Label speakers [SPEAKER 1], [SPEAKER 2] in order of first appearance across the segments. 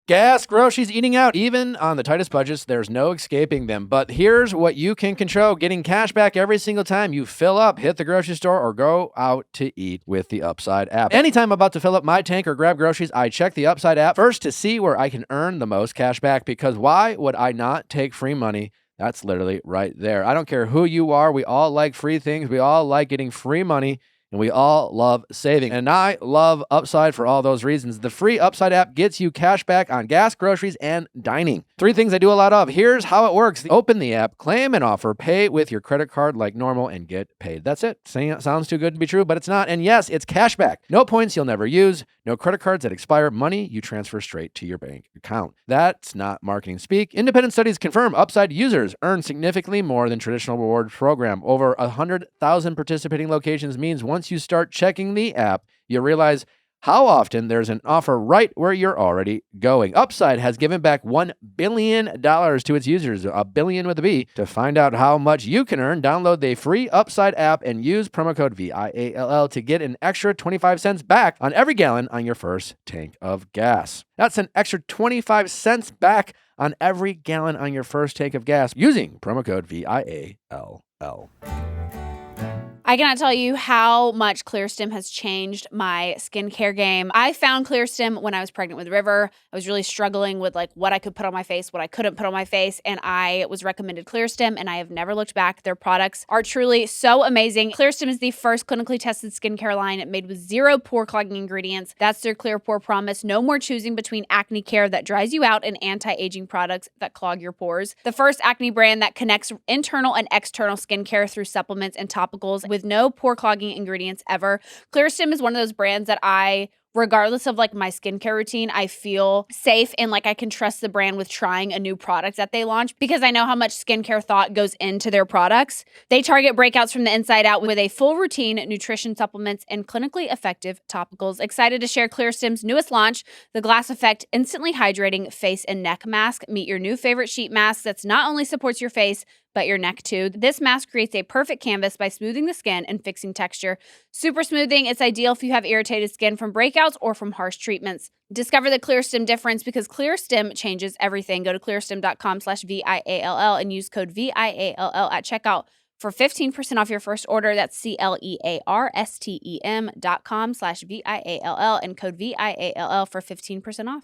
[SPEAKER 1] Gas, groceries, eating out, even on the tightest budgets, there's no escaping them. But here's what you can control: getting cash back every single time you fill up, hit the grocery store, or go out to eat with the Upside app. Anytime I'm about to fill up my tank or grab groceries, I check the Upside app first to see where I can earn the most cash back, because why would I not take free money? That's literally right there. I don't care who you are. We all like free things. We all like getting free money. And we all love saving. And I love Upside for all those reasons. The free Upside app gets you cash back on gas, groceries, and dining. 3 things I do a lot of. Here's how it works. Open the app, claim an offer, pay with your credit card like normal, and get paid. That's it. Sounds too good to be true, but it's not. And yes, it's cash back. No points you'll never use. No credit cards that expire. Money you transfer straight to your bank account. That's not marketing speak. Independent studies confirm Upside users earn significantly more than traditional rewards program. Over 100,000 participating locations means once you start checking the app, you realize how often there's an offer right where you're already going. Upside has given back $1 billion to its users, a billion with a B. To find out how much you can earn, download the free Upside app and use promo code VIALL to get an extra 25 cents back on every gallon on your first tank of gas. That's an extra 25 cents back on every gallon on your first tank of gas using promo code VIALL.
[SPEAKER 2] I cannot tell you how much Clearstem has changed my skincare game. I found Clearstem when I was pregnant with River. I was really struggling with like what I could put on my face, what I couldn't put on my face, and I was recommended Clearstem, and I have never looked back. Their products are truly so amazing. Clearstem is the first clinically tested skincare line made with 0 pore clogging ingredients. That's their Clear Pore Promise. No more choosing between acne care that dries you out and anti-aging products that clog your pores. The first acne brand that connects internal and external skincare through supplements and topicals with no pore clogging ingredients ever. Clearstem is one of those brands that regardless of like my skincare routine, I feel safe and like I can trust the brand with trying a new product that they launch because I know how much skincare thought goes into their products. They target breakouts from the inside out with a full routine, nutrition supplements, and clinically effective topicals. Excited to share Clearstem's newest launch, the Glass Effect Instantly Hydrating Face and Neck Mask. Meet your new favorite sheet mask that's not only supports your face, but your neck too. This mask creates a perfect canvas by smoothing the skin and fixing texture. Super smoothing, it's ideal if you have irritated skin from breakouts or from harsh treatments. Discover the Clearstem difference because Clearstem changes everything. Go to clearstem.com/VIALL and use code VIALL at checkout for 15% off your first order. That's CLEARSTEM.com/VIALL and code VIALL for 15% off.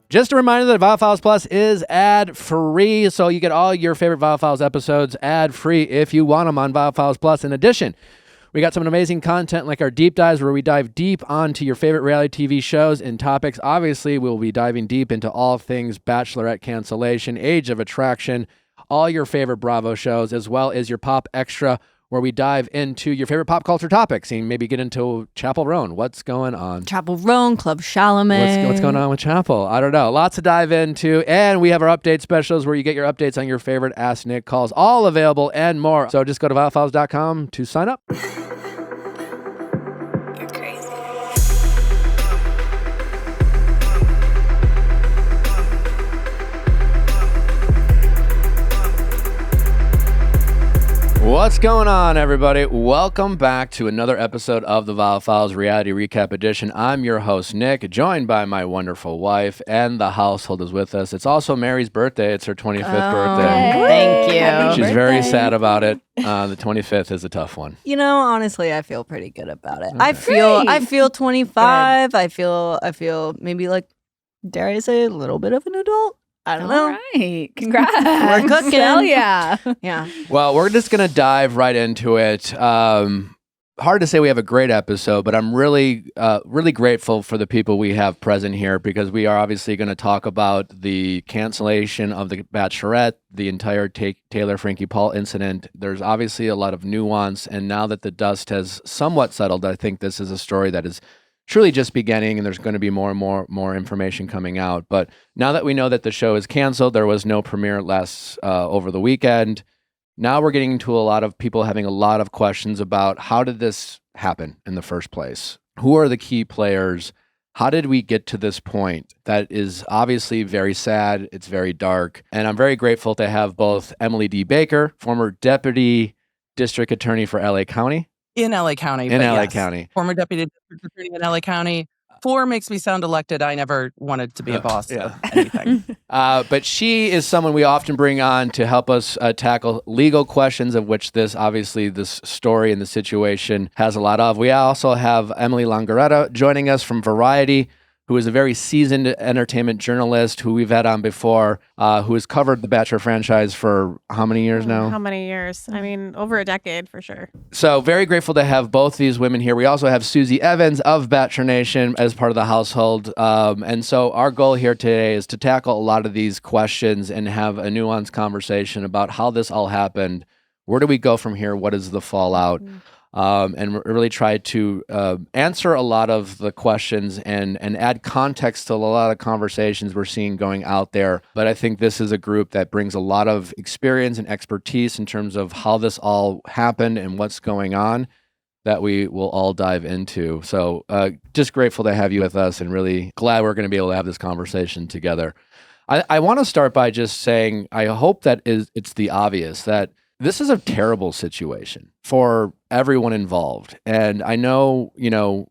[SPEAKER 1] Just a reminder that Viall Files Plus is ad-free, so you get all your favorite Viall Files episodes ad-free if you want them on Viall Files Plus. In addition, we got some amazing content like our deep dives where we dive deep onto your favorite reality TV shows and topics. Obviously, we'll be diving deep into all things Bachelorette Cancellation, Age of Attraction, all your favorite Bravo shows, as well as your Pop Extra, where we dive into your favorite pop culture topics and maybe get into Chapel Roan. What's going on?
[SPEAKER 3] Chapel Roan, Club Chalamet.
[SPEAKER 1] What's going on with Chapel? I don't know. Lots to dive into. And we have our update specials where you get your updates on your favorite Ask Nick calls, all available and more. So just go to viallfiles.com to sign up. What's going on, everybody? Welcome back to another episode of the Viall Files Reality Recap Edition. I'm your host, Nick, joined by my wonderful wife, and the household is with us. It's also Mary's birthday. It's her 25th birthday.
[SPEAKER 3] Thank you.
[SPEAKER 1] She's very sad about it. The 25th is a tough one.
[SPEAKER 3] You know, honestly, I feel pretty good about it.
[SPEAKER 1] Okay.
[SPEAKER 3] I feel 25. I feel maybe like, dare I say, a little bit of an adult. I don't know.
[SPEAKER 2] All right. Congrats.
[SPEAKER 3] We're cooking.
[SPEAKER 2] Hell yeah.
[SPEAKER 3] Yeah.
[SPEAKER 1] Well, we're just going to dive right into it. Hard to say we have a great episode, but I'm really grateful for the people we have present here because we are obviously going to talk about the cancellation of the Bachelorette, the entire Taylor Frankie Paul incident. There's obviously a lot of nuance, and now that the dust has somewhat settled, I think this is a story that is truly just beginning, and there's going to be more and more information coming out. But now that we know that the show is canceled, there was no premiere over the weekend. Now we're getting to a lot of people having a lot of questions about how did this happen in the first place? Who are the key players? How did we get to this point? That is obviously very sad. It's very dark. And I'm very grateful to have both Emily D. Baker, former deputy district attorney for LA County.
[SPEAKER 4] In LA County.
[SPEAKER 1] In LA County.
[SPEAKER 4] Former deputy district attorney in LA County. 4 makes me sound elected. I never wanted to be a boss
[SPEAKER 1] Yeah.
[SPEAKER 4] of anything.
[SPEAKER 1] But she is someone we often bring on to help us tackle legal questions, of which this story and the situation has a lot of. We also have Emily Longeretta joining us from Variety, who is a very seasoned entertainment journalist who we've had on before, who has covered the Bachelor franchise for how many years now?
[SPEAKER 5] How many years? I mean, over a decade for sure.
[SPEAKER 1] So very grateful to have both these women here. We also have Susie Evans of Bachelor Nation as part of the household. And so our goal here today is to tackle a lot of these questions and have a nuanced conversation about how this all happened. Where do we go from here? What is the fallout? And really try to answer a lot of the questions and add context to a lot of conversations we're seeing going out there. But I think this is a group that brings a lot of experience and expertise in terms of how this all happened and what's going on that we will all dive into. So just grateful to have you with us and really glad we're going to be able to have this conversation together. I want to start by just saying I hope that it's the obvious that this is a terrible situation for everyone involved. And I know,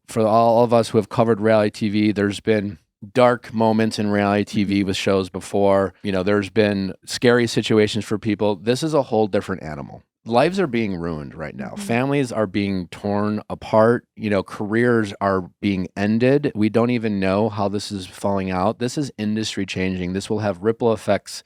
[SPEAKER 1] for all of us who have covered reality TV, there's been dark moments in reality TV with shows before. There's been scary situations for people. This is a whole different animal. Lives are being ruined right now. Families are being torn apart. Careers are being ended. We don't even know how this is falling out. This is industry changing. This will have ripple effects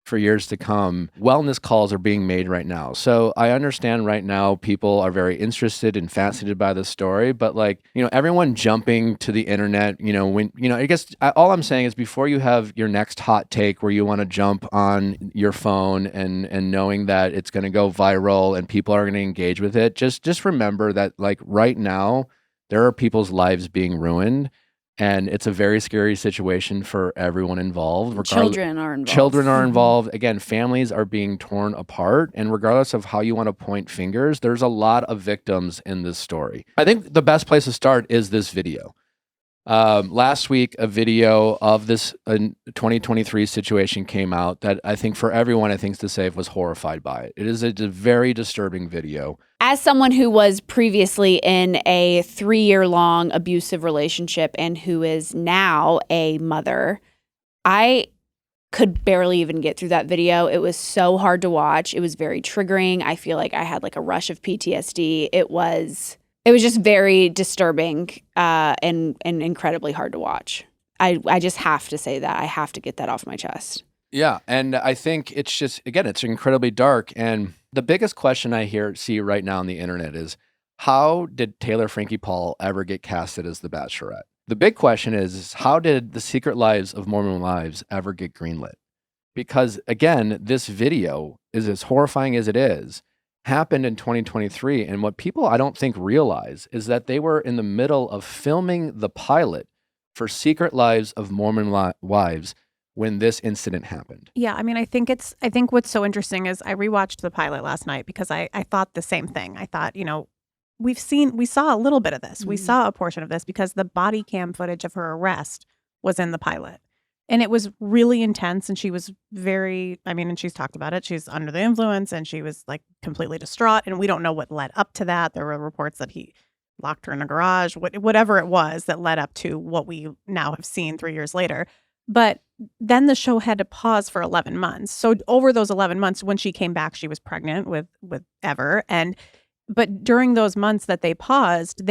[SPEAKER 1] for years to come. Wellness calls are being made right now. So I understand right now people are very interested and fascinated by this story, but everyone jumping to the internet, I guess all I'm saying is before you have your next hot take where you want to jump on your phone and knowing that it's going to go viral and people are going to engage with it, just remember that right now there are people's lives being ruined. And it's a very scary situation for everyone involved.
[SPEAKER 3] Children are involved.
[SPEAKER 1] Children are involved. Again, families are being torn apart. And regardless of how you want to point fingers, there's a lot of victims in this story. I think the best place to start is this video. Last week, a video of this 2023 situation came out that I think for everyone, I think to say was horrified by it. It is a very disturbing video.
[SPEAKER 2] As someone who was previously in a 3-year-long abusive relationship and who is now a mother, I could barely even get through that video. It was so hard to watch. It was very triggering. I feel like I had a rush of PTSD. It was just very disturbing and incredibly hard to watch. I just have to say that. I have to get that off my chest.
[SPEAKER 1] Yeah, and I think it's just, again, it's incredibly dark. And the biggest question I see right now on the internet is, how did Taylor Frankie Paul ever get casted as the Bachelorette? The big question is how did The Secret Lives of Mormon Wives ever get greenlit? Because, again, this video is as horrifying as it is, happened in 2023. And what people I don't think realize is that they were in the middle of filming the pilot for Secret Lives of Mormon Wives when this incident happened.
[SPEAKER 5] Yeah, I mean, I think what's so interesting is I rewatched the pilot last night because I thought the same thing. I thought, we saw a little bit of this. Mm-hmm. We saw a portion of this because the body cam footage of her arrest was in the pilot. And it was really intense. And she was and she's talked about it. She's under the influence and she was completely distraught. And we don't know what led up to that. There were reports that he locked her in a garage, whatever it was that led up to what we now have seen 3 years later. But then the show had to pause for 11 months. So over those 11 months, when she came back, she was pregnant with Ever. But during those months that they paused,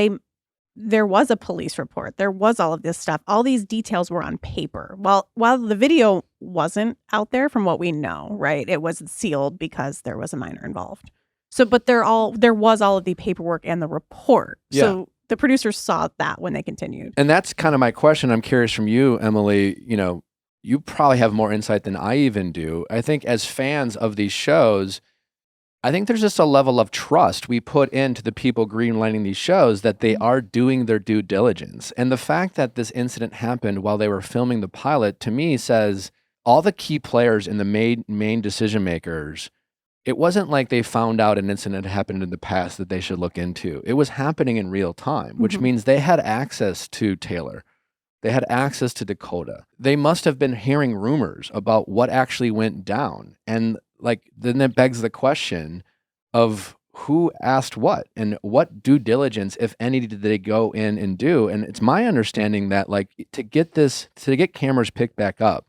[SPEAKER 5] there was a police report. There was all of this stuff. All these details were on paper. While the video wasn't out there from what we know, right? It was sealed because there was a minor involved. So, but there was all of the paperwork and the report.
[SPEAKER 1] Yeah.
[SPEAKER 5] So the producers saw that when they continued.
[SPEAKER 1] And that's kind of my question. I'm curious from you, Emily, you probably have more insight than I even do. I think as fans of these shows, I think there's just a level of trust we put into the people greenlighting these shows that they are doing their due diligence. And the fact that this incident happened while they were filming the pilot, to me, says all the key players and the main decision makers, it wasn't like they found out an incident happened in the past that they should look into. It was happening in real time, which means they had access to Taylor. They had access to Dakota. They must have been hearing rumors about what actually went down. And then it begs the question of who asked what and what due diligence, if any, did they go in and do? And it's my understanding that like to get cameras picked back up,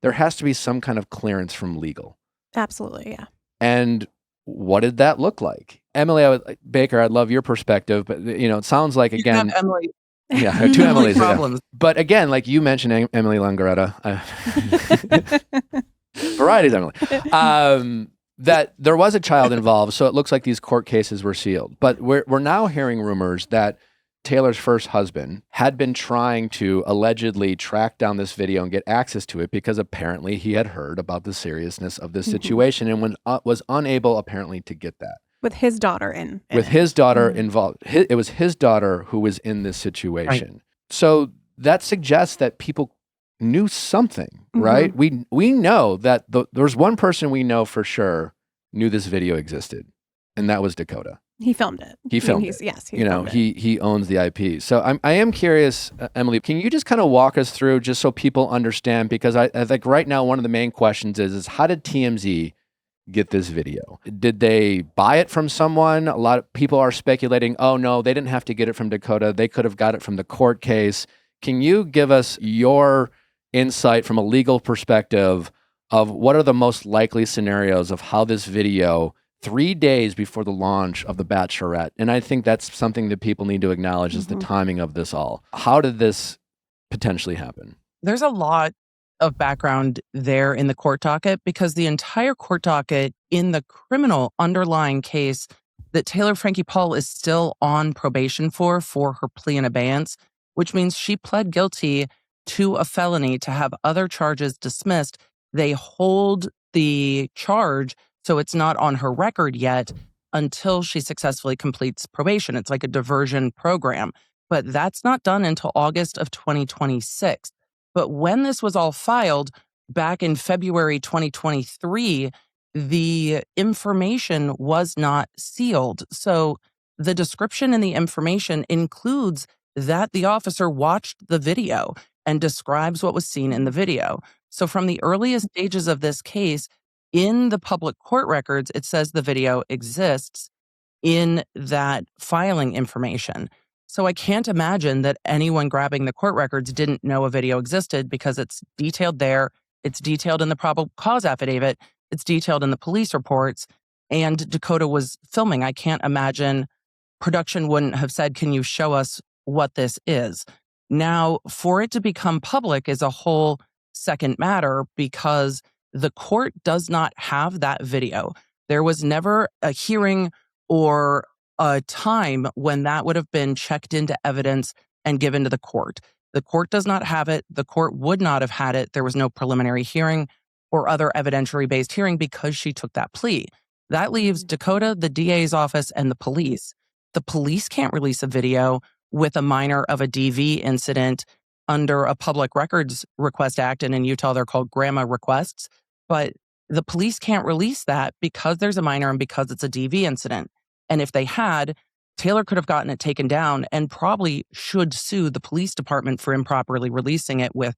[SPEAKER 1] there has to be some kind of clearance from legal.
[SPEAKER 5] Absolutely, yeah.
[SPEAKER 1] And what did that look like? Emily, Baker, I'd love your perspective, but it sounds like,
[SPEAKER 4] You
[SPEAKER 1] again,
[SPEAKER 4] have Emily.
[SPEAKER 1] yeah, two Emilys. Yeah.
[SPEAKER 4] Problems.
[SPEAKER 1] But again, like you mentioned, Emily Longeretta, varieties, Emily, that there was a child involved, so it looks like these court cases were sealed. But we're now hearing rumors that Taylor's first husband had been trying to allegedly track down this video and get access to it because apparently he had heard about the seriousness of this situation and was unable apparently to get that.
[SPEAKER 5] With his daughter in
[SPEAKER 1] With
[SPEAKER 5] it.
[SPEAKER 1] his daughter involved. It was his daughter who was in this situation. Right. So that suggests that people knew something, right? We know that there's one person we know for sure knew this video existed, and that was Dakota.
[SPEAKER 5] He filmed it.
[SPEAKER 1] He filmed it.
[SPEAKER 5] Yes,
[SPEAKER 1] he owns the IP. So I am curious, Emily, can you just kind of walk us through just so people understand? Because I think right now one of the main questions is how did TMZ get this video? Did they buy it from someone? A lot of people are speculating, oh no, they didn't have to get it from Dakota. They could have got it from the court case. Can you give us your insight from a legal perspective of what are the most likely scenarios of how this video 3 days before the launch of The Bachelorette, and I think that's something that people need to acknowledge is the timing of this all. How did this potentially happen?
[SPEAKER 4] There's a lot of background there in the court docket because the entire court docket in the criminal underlying case that Taylor Frankie Paul is still on probation for her plea in abeyance, which means she pled guilty to a felony to have other charges dismissed. They hold the charge so it's not on her record yet until she successfully completes probation. It's like a diversion program, but that's not done until August of 2026. But when this was all filed back in February 2023, the information was not sealed. So the description in the information includes that the officer watched the video and describes what was seen in the video. So from the earliest stages of this case, in the public court records, it says the video exists in that filing information. So I can't imagine that anyone grabbing the court records didn't know a video existed because it's detailed there. It's detailed in the probable cause affidavit. It's detailed in the police reports. And Dakota was filming. I can't imagine production wouldn't have said, can you show us what this is? Now, for it to become public is a whole second matter because the court does not have that video. There was never a hearing or a time when that would have been checked into evidence and given to the court. The court does not have it. The court would not have had it. There was no preliminary hearing or other evidentiary-based hearing because she took that plea. That leaves Dakota, the DA's office, and the police. The police can't release a video with a minor of a DV incident under a Public Records Request Act, and in Utah they're called grandma requests. But the police can't release that because there's a minor and because it's a DV incident. And if they had, Taylor could have gotten it taken down and probably should sue the police department for improperly releasing it with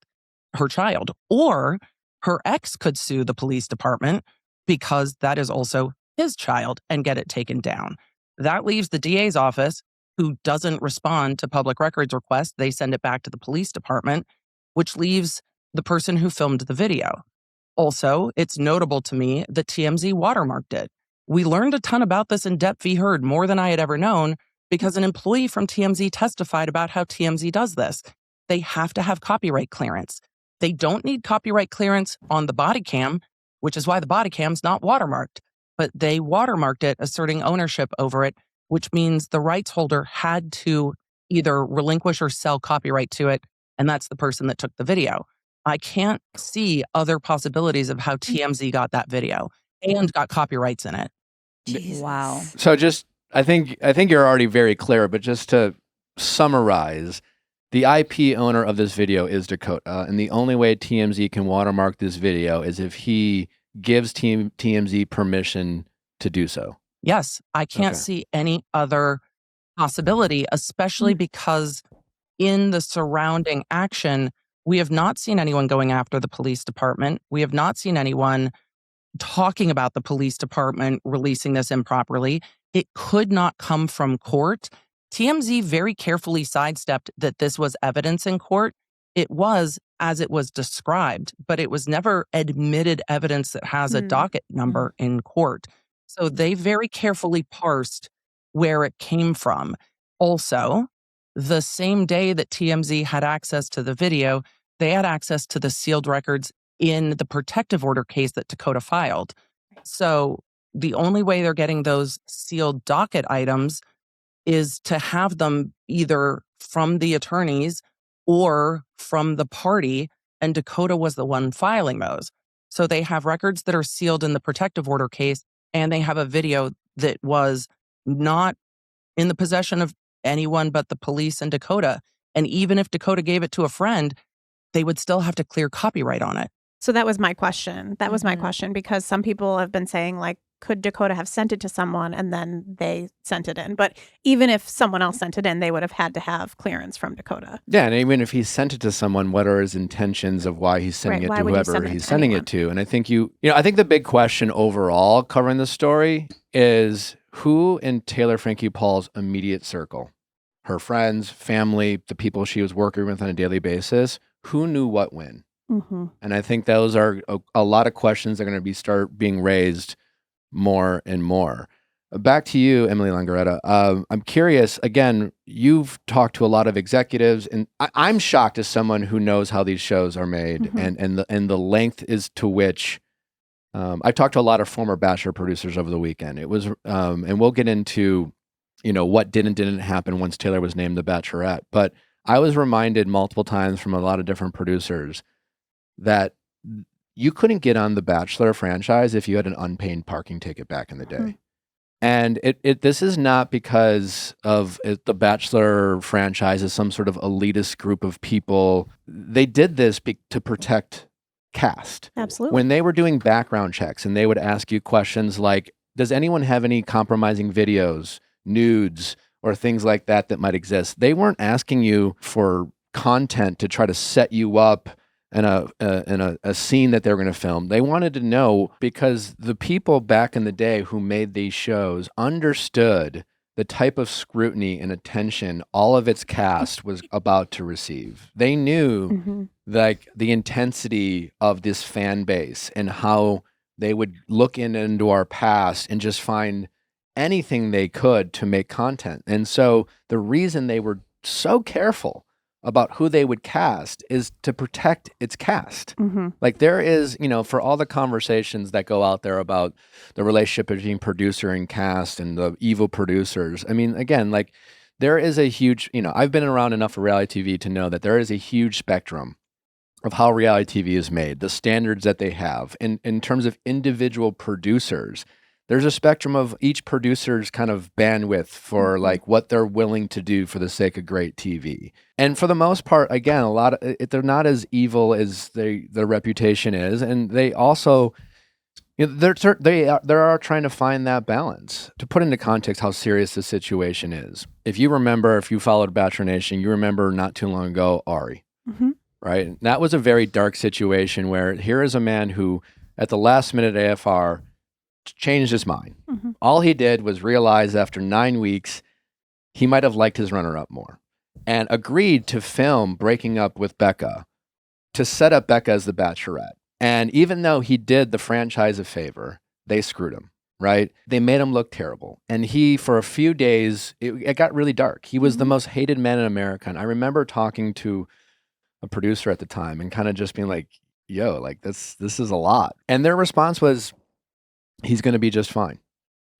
[SPEAKER 4] her child. Or her ex could sue the police department because that is also his child and get it taken down. That leaves the DA's office, who doesn't respond to public records requests. They send it back to the police department, which leaves the person who filmed the video. Also, it's notable to me that TMZ watermarked it. We learned a ton about this in Depth v. Heard, more than I had ever known, because an employee from TMZ testified about how TMZ does this. They have to have copyright clearance. They don't need copyright clearance on the body cam, which is why the body cam's not watermarked. But they watermarked it, asserting ownership over it, which means the rights holder had to either relinquish or sell copyright to it, and that's the person that took the video. I can't see other possibilities of how TMZ got that video and got copyrights in it.
[SPEAKER 2] Jesus.
[SPEAKER 3] Wow.
[SPEAKER 1] So just, I think you're already very clear, but just to summarize, the IP owner of this video is Dakota, and the only way TMZ can watermark this video is if he gives TMZ permission to do so.
[SPEAKER 4] Yes, I can't see any other possibility, especially because in the surrounding action, we have not seen anyone going after the police department. We have not seen anyone talking about the police department releasing this improperly. it could not come from court. TMZ very carefully sidestepped that this was evidence in court. It was as it was described, but it was never admitted evidence that has a docket number in court. So they very carefully parsed where it came from. Also, the same day that TMZ had access to the video, they had access to the sealed records in the protective order case that Dakota filed. So the only way they're getting those sealed docket items is to have them either from the attorneys or from the party, and Dakota was the one filing those. So they have records that are sealed in the protective order case, and they have a video that was not in the possession of anyone but the police and Dakota. And even if Dakota gave it to a friend, they would still have to clear copyright on it.
[SPEAKER 5] So that was my question. That was my question, because some people have been saying, like, could Dakota have sent it to someone and then they sent it in? But even if someone else sent it in, they would have had to have clearance from Dakota.
[SPEAKER 1] Yeah, and even if he sent it to someone, what are his intentions of why he's sending
[SPEAKER 5] Right,
[SPEAKER 1] it
[SPEAKER 5] why
[SPEAKER 1] to
[SPEAKER 5] would you
[SPEAKER 1] whoever
[SPEAKER 5] send it
[SPEAKER 1] he's
[SPEAKER 5] to
[SPEAKER 1] sending
[SPEAKER 5] anyone?
[SPEAKER 1] it to? And I think I think the big question overall covering the story is who in Taylor Frankie Paul's immediate circle, her friends, family, the people she was working with on a daily basis, who knew what when? And I think those are a lot of questions that are going to start being raised more and more. Back to you, Emily Longeretta. I'm curious, again, you've talked to a lot of executives, and I'm shocked as someone who knows how these shows are made and the length is to which I talked to a lot of former Bachelor producers over the weekend. It was, and we'll get into, what did and didn't happen once Taylor was named the Bachelorette. But I was reminded multiple times from a lot of different producers that you couldn't get on the Bachelor franchise if you had an unpaid parking ticket back in the day. And this is not because of the Bachelor franchise is some sort of elitist group of people. They did this to protect cast.
[SPEAKER 5] Absolutely.
[SPEAKER 1] When they were doing background checks and they would ask you questions like, does anyone have any compromising videos, nudes, or things like that might exist? They weren't asking you for content to try to set you up in a scene that they were going to film. They wanted to know because the people back in the day who made these shows understood the type of scrutiny and attention all of its cast was about to receive. They knew like the intensity of this fan base and how they would look into our past and just find anything they could to make content. And so the reason they were so careful about who they would cast is to protect its cast. Like there is, for all the conversations that go out there about the relationship between producer and cast and the evil producers. I mean, again, like there is a huge, I've been around enough for reality TV to know that there is a huge spectrum of how reality TV is made, the standards that they have. In terms of individual producers, there's a spectrum of each producer's kind of bandwidth for like what they're willing to do for the sake of great TV. And for the most part, again, a lot of they're not as evil as their reputation is, and they also they are trying to find that balance. To put into context how serious the situation is, if you followed Bachelor Nation, you remember not too long ago Ari, right? And that was a very dark situation where here is a man who, at the last minute AFR, changed his mind. All he did was realize after 9 weeks he might have liked his runner-up more and agreed to film breaking up with Becca to set up Becca as the Bachelorette. And even though he did the franchise a favor, they screwed him, right? They made him look terrible. And he, for a few days, it got really dark. He was the most hated man in America. And I remember talking to a producer at the time and kind of just being like, yo, like this is a lot. And their response was, he's going to be just fine.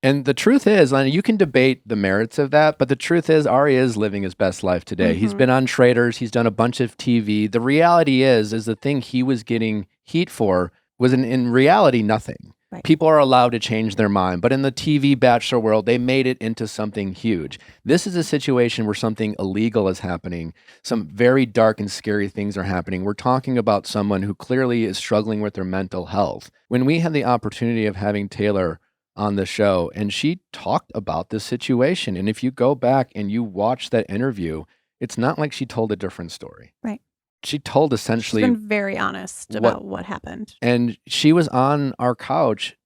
[SPEAKER 1] And the truth is, and you can debate the merits of that, but the truth is Ari is living his best life today. He's been on Traitors. He's done a bunch of TV. The reality is the thing he was getting heat for was in reality nothing. Right. People are allowed to change their mind, but in the TV Bachelor world, they made it into something huge. This is a situation where something illegal is happening. Some very dark and scary things are happening. We're talking about someone who clearly is struggling with their mental health. When we had the opportunity of having Taylor on the show, and she talked about this situation, and if you go back and you watch that interview, it's not like she told a different story.
[SPEAKER 5] Right.
[SPEAKER 1] She told essentially...
[SPEAKER 5] She's been very honest about what happened.
[SPEAKER 1] And she was on our couch,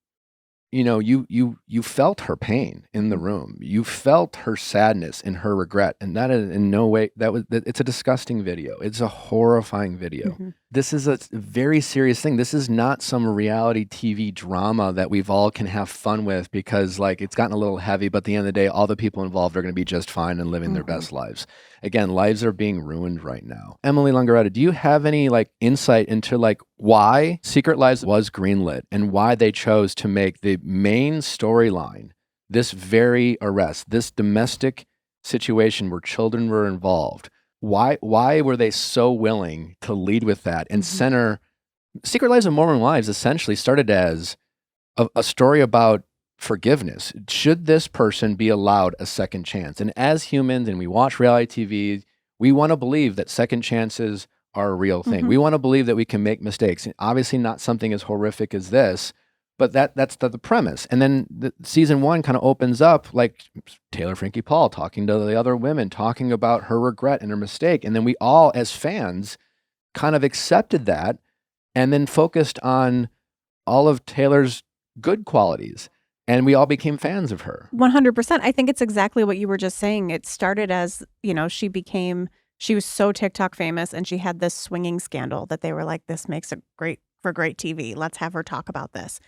[SPEAKER 1] you felt her pain in the room. You felt her sadness and her regret, and that is in no way it's a disgusting video. It's a horrifying video.
[SPEAKER 5] Mhm.
[SPEAKER 1] This is a very serious thing. This is not some reality TV drama that we've all can have fun with because like it's gotten a little heavy, but at the end of the day, all the people involved are going to be just fine and living their best lives. Again, lives are being ruined right now. Emily Longeretta, do you have any like insight into like why Secret Lives was greenlit and why they chose to make the main storyline this very arrest, this domestic situation where children were involved? Why were they so willing to lead with that and center Secret Lives of Mormon Wives essentially started as a story about forgiveness. Should this person be allowed a second chance? And as humans, and we watch reality TV, we want to believe that second chances are a real thing. We want to believe that we can make mistakes. And obviously not something as horrific as this, but that's the premise. And then season 1 kind of opens up like Taylor Frankie Paul talking to the other women, talking about her regret and her mistake. And then we all, as fans, kind of accepted that and then focused on all of Taylor's good qualities. And we all became fans of her.
[SPEAKER 5] 100%. I think it's exactly what you were just saying. It started as, she was so TikTok famous and she had this swinging scandal that they were like, this makes it great for great TV. Let's have her talk about this.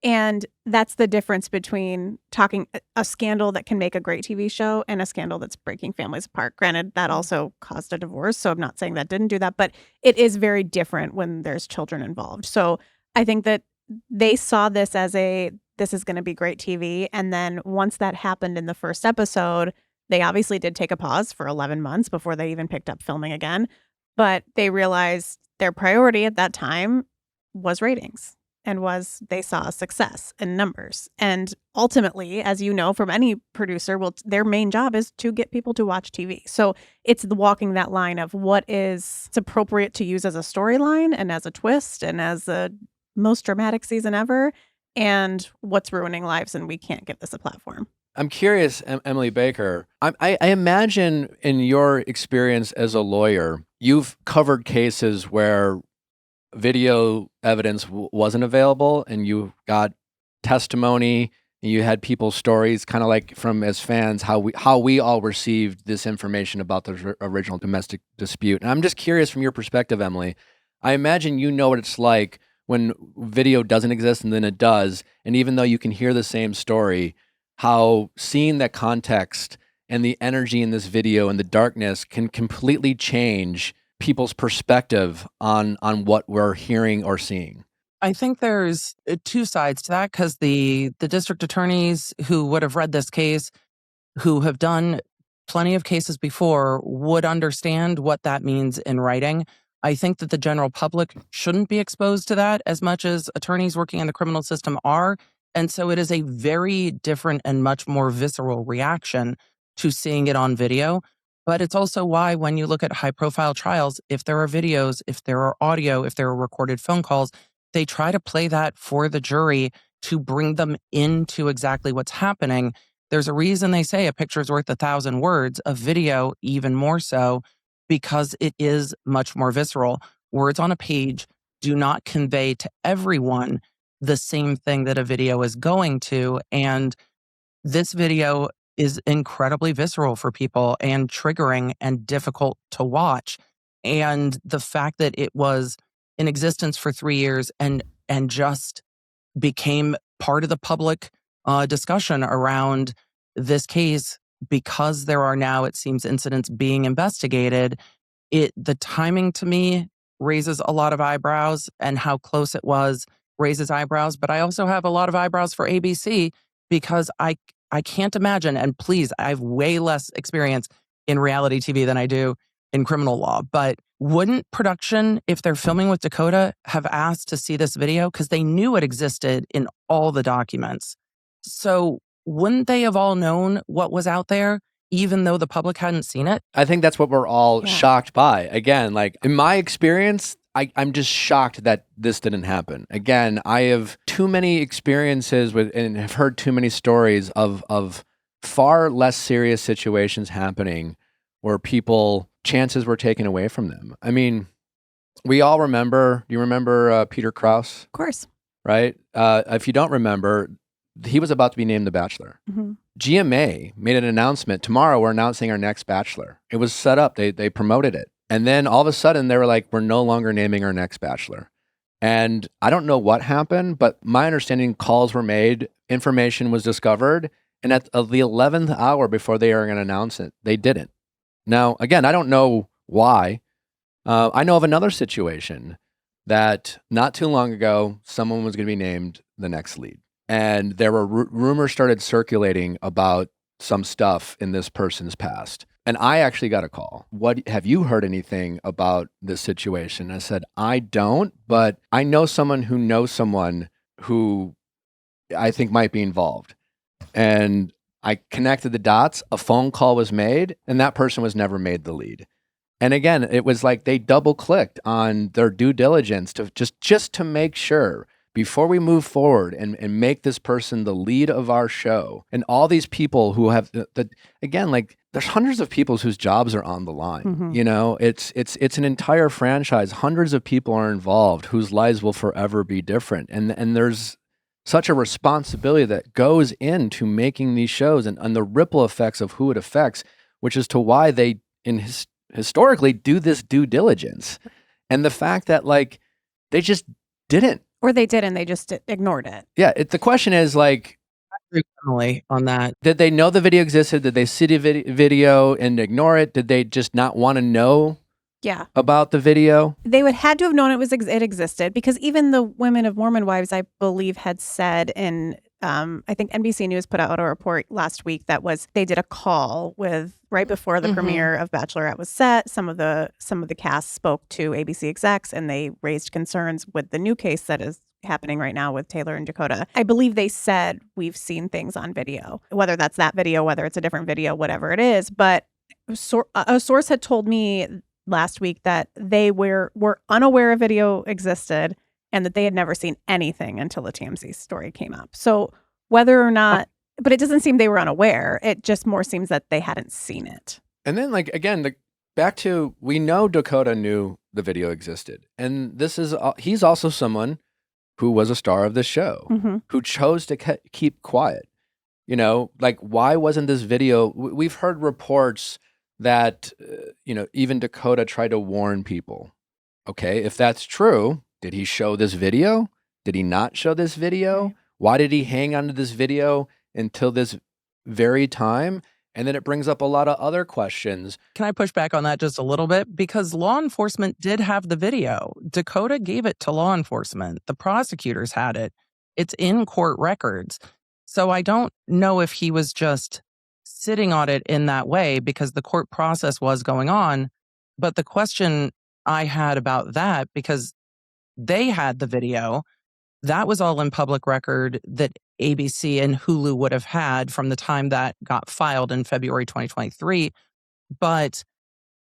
[SPEAKER 5] And that's the difference between talking a scandal that can make a great TV show and a scandal that's breaking families apart. Granted, that also caused a divorce. So I'm not saying that didn't do that, but it is very different when there's children involved. So I think that they saw this as this is going to be great TV. And then once that happened in the first episode, they obviously did take a pause for 11 months before they even picked up filming again. But they realized their priority at that time was ratings and they saw success in numbers. And ultimately, as you know, from any producer, their main job is to get people to watch TV. So it's walking that line of what is appropriate to use as a storyline and as a twist and as the most dramatic season ever, and what's ruining lives, and we can't give this a platform.
[SPEAKER 1] I'm curious, Emily Baker, I imagine in your experience as a lawyer, you've covered cases where video evidence wasn't available and you got testimony and you had people's stories kind of like from as fans how we all received this information about the original domestic dispute. And I'm just curious from your perspective, Emily, I imagine you know what it's like when video doesn't exist and then it does, and even though you can hear the same story, how seeing that context and the energy in this video and the darkness can completely change people's perspective on what we're hearing or seeing.
[SPEAKER 4] I think there's two sides to that because the district attorneys who would have read this case, who have done plenty of cases before, would understand what that means in writing. I think that the general public shouldn't be exposed to that as much as attorneys working in the criminal system are. And so it is a very different and much more visceral reaction to seeing it on video. But it's also why when you look at high-profile trials, if there are videos, if there are audio, if there are recorded phone calls, they try to play that for the jury to bring them into exactly what's happening. There's a reason they say a picture's worth 1,000 words, a video even more so, because it is much more visceral. Words on a page do not convey to everyone the same thing that a video is going to. And this video is incredibly visceral for people and triggering and difficult to watch. And the fact that it was in existence for 3 years and just became part of the public discussion around this case because there are now, it seems, incidents being investigated, the timing to me raises a lot of eyebrows, and how close it was raises eyebrows. But I also have a lot of eyebrows for ABC because I can't imagine, and please, I have way less experience in reality TV than I do in criminal law, but wouldn't production, if they're filming with Dakota, have asked to see this video? Because they knew it existed in all the documents. So wouldn't they have all known what was out there, even though the public hadn't seen it?
[SPEAKER 1] I think that's what we're all shocked by. Again, like in my experience, I'm just shocked that this didn't happen. Again, I have too many experiences with and have heard too many stories of far less serious situations happening where chances were taken away from them. I mean, we all remember, do you remember Peter Krause?
[SPEAKER 5] Of course.
[SPEAKER 1] Right? If you don't remember, he was about to be named the Bachelor.
[SPEAKER 5] Mm-hmm.
[SPEAKER 1] GMA made an announcement. Tomorrow, we're announcing our next Bachelor. It was set up. They promoted it. And then all of a sudden, they were like, we're no longer naming our next Bachelor. And I don't know what happened, but my understanding, calls were made, information was discovered, and at the 11th hour before they were going to announce it, they didn't. Now, again, I don't know why. I know of another situation that not too long ago, someone was going to be named the next lead. And there were rumors started circulating about some stuff in this person's past. And I actually got a call. Have you heard anything about this situation? I said, I don't, but I know someone who knows someone who I think might be involved. And I connected the dots. A phone call was made, and that person was never made the lead. And again, it was like they double clicked on their due diligence to just to make sure before we move forward and make this person the lead of our show. And all these people who have again, like there's hundreds of people whose jobs are on the line.
[SPEAKER 5] Mm-hmm.
[SPEAKER 1] You know, it's an entire franchise. Hundreds of people are involved whose lives will forever be different. And there's such a responsibility that goes into making these shows and the ripple effects of who it affects, which is to why they historically do this due diligence. And the fact that like they just didn't.
[SPEAKER 5] Or they did and they just ignored it.
[SPEAKER 1] Yeah. The question is like,
[SPEAKER 4] I agree with Emily on that.
[SPEAKER 1] did they know the video existed? Did they see the video and ignore it? Did they just not want to know
[SPEAKER 5] Yeah.
[SPEAKER 1] about the video?
[SPEAKER 5] They would had to have known it existed, because even the Women of Mormon Wives, I believe, had said in I think NBC News put out a report last week that was they did a call with right before the premiere of Bachelorette was set. Some of the cast spoke to ABC execs, and they raised concerns with the new case that is happening right now with Taylor and Dakota. I believe they said we've seen things on video, whether that's that video, whether it's a different video, whatever it is. But a source had told me last week that they were unaware a video existed and that they had never seen anything until the TMZ story came up. So whether or not, but it doesn't seem they were unaware. It just more seems that they hadn't seen it.
[SPEAKER 1] And then like, again, back to, we know Dakota knew the video existed. And he's also someone who was a star of the show, who chose to keep quiet. You know, like, why wasn't this video, we've heard reports that, even Dakota tried to warn people. Okay, if that's true, did he show this video? Did he not show this video? Right. Why did he hang on to this video until this very time? And then it brings up a lot of other questions.
[SPEAKER 4] Can I push back on that just a little bit? Because law enforcement did have the video. Dakota gave it to law enforcement. The prosecutors had it. It's in court records. So I don't know if he was just sitting on it in that way because the court process was going on. But the question I had about that, because they had the video, that was all in public record that ABC and Hulu would have had from the time that got filed in February 2023. But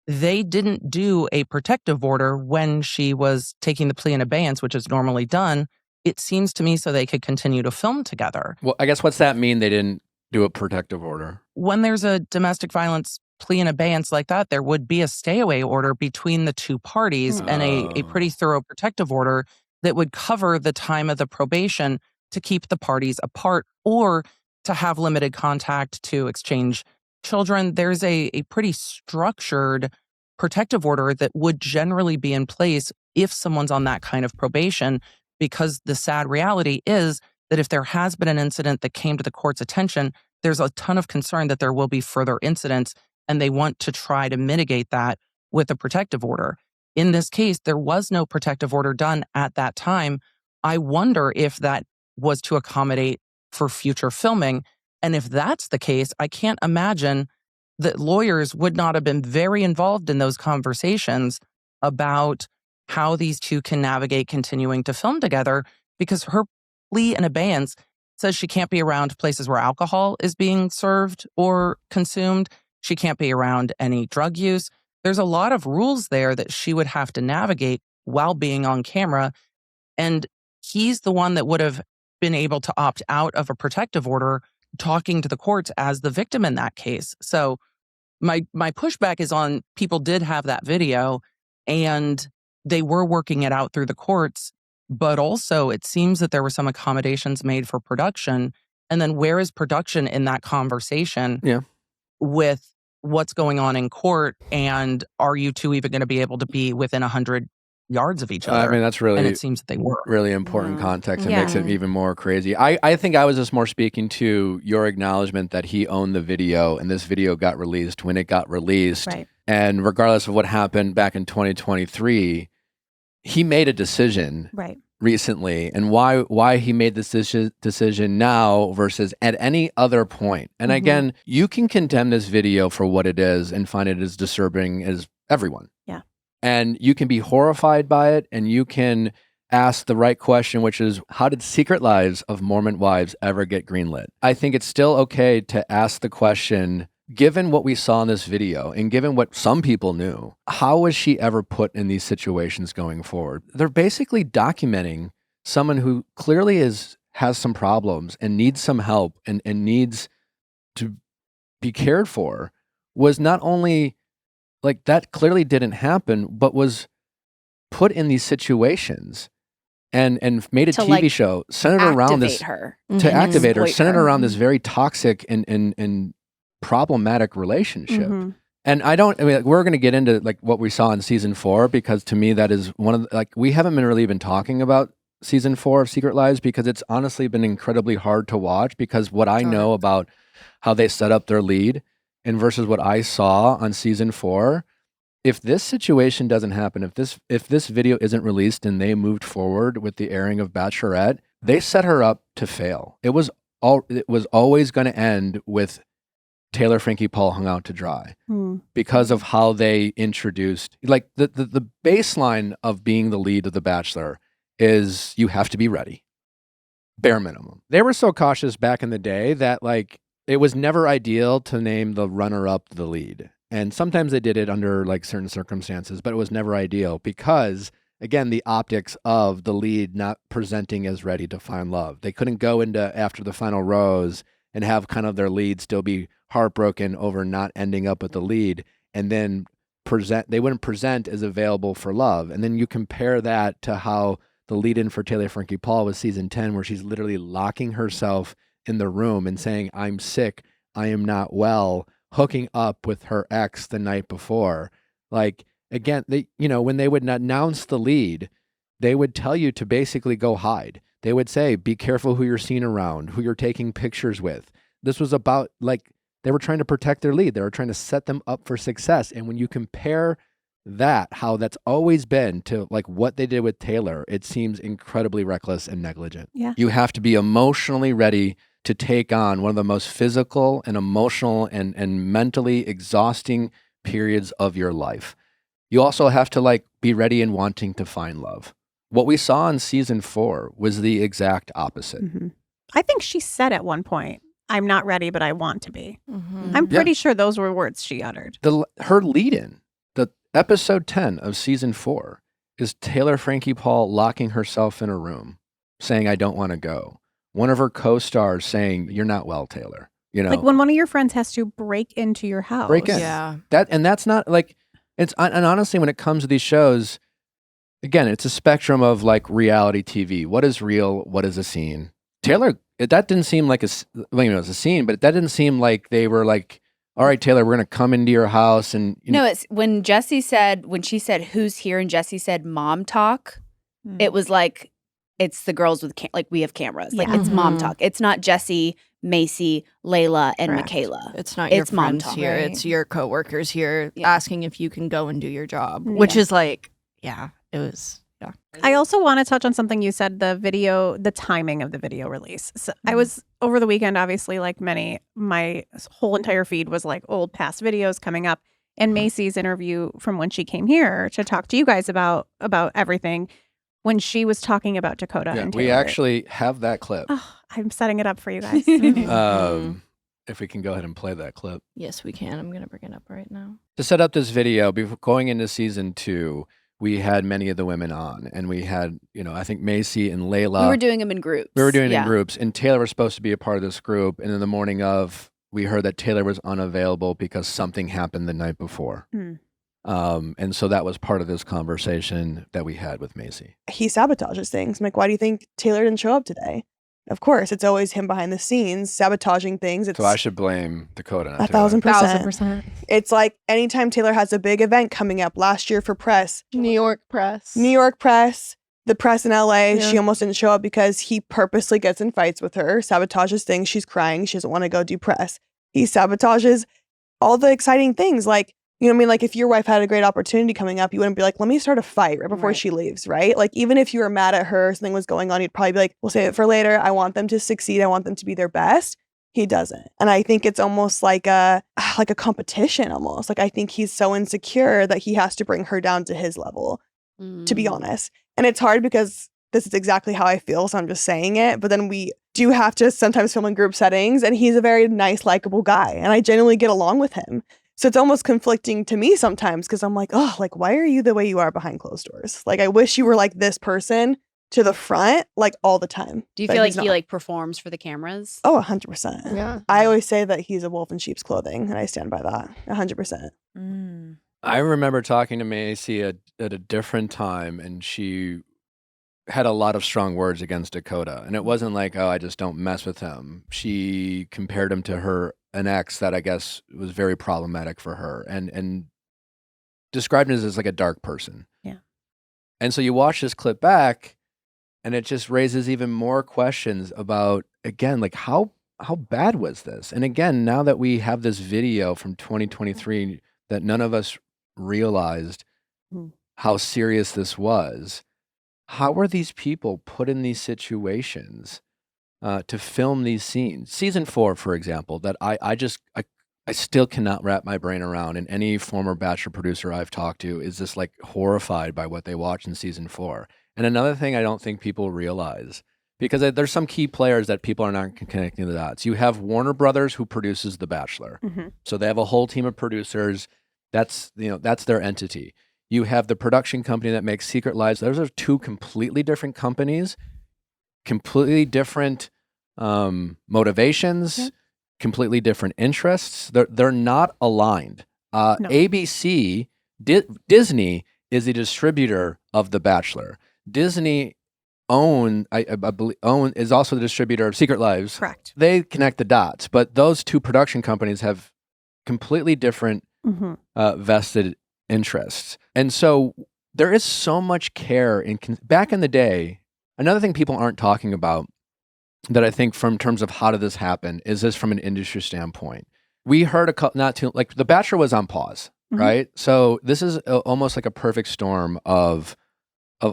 [SPEAKER 4] they didn't do a protective order when she was taking the plea in abeyance, which is normally done. It seems to me so they could continue to film together.
[SPEAKER 1] Well, I guess what's that mean they didn't do a protective order?
[SPEAKER 4] When there's a domestic violence plea in abeyance like that, there would be a stay-away order between the two parties and a pretty thorough protective order that would cover the time of the probation to keep the parties apart or to have limited contact to exchange children. There's a pretty structured protective order that would generally be in place if someone's on that kind of probation, because the sad reality is that if there has been an incident that came to the court's attention, there's a ton of concern that there will be further incidents, and they want to try to mitigate that with a protective order. In this case, there was no protective order done at that time. I wonder if that was to accommodate for future filming. And if that's the case, I can't imagine that lawyers would not have been very involved in those conversations about how these two can navigate continuing to film together, because her plea in abeyance says she can't be around places where alcohol is being served or consumed. She can't be around any drug use. There's a lot of rules there that she would have to navigate while being on camera. And he's the one that would have been able to opt out of a protective order, talking to the courts as the victim in that case. So my pushback is on people did have that video and they were working it out through the courts, but also it seems that there were some accommodations made for production And then where is production in that conversation
[SPEAKER 1] Yeah.
[SPEAKER 4] with what's going on in court? And are you two even going to be able to be within 100 yards of each other?
[SPEAKER 1] I mean, that's really,
[SPEAKER 4] and it seems that they were.
[SPEAKER 1] really important context. It
[SPEAKER 2] Yeah.
[SPEAKER 1] makes it even more crazy. I think I was just more speaking to your acknowledgement that he owned the video and this video got released when it got released.
[SPEAKER 5] Right.
[SPEAKER 1] And regardless of what happened back in 2023, he made a decision
[SPEAKER 5] Right.
[SPEAKER 1] recently, and why he made this decision now versus at any other point. And again, you can condemn this video for what it is and find it as disturbing as everyone.
[SPEAKER 5] Yeah.
[SPEAKER 1] And you can be horrified by it, and you can ask the right question, which is, how did Secret Lives of Mormon Wives ever get greenlit? I think it's still okay to ask the question, given what we saw in this video and given what some people knew, how was she ever put in these situations going forward? They're basically documenting someone who clearly has some problems and needs some help and needs to be cared for, was not only like that clearly didn't happen, but was put in these situations and made a
[SPEAKER 2] To,
[SPEAKER 1] TV
[SPEAKER 2] like,
[SPEAKER 1] show centered around this
[SPEAKER 2] her.
[SPEAKER 1] to activate her,
[SPEAKER 2] Exploit
[SPEAKER 1] centered
[SPEAKER 2] her.
[SPEAKER 1] around this very toxic and problematic relationship.
[SPEAKER 5] Mhm.
[SPEAKER 1] And I mean, like, we're going to get into like what we saw in season 4, because to me, that is one of the, like, we haven't really been talking about season 4 of Secret Lives because it's honestly been incredibly hard to watch, because what I know about how they set up their lead and versus what I saw on season 4, if this situation doesn't happen, if this video isn't released and they moved forward with the airing of Bachelorette, they set her up to fail. It was always going to end with Taylor Frankie Paul hung out to dry because of how they introduced, like, the baseline of being the lead of The Bachelor is you have to be ready, bare minimum. They were so cautious back in the day that, like, it was never ideal to name the runner-up the lead. And sometimes they did it under like certain circumstances, but it was never ideal because, again, the optics of the lead not presenting as ready to find love. They couldn't go into after the final rose and have kind of their lead still be heartbroken over not ending up with the lead, and then they wouldn't present as available for love. And then you compare that to how the lead-in for Taylor Frankie Paul was season 10, where she's literally locking herself in the room and saying, I'm sick, I am not well, hooking up with her ex the night before. Like, again, when they would announce the lead, they would tell you to basically go hide. They would say, be careful who you're seen around, who you're taking pictures with. This was about, like, they were trying to protect their lead. They were trying to set them up for success. And when you compare that, how that's always been, to like what they did with Taylor, it seems incredibly reckless and negligent.
[SPEAKER 5] Yeah.
[SPEAKER 1] You have to be emotionally ready to take on one of the most physical and emotional and mentally exhausting periods of your life. You also have to, like, be ready and wanting to find love. What we saw in season 4 was the exact opposite.
[SPEAKER 5] I think she said at one point, I'm not ready, but I want to be.
[SPEAKER 3] Mm-hmm.
[SPEAKER 5] I'm pretty sure those were words she uttered.
[SPEAKER 1] Her lead-in, the episode 10 of season 4, is Taylor Frankie Paul locking herself in a room, saying, I don't want to go. One of her co-stars saying, you're not well, Taylor. You know,
[SPEAKER 5] Like when one of your friends has to break into your house.
[SPEAKER 1] break in.
[SPEAKER 3] Yeah.
[SPEAKER 1] That's not like, and honestly, when it comes to these shows, again, it's a spectrum of like reality TV. What is real? What is a scene? Taylor, that didn't seem like it was a scene, but that didn't seem like they were like, all right, Taylor, we're going to come into your house. And
[SPEAKER 2] No, it's when she said, who's here, and Jesse said, mom talk, it was like, it's the girls with, like, we have cameras. Like, it's mom
[SPEAKER 3] Mhm.
[SPEAKER 2] talk. It's not Jesse, Macy, Layla, and
[SPEAKER 5] Correct.
[SPEAKER 2] Michaela.
[SPEAKER 3] It's not your
[SPEAKER 2] It's mom
[SPEAKER 3] friends
[SPEAKER 2] talk.
[SPEAKER 3] here.
[SPEAKER 2] Right.
[SPEAKER 3] It's your coworkers here
[SPEAKER 2] Yeah.
[SPEAKER 3] asking if you can go and do your job,
[SPEAKER 5] Yeah.
[SPEAKER 3] which is like, yeah, it was, yeah.
[SPEAKER 5] I also want to touch on something you said, the timing of the video release. So I was over the weekend, obviously, like many, my whole entire feed was like old past videos coming up, and Macy's interview from when she came here to talk to you guys about everything, when she was talking about Dakota and Taylor.
[SPEAKER 1] we actually have that clip.
[SPEAKER 5] Oh, I'm setting it up for you guys.
[SPEAKER 1] If we can go ahead and play that clip.
[SPEAKER 3] Yes, we can. I'm going to bring it up right now.
[SPEAKER 1] To set up this video, before going into season 2, we had many of the women on, and we had, I think Macy and Layla.
[SPEAKER 2] We were doing them in groups.
[SPEAKER 1] We were doing it in groups, and Taylor was supposed to be a part of this group. And in the morning of, we heard that Taylor was unavailable because something happened the night before. And so that was part of this conversation that we had with Macy.
[SPEAKER 6] He sabotages things. I'm like, why do you think Taylor didn't show up today? Of course, it's always him behind the scenes, sabotaging things.
[SPEAKER 1] So I should blame Dakota. Not
[SPEAKER 6] 1,000%.
[SPEAKER 5] 1,000%.
[SPEAKER 6] It's like anytime Taylor has a big event coming up, last year for press,
[SPEAKER 7] New York press.
[SPEAKER 6] the press in LA, she almost didn't show up because he purposely gets in fights with her, sabotages things. She's crying. She doesn't want to go do press. He sabotages all the exciting things. Like, you know what I mean? Like if your wife had a great opportunity coming up, you wouldn't be like, let me start a fight right before she leaves, right? Like even if you were mad at her, something was going on, you'd probably be like, we'll save it for later. I want them to succeed. I want them to be their best. He doesn't. And I think it's almost like a competition almost. Like I think he's so insecure that he has to bring her down to his level, to be honest. And it's hard because this is exactly how I feel, so I'm just saying it. But then we do have to sometimes film in group settings, and he's a very nice, likable guy. And I genuinely get along with him. So it's almost conflicting to me sometimes because I'm like, oh, like, why are you the way you are behind closed doors? Like, I wish you were like this person to the front, like all the time.
[SPEAKER 2] Do you
[SPEAKER 6] But
[SPEAKER 2] feel like
[SPEAKER 6] he's
[SPEAKER 2] he
[SPEAKER 6] not.
[SPEAKER 2] like performs for the cameras?
[SPEAKER 6] Oh, 100%.
[SPEAKER 7] Yeah.
[SPEAKER 6] I always say that he's a wolf in sheep's clothing, and I stand by that 100%.
[SPEAKER 1] I remember talking to Macy at a different time, and she had a lot of strong words against Dakota. And it wasn't like, oh, I just don't mess with him. She compared him to an ex that I guess was very problematic for her and described him as like a dark person.
[SPEAKER 5] Yeah.
[SPEAKER 1] And so you watch this clip back, and it just raises even more questions about, again, like how bad was this? And again, now that we have this video from 2023 that none of us realized how serious this was, how were these people put in these situations to film these scenes? Season 4, for example, that I still cannot wrap my brain around, and any former Bachelor producer I've talked to is just like horrified by what they watched in season 4. And another thing I don't think people realize, because there's some key players that people are not connecting the dots. You have Warner Brothers, who produces The Bachelor. So they have a whole team of producers. That's their entity. You have the production company that makes Secret Lives. Those are two completely different companies, completely different motivations, completely different interests. They're not aligned.
[SPEAKER 5] No.
[SPEAKER 1] ABC, Disney is the distributor of The Bachelor. Disney is also the distributor of Secret Lives.
[SPEAKER 5] Correct.
[SPEAKER 1] They connect the dots, but those two production companies have completely different vested interests. And so there is so much care back in the day. Another thing people aren't talking about that I think from terms of how did this happen is this from an industry standpoint. We heard like The Bachelor was on pause, right? So this is almost like a perfect storm of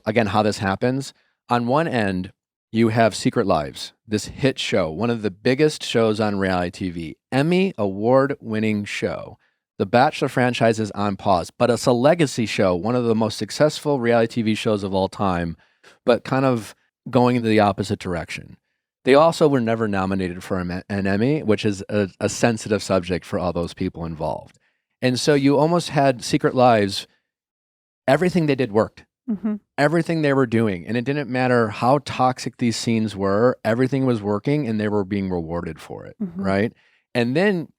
[SPEAKER 1] again, how this happens. On one end, you have Secret Lives, this hit show, one of the biggest shows on reality TV, Emmy award-winning show. The Bachelor franchise is on pause, but it's a legacy show, one of the most successful reality TV shows of all time, but kind of going in the opposite direction. They also were never nominated for an Emmy, which is a sensitive subject for all those people involved. And so you almost had Secret Lives, everything they did worked. Everything they were doing, and it didn't matter how toxic these scenes were, everything was working and they were being rewarded for it, right? And then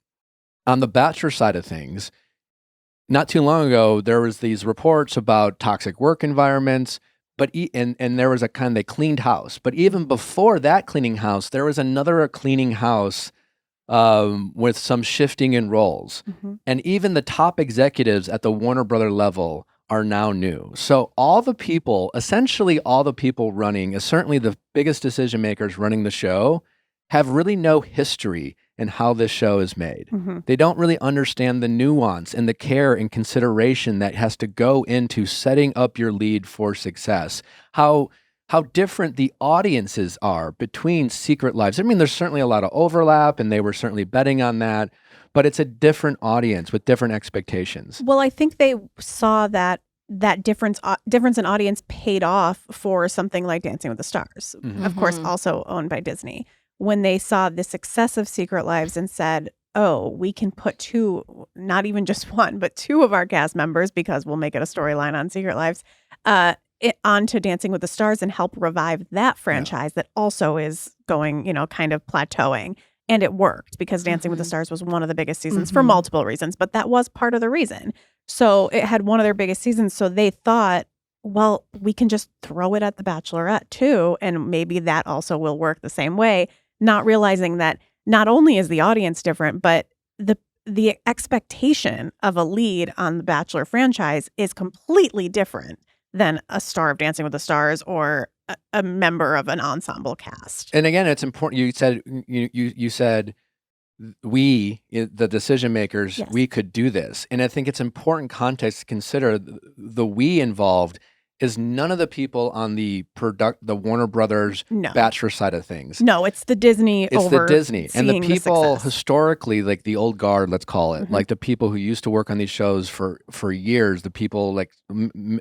[SPEAKER 1] on the Bachelor side of things, not too long ago, there was these reports about toxic work environments, but and there was they cleaned house. But even before that cleaning house, there was another cleaning house with some shifting in roles. And even the top executives at the Warner Brother level are now new. So essentially all the people running, certainly the biggest decision makers running the show, have really no history in how this show is made. They don't really understand the nuance and the care and consideration that has to go into setting up your lead for success. How different the audiences are between Secret Lives. I mean, there's certainly a lot of overlap, and they were certainly betting on that, but it's a different audience with different expectations.
[SPEAKER 5] Well, I think they saw that difference in audience paid off for something like Dancing with the Stars, of course, also owned by Disney. When they saw the success of Secret Lives and said, oh, we can put two, not even just one, but two of our cast members, because we'll make it a storyline on Secret Lives, onto Dancing with the Stars and help revive that franchise that also is going, kind of plateauing. And it worked because Dancing with the Stars was one of the biggest seasons for multiple reasons, but that was part of the reason. So it had one of their biggest seasons. So they thought, well, we can just throw it at the Bachelorette too, and maybe that also will work the same way, not realizing that not only is the audience different, but the expectation of a lead on the Bachelor franchise is completely different than a star of Dancing with the Stars or a member of an ensemble cast.
[SPEAKER 1] And again, it's important. You said we, the decision makers,
[SPEAKER 5] Yes.
[SPEAKER 1] we could do this. And I think it's important context to consider the we involved is none of the people on the Warner Brothers
[SPEAKER 5] No.
[SPEAKER 1] Bachelor side of things.
[SPEAKER 5] No, it's the Disney
[SPEAKER 1] It's the Disney. And the
[SPEAKER 5] overseeing
[SPEAKER 1] people
[SPEAKER 5] success.
[SPEAKER 1] historically, like the old guard, let's call it,
[SPEAKER 5] Mhm.
[SPEAKER 1] like the people who used to work on these shows for years, the people like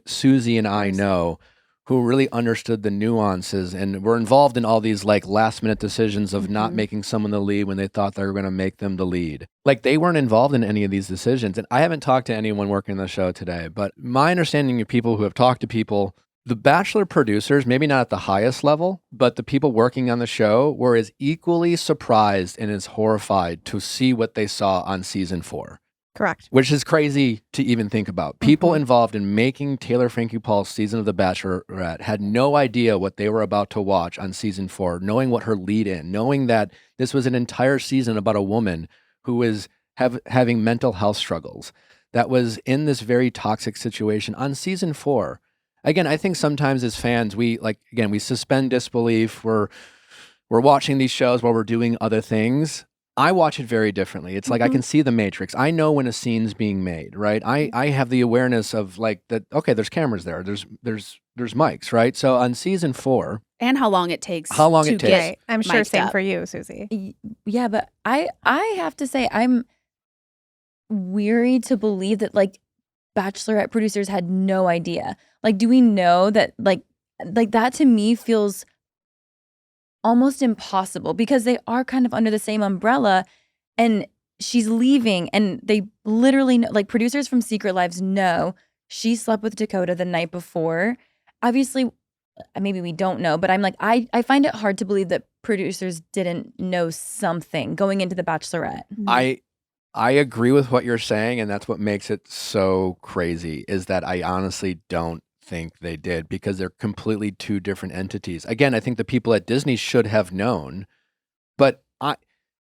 [SPEAKER 1] Susie and I
[SPEAKER 5] Yes.
[SPEAKER 1] know, who really understood the nuances and were involved in all these like last minute decisions of not
[SPEAKER 5] Mhm.
[SPEAKER 1] making someone the lead when they thought they were going to make them the lead. Like they weren't involved in any of these decisions. And I haven't talked to anyone working on the show today, but my understanding of people who have talked to people, the Bachelor producers, maybe not at the highest level, but the people working on the show were as equally surprised and as horrified to see what they saw on season 4.
[SPEAKER 5] Correct.
[SPEAKER 1] Which is crazy to even think about. People
[SPEAKER 5] Mhm.
[SPEAKER 1] involved in making Taylor Frankie Paul's season of The Bachelorette had no idea what they were about to watch on season 4, knowing what her lead in, knowing that this was an entire season about a woman who was having mental health struggles, that was in this very toxic situation on season 4. Again, I think sometimes as fans, we suspend disbelief. We're watching these shows while we're doing other things. I watch it very differently. It's like I can see the matrix. I know when a scene's being made, right? I have the awareness of like that. Okay, there's cameras there. There's mics, right? So on season 4,
[SPEAKER 2] And how long it takes.
[SPEAKER 1] How long
[SPEAKER 2] to
[SPEAKER 1] it takes.
[SPEAKER 2] get
[SPEAKER 5] Right. I'm sure
[SPEAKER 2] mic'd
[SPEAKER 5] same
[SPEAKER 2] up.
[SPEAKER 5] for you, Susie.
[SPEAKER 3] Yeah, but I have to say I'm weary to believe that like Bachelorette producers had no idea. Like, do we know that like that to me feels almost impossible because they are kind of under the same umbrella and she's leaving and they literally know, like producers from Secret Lives know she slept with Dakota the night before. Obviously, maybe we don't know, but I'm like, I find it hard to believe that producers didn't know something going into the Bachelorette.
[SPEAKER 1] I agree with what you're saying, and that's what makes it so crazy, is that I honestly don't think they did because they're completely two different entities. Again, I think the people at Disney should have known, but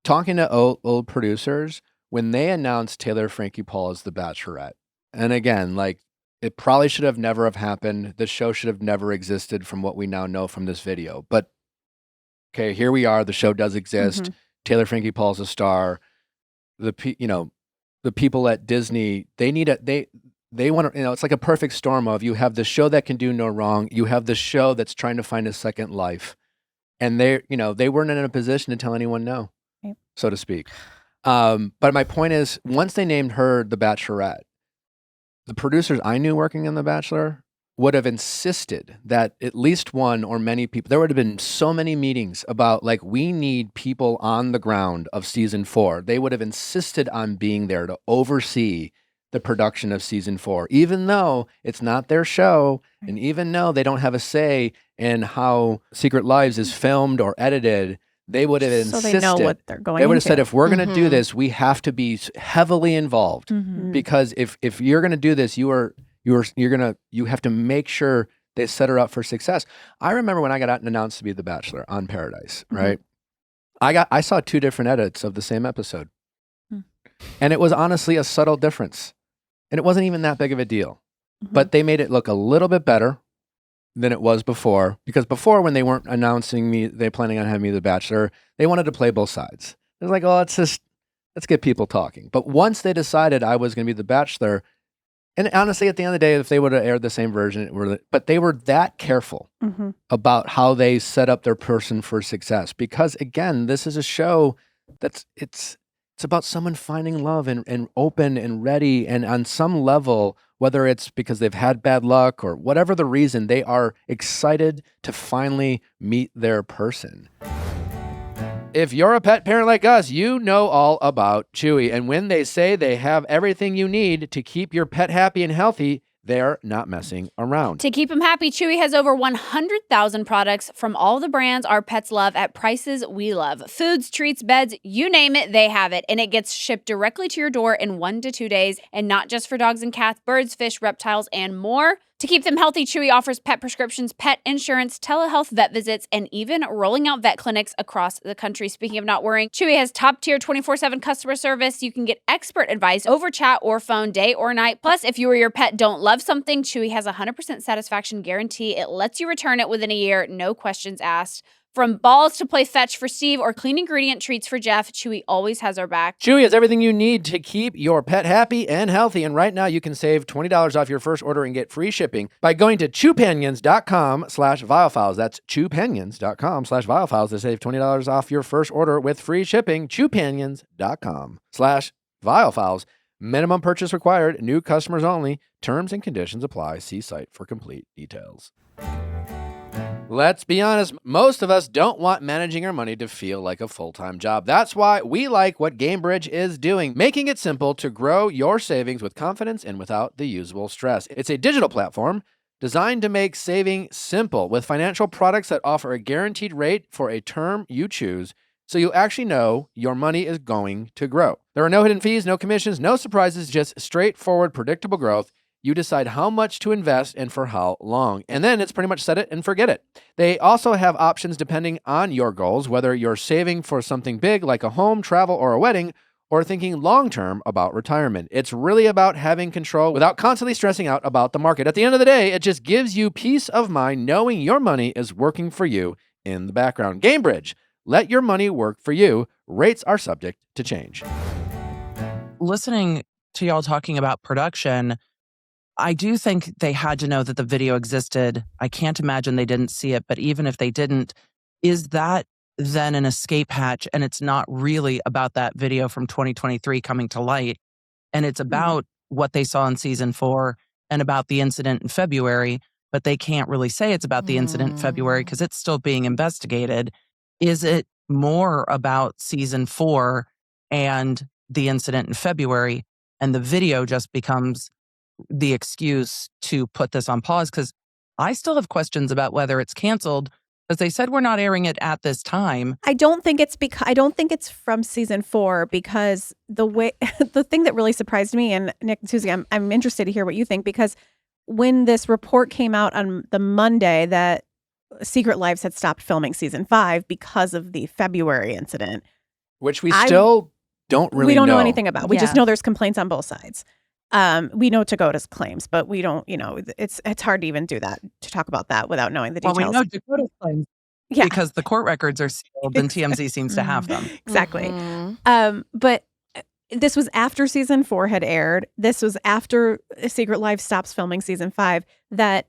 [SPEAKER 1] talking to old producers, when they announced Taylor Frankie Paul as the Bachelorette, and again, like it probably should have never have happened. The show should have never existed from what we now know from this video. But okay, here we are. The show does exist. Taylor Frankie Paul's a star. The people at Disney, they want to, it's like a perfect storm of you have the show that can do no wrong. You have the show that's trying to find a second life. And they weren't in a position to tell anyone no,
[SPEAKER 5] Right.
[SPEAKER 1] so to speak. But my point is, once they named her the Bachelorette, the producers I knew working on The Bachelor would have insisted that at least one or many people, there would have been so many meetings about like, we need people on the ground of season 4. They would have insisted on being there to oversee the production of season 4, even though it's not their show. And even though they don't have a say in how Secret Lives is filmed or edited, they would have
[SPEAKER 5] So
[SPEAKER 1] insisted.
[SPEAKER 5] they know what they're going
[SPEAKER 1] They would have
[SPEAKER 5] into.
[SPEAKER 1] said, if we're going to do this, we have to be heavily involved. Because if you're going to do this, you have to make sure they set her up for success. I remember when I got announced to be the Bachelor on Paradise, right? I saw 2 different edits of the same episode. And it was honestly a subtle difference. And it wasn't even that big of a deal. But they made it look a little bit better than it was before. Because before, when they weren't announcing me, they planning on having me the Bachelor, they wanted to play both sides. It was like, oh, let's get people talking. But once they decided I was going to be the Bachelor, and honestly, at the end of the day, if they would have aired the same version, but they were that careful about how they set up their person for success. Because again, this is a show that's it's about someone finding love and open and ready. And on some level, whether it's because they've had bad luck or whatever the reason, they are excited to finally meet their person. If you're a pet parent like us, you know all about Chewy. And when they say they have everything you need to keep your pet happy and healthy, they're not messing around.
[SPEAKER 2] To keep them happy, Chewy has over 100,000 products from all the brands our pets love at prices we love. Foods, treats, beds, you name it, they have it. And it gets shipped directly to your door in 1 to 2 days. And not just for dogs and cats, birds, fish, reptiles, and more. To keep them healthy, Chewy offers pet prescriptions, pet insurance, telehealth vet visits, and even rolling out vet clinics across the country. Speaking of not worrying, Chewy has top-tier 24/7 customer service. You can get expert advice over chat or phone, day or night. Plus, if you or your pet don't love something, Chewy has a 100% satisfaction guarantee. It lets you return it within a year, no questions asked. From balls to play fetch for Steve or clean ingredient treats for Jeff, Chewy always has our back.
[SPEAKER 1] Chewy has everything you need to keep your pet happy and healthy. And right now you can save $20 off your first order and get free shipping by going to chewpanions.com/Viall Files. That's chewpanions.com/Viall Files to save $20 off your first order with free shipping. chewpanions.com/Viall Files. Minimum purchase required. New customers only. Terms and conditions apply. See site for complete details. Let's be honest, most of us don't want managing our money to feel like a full-time job. That's why we like what GameBridge is doing, making it simple to grow your savings with confidence and without the usual stress. It's a digital platform designed to make saving simple with financial products that offer a guaranteed rate for a term you choose, so you actually know your money is going to grow. There are no hidden fees, no commissions, no surprises, just straightforward, predictable growth. You decide how much to invest and for how long. And then it's pretty much set it and forget it. They also have options depending on your goals, whether you're saving for something big like a home, travel, or a wedding, or thinking long-term about retirement. It's really about having control without constantly stressing out about the market. At the end of the day, it just gives you peace of mind knowing your money is working for you in the background. GameBridge, let your money work for you. Rates are subject to change.
[SPEAKER 4] Listening to y'all talking about production, I do think they had to know that the video existed. I can't imagine they didn't see it, but even if they didn't, is that then an escape hatch? And it's not really about that video from 2023 coming to light. And it's about what they saw in season 4 and about the incident in February, but they can't really say it's about the incident in February because it's still being investigated. Is it more about season 4 and the incident in February, and the video just becomes the excuse to put this on pause? Because I still have questions about whether it's canceled, because they said we're not airing it at this time.
[SPEAKER 5] I don't think it's from season 4, because the thing that really surprised me, and Nick and Susie, I'm interested to hear what you think, because when this report came out on the Monday that Secret Lives had stopped filming season 5 because of the February incident,
[SPEAKER 1] which we still don't really know.
[SPEAKER 5] We don't know anything about. We
[SPEAKER 3] Yeah.
[SPEAKER 5] just know there's complaints on both sides. We know Dakota's claims, but we don't, it's hard to even do that, to talk about that without knowing the details.
[SPEAKER 4] Well, we know Dakota's claims because the court records are sealed and TMZ seems to have them.
[SPEAKER 5] Exactly.
[SPEAKER 3] Mm-hmm.
[SPEAKER 5] But this was after season 4 had aired. This was after Secret Life stops filming season 5, that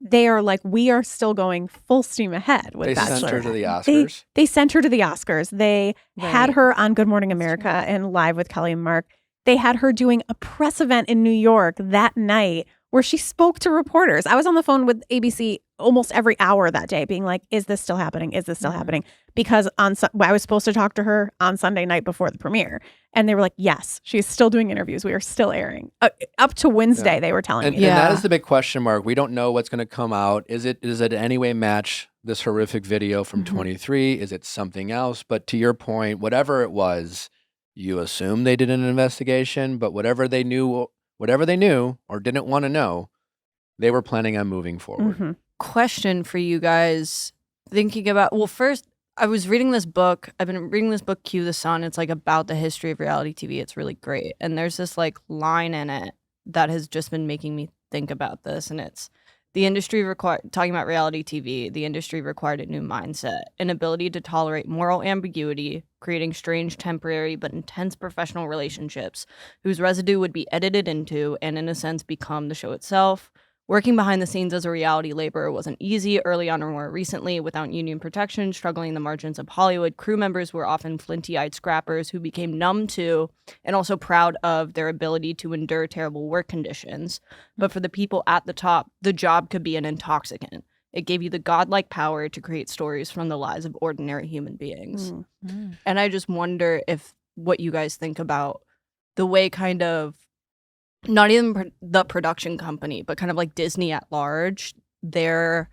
[SPEAKER 5] they are like, we are still going full steam ahead with Bachelor.
[SPEAKER 1] They sent her to the Oscars.
[SPEAKER 5] They sent her to the Oscars. They had her on Good Morning America and Live with Kelly and Mark. They had her doing a press event in New York that night where she spoke to reporters. I was on the phone with ABC almost every hour that day being like, is this still happening? Is this still happening? Because I was supposed to talk to her on Sunday night before the premiere. And they were like, yes, she's still doing interviews. We are still airing. Up to Wednesday, they were telling me.
[SPEAKER 1] And that is the big question mark. We don't know what's going to come out. Does it in any way match this horrific video from 23? Is it something else? But to your point, whatever it was, you assume they did an investigation, but whatever they knew or didn't want to know, they were planning on moving forward.
[SPEAKER 7] Question for you guys, thinking about, well, first, I was reading this book. I've been reading this book, Cue the Sun. It's like about the history of reality TV. It's really great. And there's this like line in it that has just been making me think about this. And it's the industry talking about reality TV, the industry required a new mindset, an ability to tolerate moral ambiguity, creating strange, temporary, but intense professional relationships whose residue would be edited into and, in a sense, become the show itself. Working behind the scenes as a reality laborer wasn't easy early on or more recently. Without union protection, struggling in the margins of Hollywood, crew members were often flinty-eyed scrappers who became numb to and also proud of their ability to endure terrible work conditions. But for the people at the top, the job could be an intoxicant. It gave you the godlike power to create stories from the lives of ordinary human beings. And I just wonder if what you guys think about the way kind of not even the production company, but kind of like Disney at large, their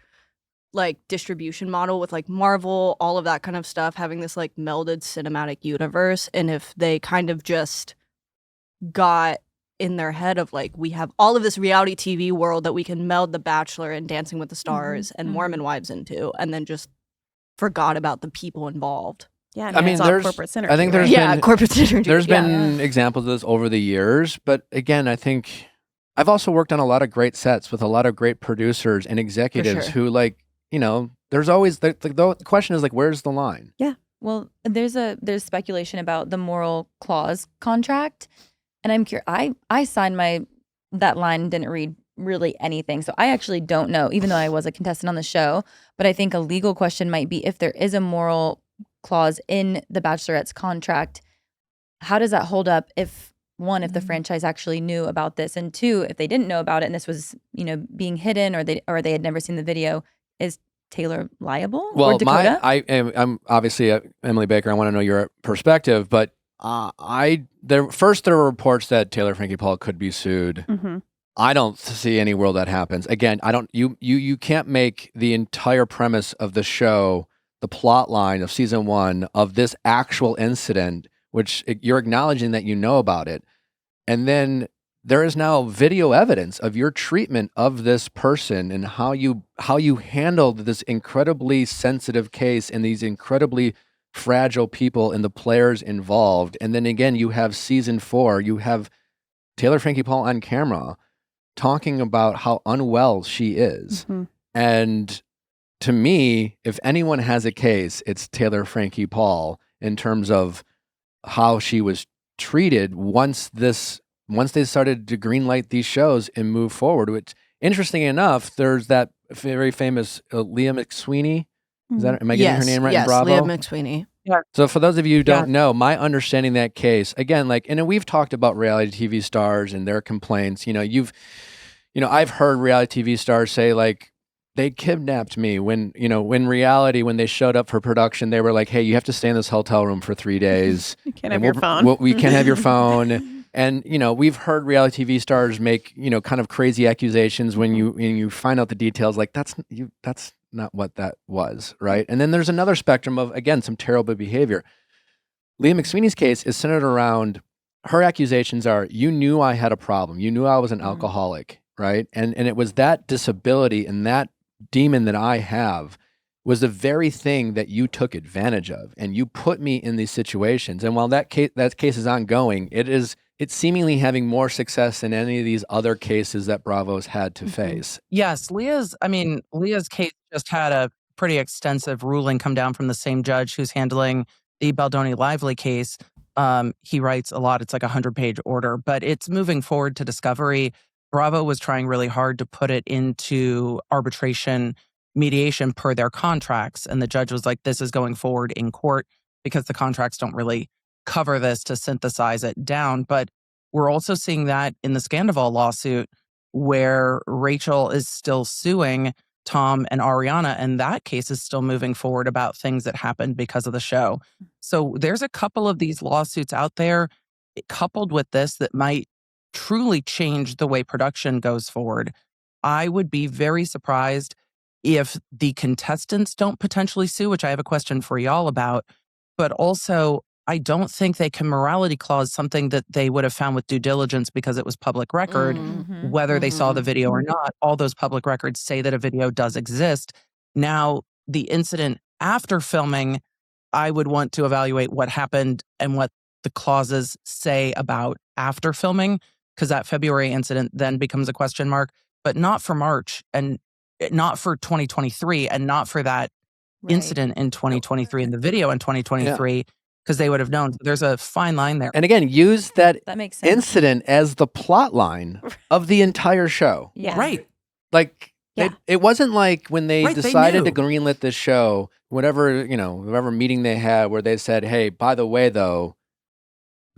[SPEAKER 7] like distribution model with like Marvel, all of that kind of stuff, having this like melded cinematic universe. And if they kind of just got in their head of like, we have all of this reality TV world that we can meld The Bachelor and Dancing with the Stars and Mormon Wives into, and then just forgot about the people involved.
[SPEAKER 5] Yeah,
[SPEAKER 1] I mean,
[SPEAKER 5] it's all
[SPEAKER 1] there's
[SPEAKER 5] corporate synergy.
[SPEAKER 1] I think there's
[SPEAKER 7] Yeah,
[SPEAKER 1] been
[SPEAKER 7] corporate synergy.
[SPEAKER 1] there's
[SPEAKER 7] Yeah.
[SPEAKER 1] been examples of this over the years, but again, I think I've also worked on a lot of great sets with a lot of great producers and executives
[SPEAKER 7] sure.
[SPEAKER 1] who, like, there's always the question is like, where's the line?
[SPEAKER 3] Well, there's speculation about the moral clause contract, and I'm curious. I signed that line and didn't read really anything, so I actually don't know, even though I was a contestant on the show. But I think a legal question might be, if there is a moral clause in the Bachelorette's contract, how does that hold up if the franchise actually knew about this, and two, if they didn't know about it and this was being hidden, or they had never seen the video, is Taylor liable?
[SPEAKER 1] Well,
[SPEAKER 3] or Dakota?
[SPEAKER 1] I'm obviously Emily Baker. I want to know your perspective, but there were reports that Taylor Frankie Paul could be sued.
[SPEAKER 5] Mhm.
[SPEAKER 1] I don't see any world that happens. Again, I don't. You can't make the entire premise of the show, the plot line of season 1 of this actual incident, which you're acknowledging that you know about it, and then there is now video evidence of your treatment of this person and how you handled this incredibly sensitive case and these incredibly fragile people and the players involved. And then again, you have season 4, you have Taylor Frankie Paul on camera talking about how unwell she is.
[SPEAKER 5] Mhm.
[SPEAKER 1] And to me, if anyone has a case, it's Taylor Frankie Paul in terms of how she was treated once they started to greenlight these shows and move forward. Which, interesting enough, there's that very famous Leah McSweeney. Am I getting her name right in Bravo?
[SPEAKER 7] Leah McSweeney.
[SPEAKER 1] So for those of you who don't know, my understanding that case, again, and we've talked about reality TV stars and their complaints. I've heard reality TV stars say, like, they kidnapped me when reality, when they showed up for production, they were like, hey, you have to stay in this hotel room for 3 days.
[SPEAKER 5] You can't have your phone.
[SPEAKER 1] We can't have your phone. And, we've heard reality TV stars make, kind of crazy accusations when you find out the details, like that's not what that was, right? And then there's another spectrum of, again, some terrible behavior. Leah McSweeney's case is centered around, her accusations are, you knew I had a problem. You knew I was an alcoholic, right? And it was that disability and that demon that I have was the very thing that you took advantage of, and you put me in these situations. And while that case is ongoing, it's seemingly having more success than any of these other cases that Bravo's had to face.
[SPEAKER 4] Yes, Leah's case just had a pretty extensive ruling come down from the same judge who's handling the Baldoni Lively case. He writes a lot. It's like a 100-page order, but it's moving forward to discovery. Bravo was trying really hard to put it into arbitration mediation per their contracts. And the judge was like, this is going forward in court because the contracts don't really cover this to synthesize it down. But we're also seeing that in the Scandival lawsuit, where Rachel is still suing Tom and Ariana, and that case is still moving forward about things that happened because of the show. So there's a couple of these lawsuits out there coupled with this that might truly change the way production goes forward. I would be very surprised if the contestants don't potentially sue, which I have a question for y'all about, but also I don't think they can morality clause something that they would have found with due diligence because it was public record, whether they saw the video or not. All those public records say that a video does exist. Now, the incident after filming, I would want to evaluate what happened and what the clauses say about after filming, because that February incident then becomes a question mark, but not for March and not for 2023 and not for that incident in 2023 and the video in 2023. Because they would have known. There's a fine line there.
[SPEAKER 1] And again, use that
[SPEAKER 3] makes sense.
[SPEAKER 1] incident as the plot line of the entire show.
[SPEAKER 3] Yeah.
[SPEAKER 4] Right.
[SPEAKER 1] Like,
[SPEAKER 5] Yeah.
[SPEAKER 1] it wasn't like when they
[SPEAKER 4] Right, they
[SPEAKER 1] decided to
[SPEAKER 4] knew.
[SPEAKER 1] greenlit this show, whatever meeting they had where they said, hey, by the way, though,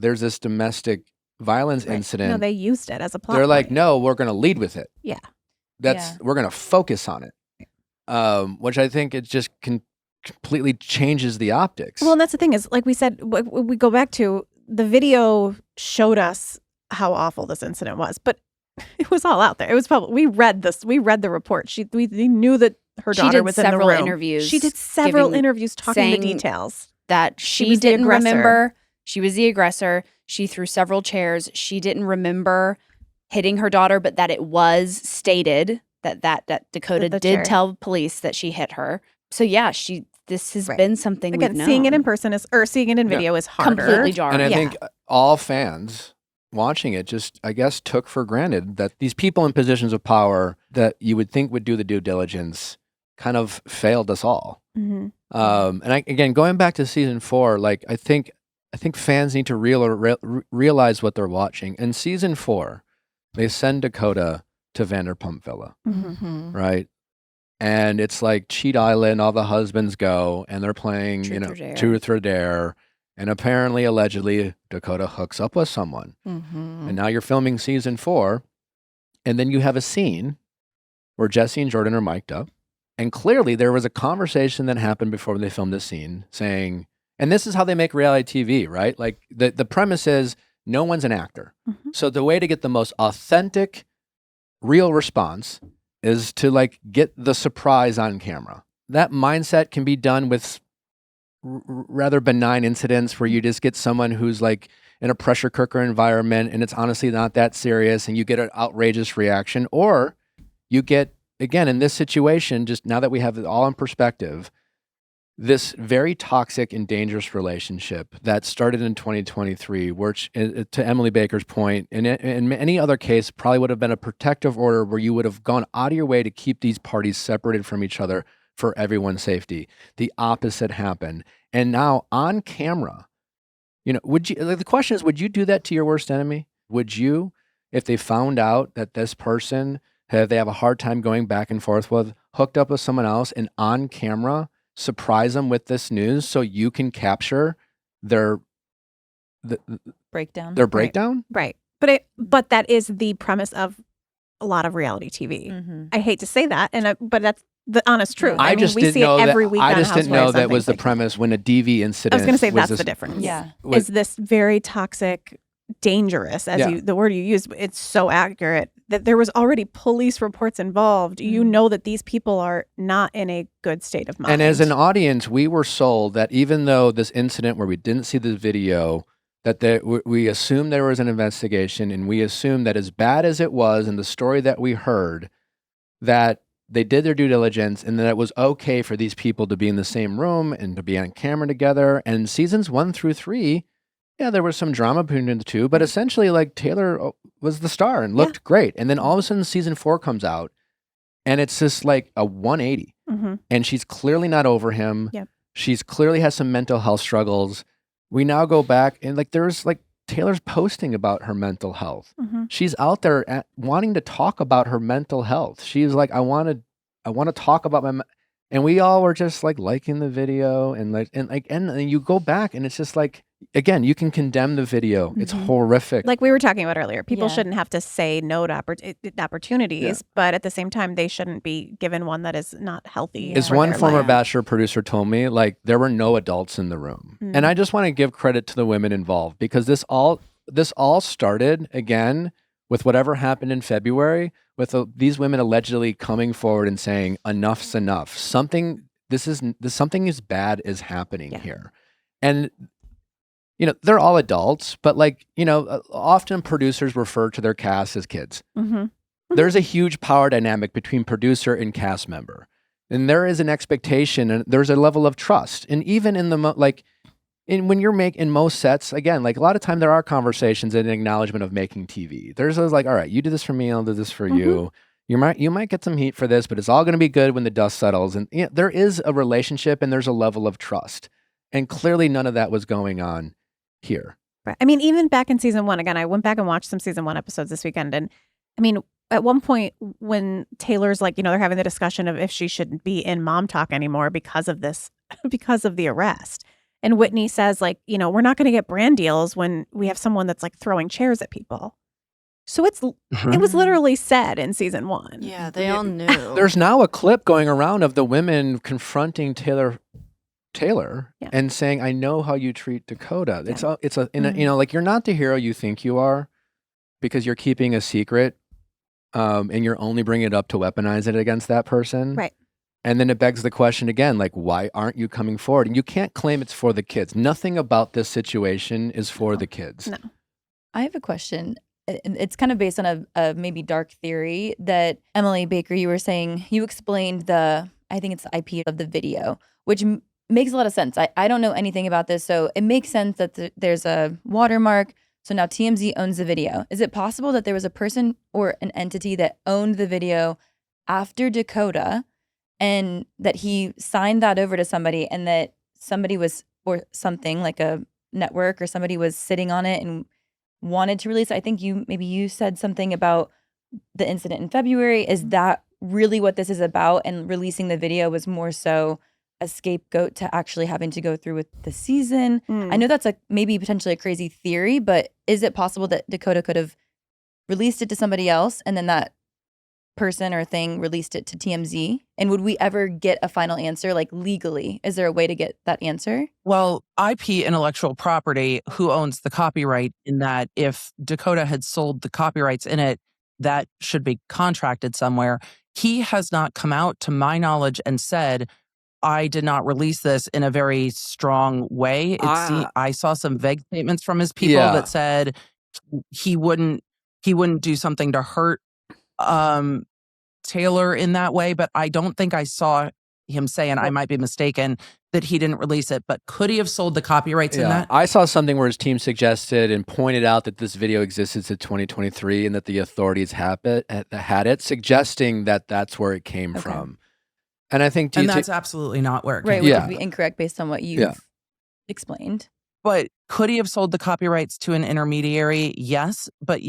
[SPEAKER 1] there's this domestic violence incident.
[SPEAKER 5] No, they used it as a plot
[SPEAKER 1] They're like,
[SPEAKER 5] point.
[SPEAKER 1] no, we're going to lead with it.
[SPEAKER 5] Yeah.
[SPEAKER 1] We're going to focus on it. Which I think it just completely changes the optics.
[SPEAKER 5] Well, and that's the thing is, like we said, we go back to the video showed us how awful this incident was, but it was all out there. It was public. We read this. We read the report. We knew that her daughter was in the room.
[SPEAKER 2] She did several interviews.
[SPEAKER 5] She did several
[SPEAKER 2] giving-
[SPEAKER 5] interviews talking the
[SPEAKER 2] saying
[SPEAKER 5] details.
[SPEAKER 2] that
[SPEAKER 5] She
[SPEAKER 2] she
[SPEAKER 5] was the
[SPEAKER 2] didn't
[SPEAKER 5] aggressor.
[SPEAKER 2] remember. She was the aggressor. She threw several chairs. She didn't remember hitting her daughter, but that it was stated that Dakota
[SPEAKER 5] The
[SPEAKER 2] did
[SPEAKER 5] chair.
[SPEAKER 2] tell police that she hit her. So yeah, this has
[SPEAKER 5] Right.
[SPEAKER 2] been something
[SPEAKER 5] Again,
[SPEAKER 2] we've
[SPEAKER 5] seeing it in
[SPEAKER 2] known.
[SPEAKER 5] person or seeing it in video is harder.
[SPEAKER 2] Completely jarring.
[SPEAKER 1] And I
[SPEAKER 5] Yeah.
[SPEAKER 1] think all fans watching it just, I guess, took for granted that these people in positions of power that you would think would do the due diligence kind of failed us all.
[SPEAKER 5] Mhm.
[SPEAKER 1] Again, going back to season 4, like I think fans need to realize what they're watching. In season 4, they send Dakota to Vanderpump Villa,
[SPEAKER 5] Mhm.
[SPEAKER 1] right? And it's like Cheat Island. All the husbands go, and they're playing,
[SPEAKER 2] Truth or Dare.
[SPEAKER 1] Truth or Dare. And apparently, allegedly, Dakota hooks up with someone.
[SPEAKER 7] Mm-hmm.
[SPEAKER 1] And now you're filming season 4, and then you have a scene where Jesse and Jordan are mic'd up. And clearly there was a conversation that happened before they filmed this scene saying, and this is how they make reality TV, right? Like the premise is no one's an actor.
[SPEAKER 5] Mhm.
[SPEAKER 1] So the way to get the most authentic, real response is to like get the surprise on camera. That mindset can be done with rather benign incidents where you just get someone who's like in a pressure cooker environment and it's honestly not that serious and you get an outrageous reaction, or you get, again, in this situation, just now that we have it all in perspective, this very toxic and dangerous relationship that started in 2023, which, to Emily Baker's point, in any other case, probably would have been a protective order where you would have gone out of your way to keep these parties separated from each other for everyone's safety. The opposite happened. And now on camera, would you, like, the question is, would you do that to your worst enemy? Would you, if they found out that this person they have a hard time going back and forth with, hooked up with someone else, and on camera surprise them with this news so you can capture their
[SPEAKER 3] Breakdown.
[SPEAKER 1] breakdown?
[SPEAKER 5] Right. But that is the premise of a lot of reality TV.
[SPEAKER 3] Mhm.
[SPEAKER 5] I hate to say that, but that's the honest truth.
[SPEAKER 1] I
[SPEAKER 5] mean,
[SPEAKER 1] just
[SPEAKER 5] we
[SPEAKER 1] didn't
[SPEAKER 5] see
[SPEAKER 1] know
[SPEAKER 5] it every
[SPEAKER 1] that.
[SPEAKER 5] week.
[SPEAKER 1] I
[SPEAKER 5] on
[SPEAKER 1] just didn't know
[SPEAKER 5] Housewives
[SPEAKER 1] that
[SPEAKER 5] and
[SPEAKER 1] was the
[SPEAKER 5] things like
[SPEAKER 1] premise when a DV incident.
[SPEAKER 5] I was going to say that's
[SPEAKER 1] this,
[SPEAKER 5] the difference.
[SPEAKER 3] Yeah.
[SPEAKER 5] Is this very toxic, dangerous, as
[SPEAKER 1] Yeah.
[SPEAKER 5] the word you use? It's so accurate that there was already police reports involved. You
[SPEAKER 3] Mm.
[SPEAKER 5] know that these people are not in a good state of mind.
[SPEAKER 1] And as an audience, we were sold that even though this incident where we didn't see the video, that we assumed there was an investigation, and we assumed that as bad as it was and the story that we heard, that they did their due diligence and that it was okay for these people to be in the same room and to be on camera together. And seasons 1 through 3, yeah, there was some drama between the two, but essentially, like, Taylor was the star and looked great. And then all of a sudden season 4 comes out and it's just like a 180.
[SPEAKER 5] Mhm.
[SPEAKER 1] And she's clearly not over him.
[SPEAKER 5] Yep.
[SPEAKER 1] She's clearly has some mental health struggles. We now go back and like there's like Taylor's posting about her mental health.
[SPEAKER 5] Mhm.
[SPEAKER 1] She's out there wanting to talk about her mental health. She's like, I want to talk about my and we all were just like liking the video and you go back and it's just like, again, you can condemn the video. It's
[SPEAKER 5] Mhm.
[SPEAKER 1] horrific.
[SPEAKER 5] Like we were talking about earlier, people
[SPEAKER 3] Yeah.
[SPEAKER 5] shouldn't have to say no to opportunities, but at the same time, they shouldn't be given one that is not healthy.
[SPEAKER 1] As
[SPEAKER 5] for
[SPEAKER 1] one
[SPEAKER 5] their
[SPEAKER 1] former
[SPEAKER 5] life.
[SPEAKER 1] Bachelor producer told me, like, there were no adults in the room.
[SPEAKER 5] Mm.
[SPEAKER 1] And I just want to give credit to the women involved because this all started again with whatever happened in February with these women allegedly coming forward and saying enough's enough. Something as bad is happening
[SPEAKER 5] Yeah.
[SPEAKER 1] here. And they're all adults, but often producers refer to their cast as kids.
[SPEAKER 5] Mhm.
[SPEAKER 1] There's a huge power dynamic between producer and cast member. And there is an expectation and there's a level of trust. And even in when you're in most sets, again, like a lot of time there are conversations and acknowledgement of making TV. There's those like, all right, you do this for me, I'll do this for you. You might get some heat for this, but it's all going to be good when the dust settles. And there is a relationship and there's a level of trust. And clearly none of that was going on here.
[SPEAKER 5] Right. I mean, even back in season 1, again, I went back and watched some season 1 episodes this weekend. And I mean, at one point when Taylor's like, they're having the discussion of if she shouldn't be in Mom Talk anymore because of this, because of the arrest. And Whitney says like, we're not going to get brand deals when we have someone that's like throwing chairs at people. So it was literally said in season 1.
[SPEAKER 7] Yeah, they all knew.
[SPEAKER 1] There's now a clip going around of the women confronting Taylor and saying, I know how you treat Dakota. Like you're not the hero you think you are because you're keeping a secret and you're only bringing it up to weaponize it against that person.
[SPEAKER 5] Right.
[SPEAKER 1] And then it begs the question again, like, why aren't you coming forward? And you can't claim it's for the kids. Nothing about this situation is for the kids.
[SPEAKER 5] No.
[SPEAKER 3] I have a question. It's kind of based on a maybe dark theory that Emily Baker, you were saying, you explained I think it's the IP of the video, which makes a lot of sense. I don't know anything about this, so it makes sense that there's a watermark. So now TMZ owns the video. Is it possible that there was a person or an entity that owned the video after Dakota and that he signed that over to somebody and that somebody was, or something like a network or somebody was sitting on it and wanted to release it? I think you said something about the incident in February. Is that really what this is about? And releasing the video was more so a scapegoat to actually having to go through with the season. I know that's maybe potentially a crazy theory, but is it possible that Dakota could have released it to somebody else and then that person or thing released it to TMZ? And would we ever get a final answer, like legally? Is there a way to get that answer?
[SPEAKER 4] Well, IP, intellectual property, who owns the copyright in that? If Dakota had sold the copyrights in it, that should be contracted somewhere. He has not come out, to my knowledge, and said, I did not release this in a very strong way. I saw some vague statements from his people that said he wouldn't do something to hurt Taylor in that way, but I don't think I saw him say, and I might be mistaken, that he didn't release it. But could he have sold the copyrights in that?
[SPEAKER 1] I saw something where his team suggested and pointed out that this video existed since 2023 and that the authorities had it, suggesting that that's where it came from. And I think
[SPEAKER 4] that's absolutely not where it came
[SPEAKER 3] right,
[SPEAKER 4] from.
[SPEAKER 3] which would be incorrect based on what you've explained.
[SPEAKER 4] But could he have sold the copyrights to an intermediary? Yes, but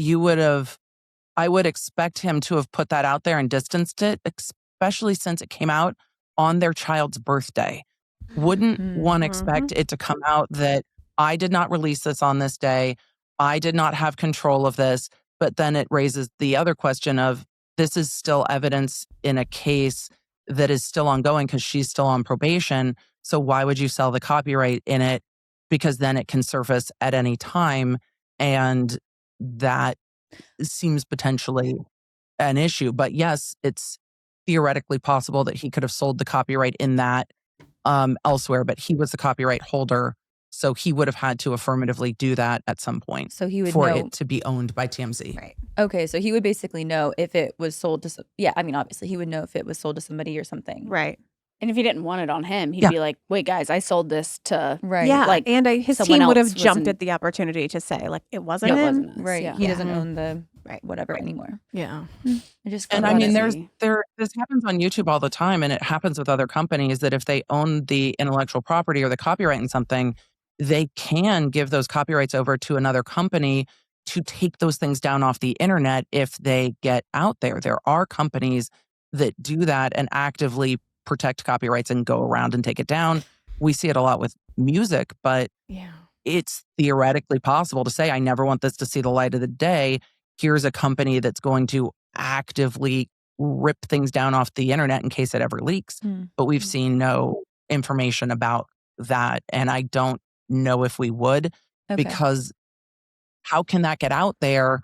[SPEAKER 4] I would expect him to have put that out there and distanced it, especially since it came out on their child's birthday. Wouldn't one expect it to come out that I did not release this on this day, I did not have control of this, but then it raises the other question of this is still evidence in a case that is still ongoing because she's still on probation. So why would you sell the copyright in it? Because then it can surface at any time. And that seems potentially an issue. But yes, it's theoretically possible that he could have sold the copyright in that elsewhere, but he was the copyright holder. So he would have had to affirmatively do that at some point.
[SPEAKER 3] So he would
[SPEAKER 4] for
[SPEAKER 3] know
[SPEAKER 4] it to be owned by TMZ.
[SPEAKER 5] Right.
[SPEAKER 3] Okay, so he would basically know if it was sold to obviously he would know if it was sold to somebody or something.
[SPEAKER 5] Right.
[SPEAKER 2] And if he didn't want it on him, he'd be like, wait, guys, I sold this to
[SPEAKER 3] Right.
[SPEAKER 5] Yeah.
[SPEAKER 2] like
[SPEAKER 5] and his
[SPEAKER 2] someone
[SPEAKER 5] team would have
[SPEAKER 2] else
[SPEAKER 5] jumped
[SPEAKER 2] wasn't-
[SPEAKER 5] at the opportunity to say, like, it wasn't
[SPEAKER 2] it
[SPEAKER 5] him.
[SPEAKER 2] wasn't us.
[SPEAKER 3] Right.
[SPEAKER 2] Yeah.
[SPEAKER 3] He doesn't
[SPEAKER 5] Mhm.
[SPEAKER 3] own the
[SPEAKER 5] Right.
[SPEAKER 3] whatever anymore.
[SPEAKER 7] Yeah.
[SPEAKER 3] I just
[SPEAKER 4] And
[SPEAKER 3] found
[SPEAKER 4] I mean,
[SPEAKER 3] that-
[SPEAKER 4] this happens on YouTube all the time, and it happens with other companies that if they own the intellectual property or the copyright in something, they can give those copyrights over to another company to take those things down off the internet if they get out there. There are companies that do that and actively protect copyrights and go around and take it down. We see it a lot with music, but
[SPEAKER 7] Yeah.
[SPEAKER 4] it's theoretically possible to say, I never want this to see the light of the day. Here's a company that's going to actively rip things down off the internet in case it ever leaks. But we've seen no information about that. And I don't know if we would, because how can that get out there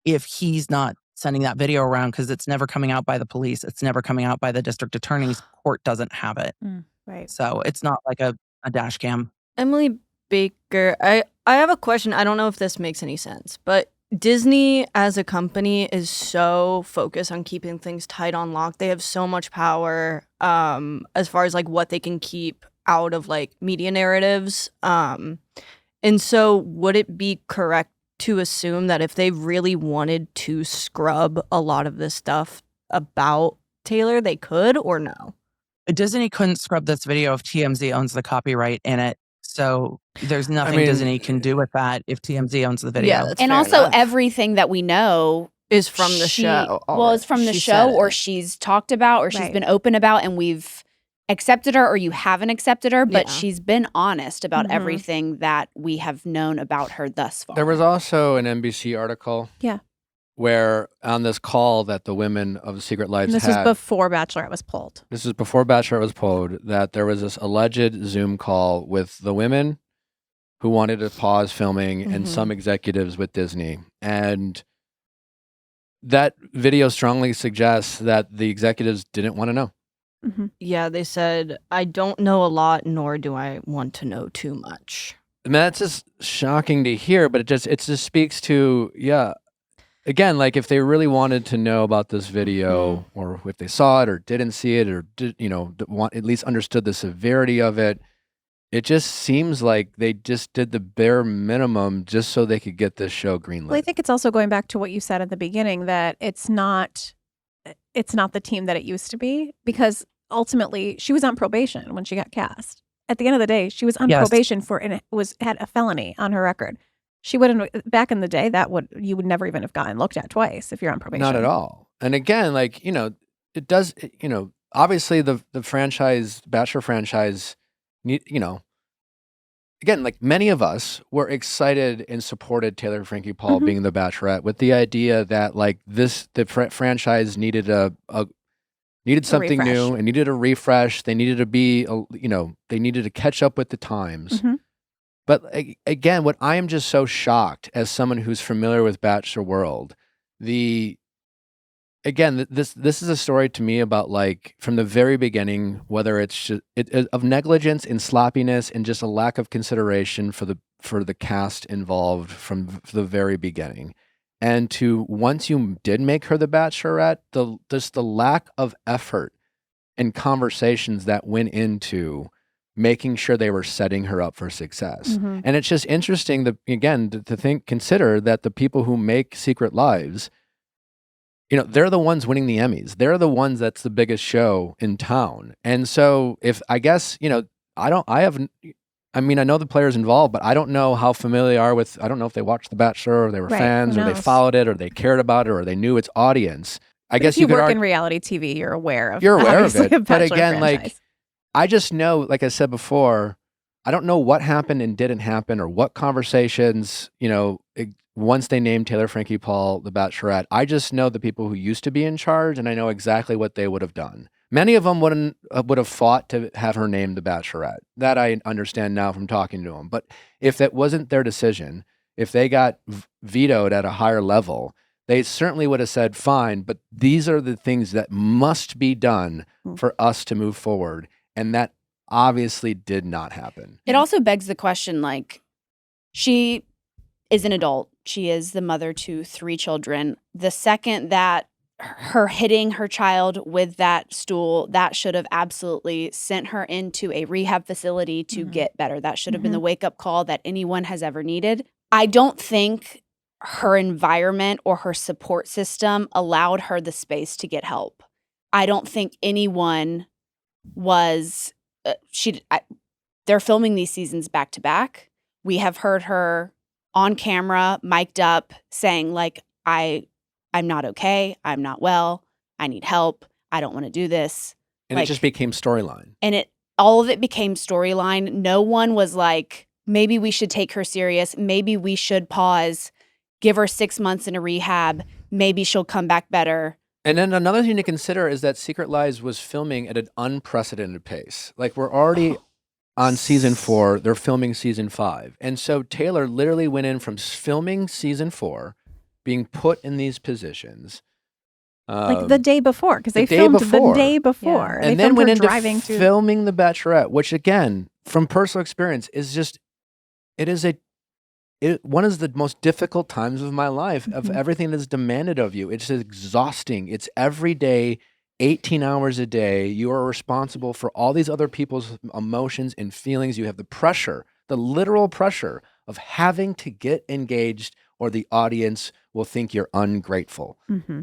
[SPEAKER 4] if he's not sending that video around? Because it's never coming out by the police. It's never coming out by the district attorney's court doesn't have it.
[SPEAKER 5] Right.
[SPEAKER 4] So it's not like a dash cam.
[SPEAKER 7] Emily Baker, I have a question. I don't know if this makes any sense, but Disney as a company is so focused on keeping things tight on lock. They have so much power as far as like what they can keep out of like media narratives. And so would it be correct to assume that if they really wanted to scrub a lot of this stuff about Taylor, they could, or no?
[SPEAKER 4] Disney couldn't scrub this video if TMZ owns the copyright in it. So there's nothing Disney can do with that if TMZ owns the video.
[SPEAKER 7] Yeah, that's
[SPEAKER 2] and
[SPEAKER 7] fair
[SPEAKER 2] also
[SPEAKER 7] enough.
[SPEAKER 2] everything that we know
[SPEAKER 7] is from the
[SPEAKER 2] she-
[SPEAKER 7] show.
[SPEAKER 2] Well, it's from the
[SPEAKER 7] She
[SPEAKER 2] show,
[SPEAKER 7] said
[SPEAKER 2] or
[SPEAKER 7] it.
[SPEAKER 2] she's talked about, or she's
[SPEAKER 5] Right.
[SPEAKER 2] been open about, and we've accepted her, or you haven't accepted her, but
[SPEAKER 7] Yeah.
[SPEAKER 2] she's been honest about
[SPEAKER 5] Mhm.
[SPEAKER 2] everything that we have known about her thus far.
[SPEAKER 1] There was also an NBC article.
[SPEAKER 5] Yeah.
[SPEAKER 1] Where on this call that the women of Secret Lives
[SPEAKER 5] And this
[SPEAKER 1] had.
[SPEAKER 5] was before Bachelorette was pulled.
[SPEAKER 1] This is before Bachelorette was pulled, that there was this alleged Zoom call with the women who wanted to pause filming and some executives with Disney. And that video strongly suggests that the executives didn't want to know.
[SPEAKER 7] Yeah, they said, I don't know a lot, nor do I want to know too much.
[SPEAKER 1] I mean, that's just shocking to hear, but it just speaks to, again, like if they really wanted to know about this video, or if they saw it or didn't see it, or did, at least understood the severity of it, it just seems like they just did the bare minimum just so they could get this show greenlit.
[SPEAKER 5] Well, I think it's also going back to what you said at the beginning, that it's not the team that it used to be, because ultimately she was on probation when she got cast. At the end of the day, she was on probation and had a felony on her record. She wouldn't, back in the day, you would never even have gotten looked at twice if you're on probation.
[SPEAKER 1] Not at all. And again, like, it does, obviously the franchise, Bachelor franchise, again, like many of us were excited and supported Taylor and Frankie Paul being the Bachelorette, with the idea that like the franchise needed needed something new and needed a refresh. They needed to be, they needed to catch up with the times. But again, what I am just so shocked as someone who's familiar with Bachelor world, this is a story to me about, like, from the very beginning, whether it's just of negligence and sloppiness and just a lack of consideration for the cast involved from the very beginning. And to, once you did make her the Bachelorette, the lack of effort and conversations that went into making sure they were setting her up for success. And it's just interesting that, again, to consider that the people who make Secret Lives, they're the ones winning the Emmys. They're the ones that's the biggest show in town. And so I know the players involved, but I don't know how familiar they are with, I don't know if they watched The Bachelor, or they were fans, or they followed it, or they cared about it, or they knew its audience. I guess
[SPEAKER 5] if you work in reality TV, you're aware of
[SPEAKER 1] it. But again,
[SPEAKER 5] franchise.
[SPEAKER 1] like, I just know, like I said before, I don't know what happened and didn't happen, or what conversations, once they named Taylor Frankie Paul the Bachelorette. I just know the people who used to be in charge, and I know exactly what they would have done. Many of them would have fought to have her named the Bachelorette. That I understand now from talking to them. But if that wasn't their decision, if they got vetoed at a higher level, they certainly would have said, fine, but these are the things that must be done for us to move forward. And that obviously did not happen.
[SPEAKER 2] It also begs the question, like, she is an adult. She is the mother to 3 children. The second that her hitting her child with that stool, that should have absolutely sent her into a rehab facility to get better. That should have been the wake-up call that anyone has ever needed. I don't think her environment or her support system allowed her the space to get help. I don't think anyone was they're filming these seasons back to back. We have heard her on camera, mic'd up, saying, like, I'm not okay. I'm not well. I need help. I don't want to do this.
[SPEAKER 1] And it just became storyline.
[SPEAKER 2] And all of it became storyline. No one was like, maybe we should take her serious. Maybe we should pause, give her 6 months in a rehab. Maybe she'll come back better.
[SPEAKER 1] And then another thing to consider is that Secret Lives was filming at an unprecedented pace. Like, we're already on season 4. They're filming season 5. And so Taylor literally went in from filming season 4, being put in these positions.
[SPEAKER 5] Like the day before, because they filmed the day before.
[SPEAKER 1] Yeah. And then went into filming The Bachelorette, which, again, from personal experience, is just, one of the most difficult times of my life, of everything that's demanded of you. It's exhausting. It's every day, 18 hours a day. You are responsible for all these other people's emotions and feelings. You have the pressure, the literal pressure of having to get engaged, or the audience will think you're ungrateful.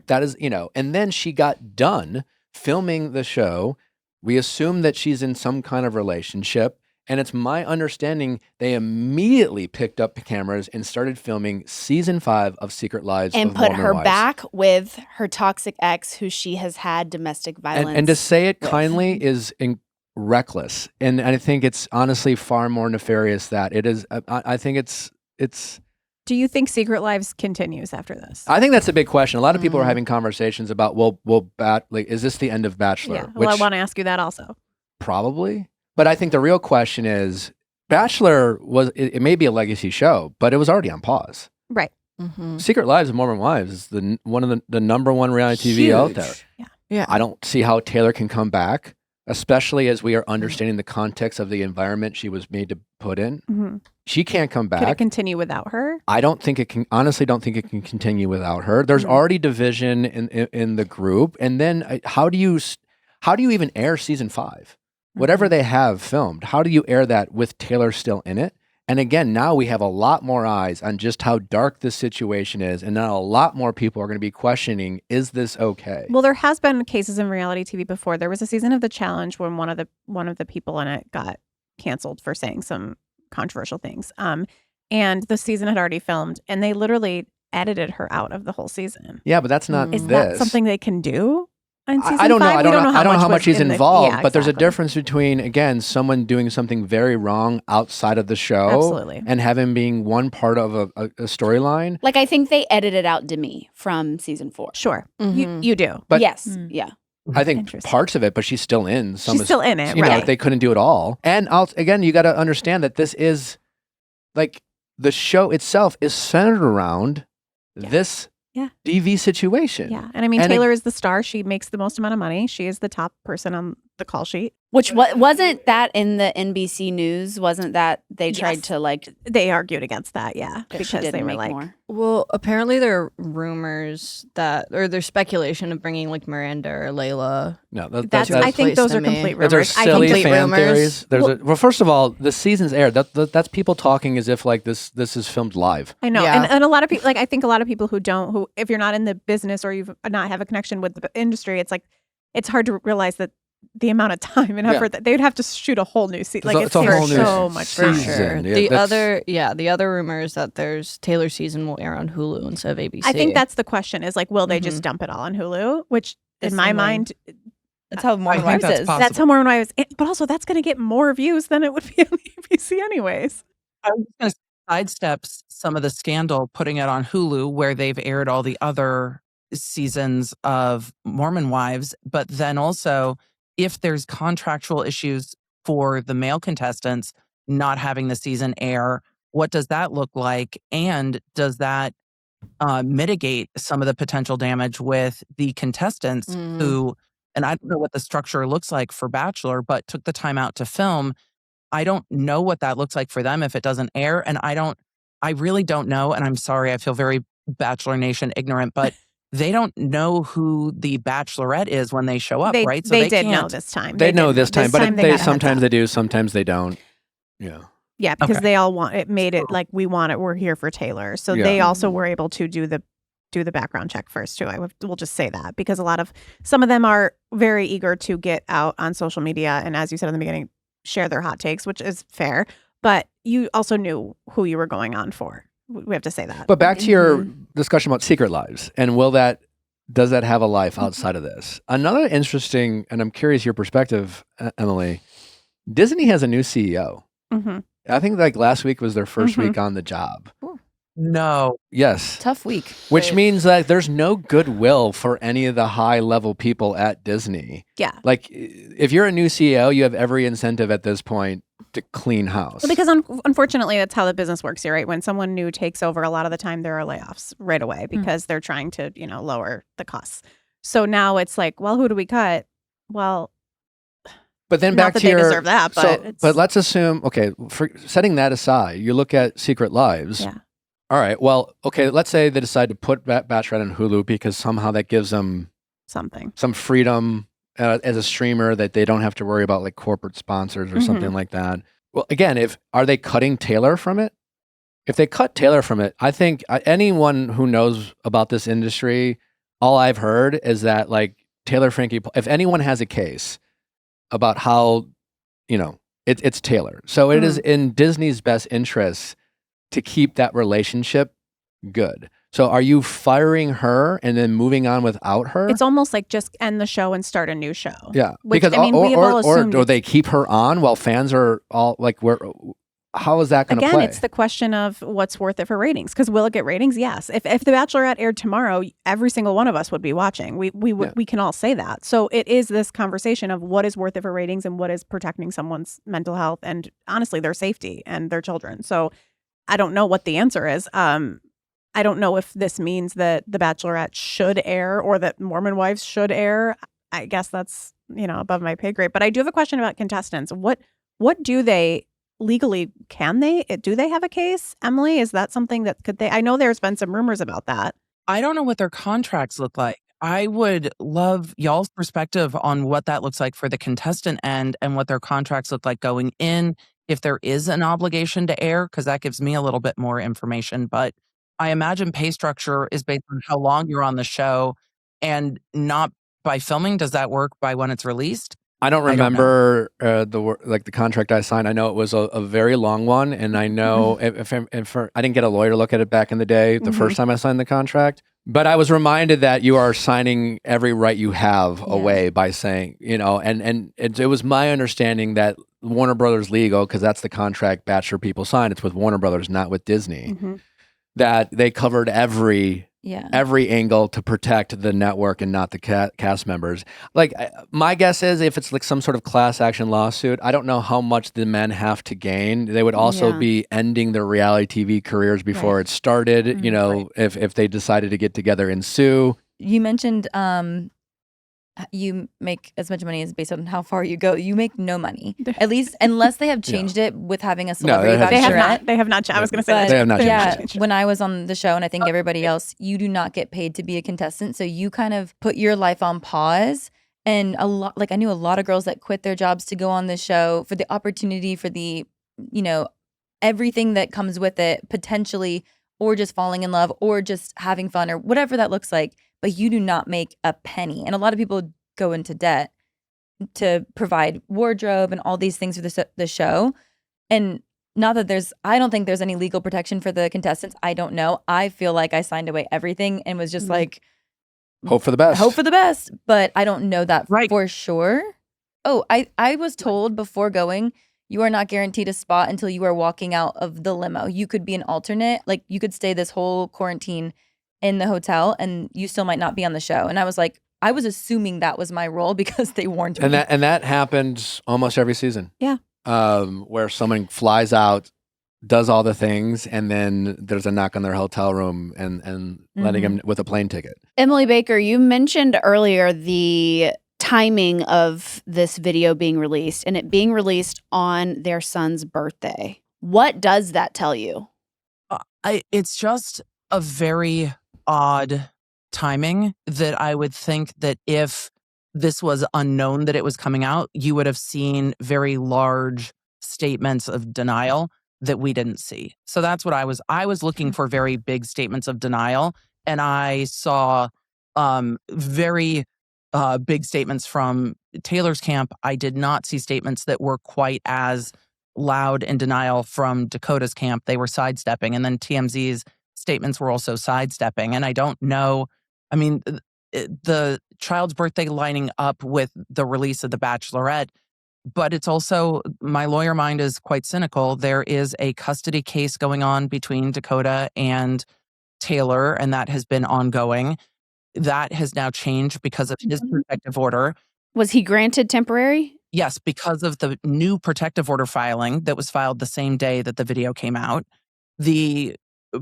[SPEAKER 1] That is, and then she got done filming the show. We assume that she's in some kind of relationship. And it's my understanding they immediately picked up the cameras and started filming season 5 of Secret Lives
[SPEAKER 2] and
[SPEAKER 1] of
[SPEAKER 2] put
[SPEAKER 1] Mormon
[SPEAKER 2] her
[SPEAKER 1] Wives.
[SPEAKER 2] back with her toxic ex, who she has had domestic violence.
[SPEAKER 1] And to say it kindly is reckless. And I think it's honestly far more nefarious that it is. I think it's.
[SPEAKER 5] Do you think Secret Lives continues after this?
[SPEAKER 1] I think that's a big question. A lot of people are having conversations about, is this the end of Bachelor?
[SPEAKER 5] Yeah. Well, I want to ask you that also.
[SPEAKER 1] Probably. But I think the real question is, Bachelor it may be a legacy show, but it was already on pause.
[SPEAKER 5] Right.
[SPEAKER 1] Secret Lives of Mormon Wives is one of the number one reality TV out there.
[SPEAKER 5] Yeah.
[SPEAKER 1] I don't see how Taylor can come back especially as we are understanding the context of the environment she was made to put in.
[SPEAKER 5] Mm-hmm.
[SPEAKER 1] She can't come back.
[SPEAKER 5] Could it continue without her?
[SPEAKER 1] I don't think it can. Honestly, don't think it can continue without her. There's already division in the group, and then how do you even air season 5? Whatever they have filmed, how do you air that with Taylor still in it? And again, now we have a lot more eyes on just how dark this situation is, and now a lot more people are going to be questioning: is this okay?
[SPEAKER 5] Well, there has been cases in reality TV before. There was a season of The Challenge when one of the people in it got canceled for saying some controversial things. And the season had already filmed, and they literally edited her out of the whole season.
[SPEAKER 1] Yeah, but that's not
[SPEAKER 5] Is
[SPEAKER 1] this.
[SPEAKER 5] that something they can do?
[SPEAKER 1] I don't know. I don't know how much he's involved, but there's a
[SPEAKER 5] difference.
[SPEAKER 1] difference between, again, someone doing something very wrong outside of the show
[SPEAKER 5] Absolutely.
[SPEAKER 1] and having being one part of a storyline.
[SPEAKER 2] Like, I think they edited out Demi from season 4.
[SPEAKER 5] Sure,
[SPEAKER 7] Mhm.
[SPEAKER 5] you do.
[SPEAKER 1] But
[SPEAKER 2] yes, yeah.
[SPEAKER 1] I think
[SPEAKER 5] Interesting.
[SPEAKER 1] parts of it, but she's still in.
[SPEAKER 5] She's still in it,
[SPEAKER 1] You know,
[SPEAKER 5] right?
[SPEAKER 1] they couldn't do it all. And again, you got to understand that this is like the show itself is centered around this DV situation.
[SPEAKER 5] Yeah, and I mean, Taylor is the star. She makes the most amount of money. She is the top person on the call sheet.
[SPEAKER 2] Which wasn't that in the NBC News? Wasn't that they tried to like?
[SPEAKER 5] They argued against that, yeah,
[SPEAKER 2] That she
[SPEAKER 5] because they
[SPEAKER 2] didn't
[SPEAKER 5] were
[SPEAKER 2] make
[SPEAKER 5] like,
[SPEAKER 2] more.
[SPEAKER 7] Well, apparently there are rumors or there's speculation of bringing like Miranda or Layla.
[SPEAKER 1] No,
[SPEAKER 5] that's I think those are complete rumors.
[SPEAKER 1] There's
[SPEAKER 5] I
[SPEAKER 1] silly
[SPEAKER 5] complete
[SPEAKER 1] fan
[SPEAKER 5] rumors.
[SPEAKER 1] theories. Well, first of all, the season's aired. That's people talking as if like this is filmed live.
[SPEAKER 5] I know,
[SPEAKER 7] Yeah.
[SPEAKER 5] and a lot of people, like I think a lot of people who if you're not in the business or you've not have a connection with the industry, it's like it's hard to realize that the amount of time and effort that they would have to shoot a whole new season. Like
[SPEAKER 1] It's a whole new
[SPEAKER 5] so much time.
[SPEAKER 1] season. Yeah,
[SPEAKER 7] The other rumor is that there's Taylor's season will air on Hulu instead of ABC.
[SPEAKER 5] I think that's the question: is like, will they just dump it all on Hulu? Which, in my mind,
[SPEAKER 3] That's how Mormon
[SPEAKER 4] think
[SPEAKER 3] Wives
[SPEAKER 4] that's
[SPEAKER 3] is.
[SPEAKER 4] possible.
[SPEAKER 5] that's how Mormon Wives. But also, that's going to get more views than it would be on ABC, anyways.
[SPEAKER 4] I was going to sidestep some of the scandal putting it on Hulu where they've aired all the other seasons of Mormon Wives, but then also if there's contractual issues for the male contestants not having the season air, what does that look like? And does that mitigate some of the potential damage with the contestants who, and I don't know what the structure looks like for Bachelor, but took the time out to film. I don't know what that looks like for them if it doesn't air. And I really don't know. And I'm sorry, I feel very Bachelor Nation ignorant, but they don't know who the Bachelorette is when they show up, right? So
[SPEAKER 5] they did
[SPEAKER 4] can't
[SPEAKER 5] know this time.
[SPEAKER 1] They know this time, but
[SPEAKER 5] they got a heads
[SPEAKER 1] sometimes
[SPEAKER 5] up.
[SPEAKER 1] they do, sometimes they don't. Yeah.
[SPEAKER 5] Yeah, because
[SPEAKER 4] Okay.
[SPEAKER 5] they all want it. Made it like we want it. We're here for Taylor, so
[SPEAKER 1] Yeah.
[SPEAKER 5] they also were able to do the background check first too. We'll just say that because some of them are very eager to get out on social media and, as you said in the beginning, share their hot takes, which is fair. But you also knew who you were going on for. We have to say that.
[SPEAKER 1] But back to your discussion about secret lives, and does that have a life outside of this? Another interesting, and I'm curious your perspective, Emily. Disney has a new CEO.
[SPEAKER 5] Mm-hmm.
[SPEAKER 1] I think like last week was their 1st week on the job.
[SPEAKER 4] No.
[SPEAKER 1] Yes.
[SPEAKER 3] Tough week.
[SPEAKER 1] Which means that there's no goodwill for any of the high level people at Disney.
[SPEAKER 5] Yeah.
[SPEAKER 1] Like if you're a new CEO, you have every incentive at this point to clean house.
[SPEAKER 5] Well, because unfortunately, that's how the business works here, right? When someone new takes over, a lot of the time there are layoffs right away because they're trying to, lower the costs. So now it's like, well, who do we cut? Well,
[SPEAKER 1] but then
[SPEAKER 5] not
[SPEAKER 1] back
[SPEAKER 5] that
[SPEAKER 1] to
[SPEAKER 5] they
[SPEAKER 1] your
[SPEAKER 5] deserve that, but
[SPEAKER 1] but let's assume, okay, for setting that aside, you look at Secret Lives.
[SPEAKER 5] Yeah.
[SPEAKER 1] All right. Well, okay, let's say they decide to put Bachelorette on Hulu because somehow that gives them
[SPEAKER 5] something.
[SPEAKER 1] some freedom as a streamer that they don't have to worry about like corporate sponsors or something like that. Well, again, are they cutting Taylor from it? If they cut Taylor from it, I think anyone who knows about this industry, all I've heard is that like Taylor Frankie, if anyone has a case about how, it's Taylor. So it is in Disney's best interest to keep that relationship good. So are you firing her and then moving on without her?
[SPEAKER 5] It's almost like just end the show and start a new show.
[SPEAKER 1] Yeah,
[SPEAKER 5] Which,
[SPEAKER 1] because
[SPEAKER 5] I mean, we have all assumed
[SPEAKER 1] or they keep her on while fans are all like, how is that going to
[SPEAKER 5] Again,
[SPEAKER 1] play?
[SPEAKER 5] it's the question of what's worth it for ratings. Because will it get ratings? Yes. If The Bachelorette aired tomorrow, every single one of us would be watching. We can all say that. So it is this conversation of what is worth it for ratings and what is protecting someone's mental health and honestly their safety and their children. So I don't know what the answer is. I don't know if this means that The Bachelorette should air or that Mormon Wives should air. I guess that's above my pay grade. But I do have a question about contestants. What do they legally, do they have a case? Emily, is that something that I know there's been some rumors about that.
[SPEAKER 4] I don't know what their contracts look like. I would love y'all's perspective on what that looks like for the contestant end and what their contracts look like going in, if there is an obligation to air, because that gives me a little bit more information. But I imagine pay structure is based on how long you're on the show and not by filming. Does that work by when it's released?
[SPEAKER 1] I don't remember the contract I signed. I know it was a very long one, and I know if I didn't get a lawyer to look at it back in the day, the first time I signed the contract. But I was reminded that you are signing every right you have away by saying, and it was my understanding that Warner Brothers legal, because that's the contract Bachelor people signed. It's with Warner Brothers, not with Disney. That they covered every angle to protect the network and not the cast members. Like, my guess is if it's like some sort of class action lawsuit, I don't know how much the men have to gain. They would also be ending their reality TV careers before it started, if they decided to get together and sue.
[SPEAKER 3] You mentioned you make as much money as based on how far you go. You make no money, at least unless they have changed it with having a celebrity bachelorette.
[SPEAKER 5] They have not. I was going to say
[SPEAKER 1] they have not changed it.
[SPEAKER 3] When I was on the show, and I think everybody else, you do not get paid to be a contestant. So you kind of put your life on pause. And I knew a lot of girls that quit their jobs to go on this show for the opportunity, for the, everything that comes with it, potentially, or just falling in love, or just having fun, or whatever that looks like. But you do not make a penny. And a lot of people go into debt to provide wardrobe and all these things for the show. And not that I don't think there's any legal protection for the contestants. I don't know. I feel like I signed away everything and was just like,
[SPEAKER 1] hope for the best.
[SPEAKER 3] Hope for the best. But I don't know that for sure. Oh, I was told before going, you are not guaranteed a spot until you are walking out of the limo. You could be an alternate. Like, you could stay this whole quarantine in the hotel and you still might not be on the show. And I was like, I was assuming that was my role because they warned me.
[SPEAKER 1] And that happens almost every season.
[SPEAKER 5] Yeah.
[SPEAKER 1] Where someone flies out, does all the things, and then there's a knock on their hotel room and letting them with a plane ticket.
[SPEAKER 2] Emily Baker, you mentioned earlier the timing of this video being released and it being released on their son's birthday. What does that tell you?
[SPEAKER 4] It's just a very odd timing that I would think that if this was unknown that it was coming out, you would have seen very large statements of denial that we didn't see. So that's what I was looking for, very big statements of denial. And I saw very big statements from Taylor's camp. I did not see statements that were quite as loud in denial from Dakota's camp. They were sidestepping. And then TMZ's statements were also sidestepping. And I don't know. I mean, the child's birthday lining up with the release of The Bachelorette, but it's also, my lawyer mind is quite cynical. There is a custody case going on between Dakota and Taylor, and that has been ongoing. That has now changed because of his protective order.
[SPEAKER 2] Was he granted temporary?
[SPEAKER 4] Yes, because of the new protective order filing that was filed the same day that the video came out. The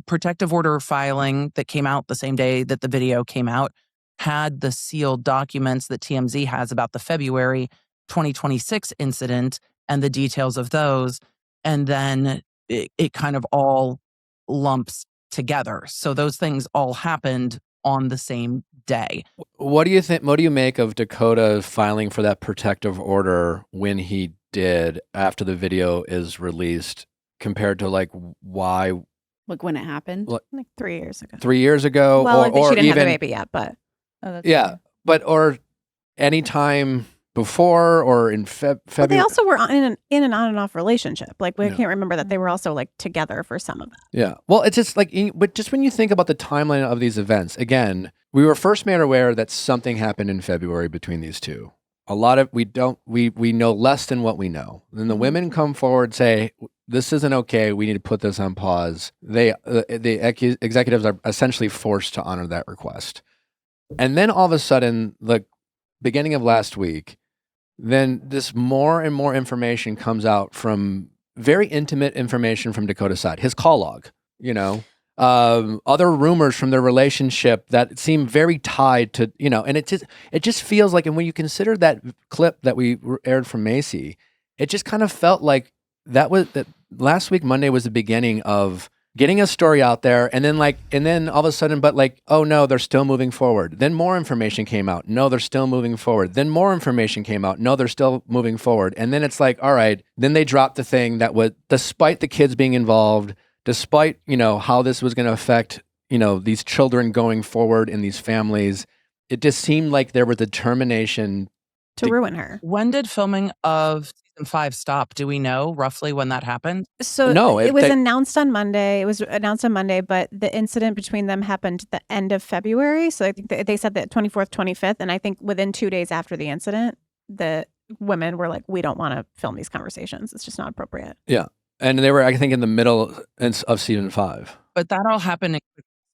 [SPEAKER 4] protective order filing that came out the same day that the video came out had the sealed documents that TMZ has about the February 2026 incident and the details of those. And then it kind of all lumps together. So those things all happened on the same day.
[SPEAKER 1] What do you think? What do you make of Dakota filing for that protective order when he did after the video is released, compared to why?
[SPEAKER 2] Like when it happened?
[SPEAKER 5] Like 3 years ago.
[SPEAKER 1] 3 years ago?
[SPEAKER 5] Well,
[SPEAKER 1] or
[SPEAKER 5] she didn't
[SPEAKER 1] even,
[SPEAKER 5] have the baby yet, but.
[SPEAKER 3] Oh,
[SPEAKER 1] yeah, but or any time before or in February.
[SPEAKER 5] Well, they also were in an on and off relationship. Like, we can't remember that they were also together for some of that.
[SPEAKER 1] Yeah. Well, it's just but just when you think about the timeline of these events, again, we were first made aware that something happened in February between these two. A lot of we know less than what we know. Then the women come forward, say, this isn't okay. We need to put this on pause. The executives are essentially forced to honor that request. And then all of a sudden, the beginning of last week, then this more and more information comes out, from very intimate information from Dakota's side, his call log, other rumors from their relationship that seem very tied to, and it just feels like, and when you consider that clip that we aired from Macy, it just kind of felt like that last week Monday was the beginning of getting a story out there, and then all of a sudden, but oh no, they're still moving forward. Then more information came out. No, they're still moving forward. Then more information came out. No, they're still moving forward. And then it's all right. Then they dropped the thing that would, despite the kids being involved, despite, how this was going to affect, these children going forward in these families, it just seemed like there was determination
[SPEAKER 5] to ruin her.
[SPEAKER 4] When did filming of season 5 stop? Do we know roughly when that happened?
[SPEAKER 5] So
[SPEAKER 1] no,
[SPEAKER 5] it was announced on Monday. It was announced on Monday, but the incident between them happened at the end of February. So I think they said that 24th, 25th. And I think within 2 days after the incident, the women were like, we don't want to film these conversations. It's just not appropriate.
[SPEAKER 1] Yeah. And they were, I think, in the middle of season 5.
[SPEAKER 4] But that all happened in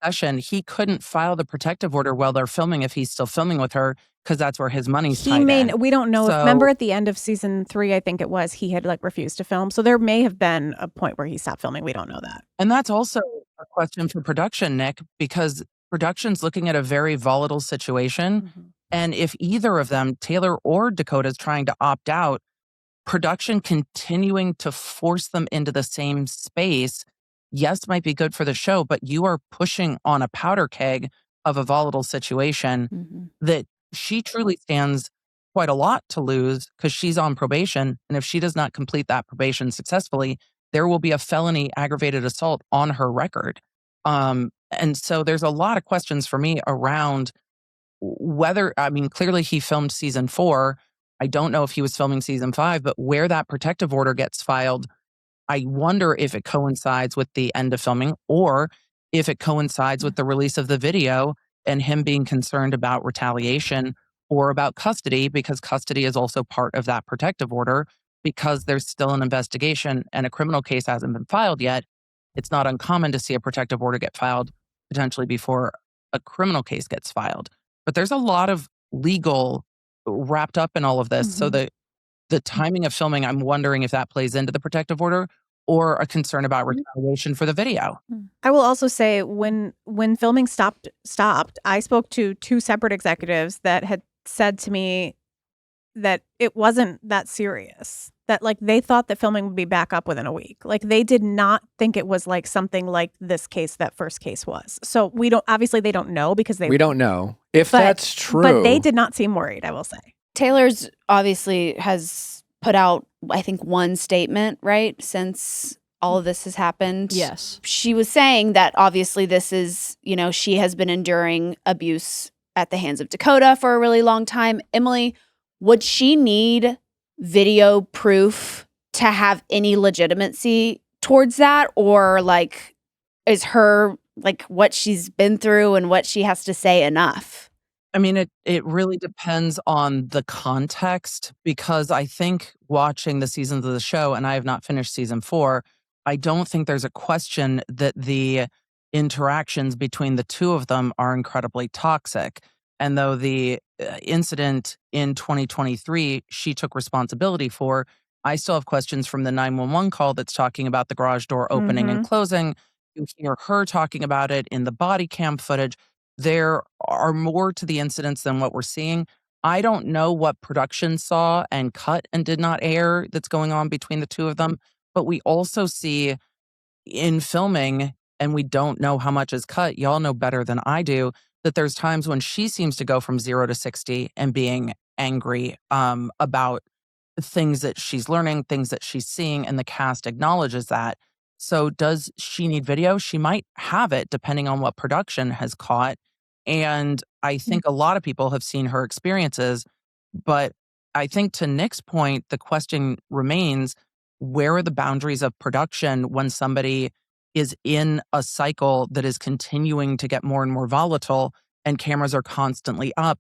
[SPEAKER 4] succession. He couldn't file the protective order while they're filming if he's still filming with her, because that's where his money's tied in.
[SPEAKER 5] We don't know.
[SPEAKER 4] So,
[SPEAKER 5] remember at the end of season 3, I think it was, he had refused to film. So there may have been a point where he stopped filming. We don't know that.
[SPEAKER 4] And that's also a question for production, Nick, because production's looking at a very volatile situation.
[SPEAKER 5] Mm-hmm.
[SPEAKER 4] And if either of them, Taylor or Dakota, is trying to opt out, production continuing to force them into the same space, yes, might be good for the show, but you are pushing on a powder keg of a volatile situation that she truly stands quite a lot to lose, because she's on probation. And if she does not complete that probation successfully, there will be a felony aggravated assault on her record. And so there's a lot of questions for me around whether, clearly he filmed season 4. I don't know if he was filming season 5, but where that protective order gets filed, I wonder if it coincides with the end of filming, or if it coincides with the release of the video and him being concerned about retaliation or about custody, because custody is also part of that protective order, because there's still an investigation and a criminal case hasn't been filed yet. It's not uncommon to see a protective order get filed potentially before a criminal case gets filed. But there's a lot of legal wrapped up in all of this. So the timing of filming, I'm wondering if that plays into the protective order or a concern about retaliation for the video.
[SPEAKER 5] I will also say when filming stopped, I spoke to 2 separate executives that had said to me that it wasn't that serious. That they thought that filming would be back up within a week. They did not think it was something like this case, that first case was. So they don't know, because we
[SPEAKER 1] don't know if that's true.
[SPEAKER 5] But they did not seem worried, I will say.
[SPEAKER 2] Taylor's obviously has put out, I think, one statement, right, since all of this has happened.
[SPEAKER 7] Yes.
[SPEAKER 2] She was saying that obviously this is, she has been enduring abuse at the hands of Dakota for a really long time. Emily, would she need video proof to have any legitimacy towards that? Or is her, what she's been through and what she has to say enough?
[SPEAKER 4] It really depends on the context, because I think watching the seasons of the show, and I have not finished season 4, I don't think there's a question that the interactions between the two of them are incredibly toxic. And though the incident in 2023, she took responsibility for, I still have questions from the 911 call that's talking about the garage door opening and closing. You hear her talking about it in the body cam footage. There are more to the incidents than what we're seeing. I don't know what production saw and cut and did not air that's going on between the two of them. But we also see in filming, and we don't know how much is cut, y'all know better than I do, that there's times when she seems to go from 0 to 60 and being angry about things that she's learning, things that she's seeing, and the cast acknowledges that. So does she need video? She might have it, depending on what production has caught. And I think a lot of people have seen her experiences. But I think, to Nick's point, the question remains, where are the boundaries of production when somebody is in a cycle that is continuing to get more and more volatile and cameras are constantly up?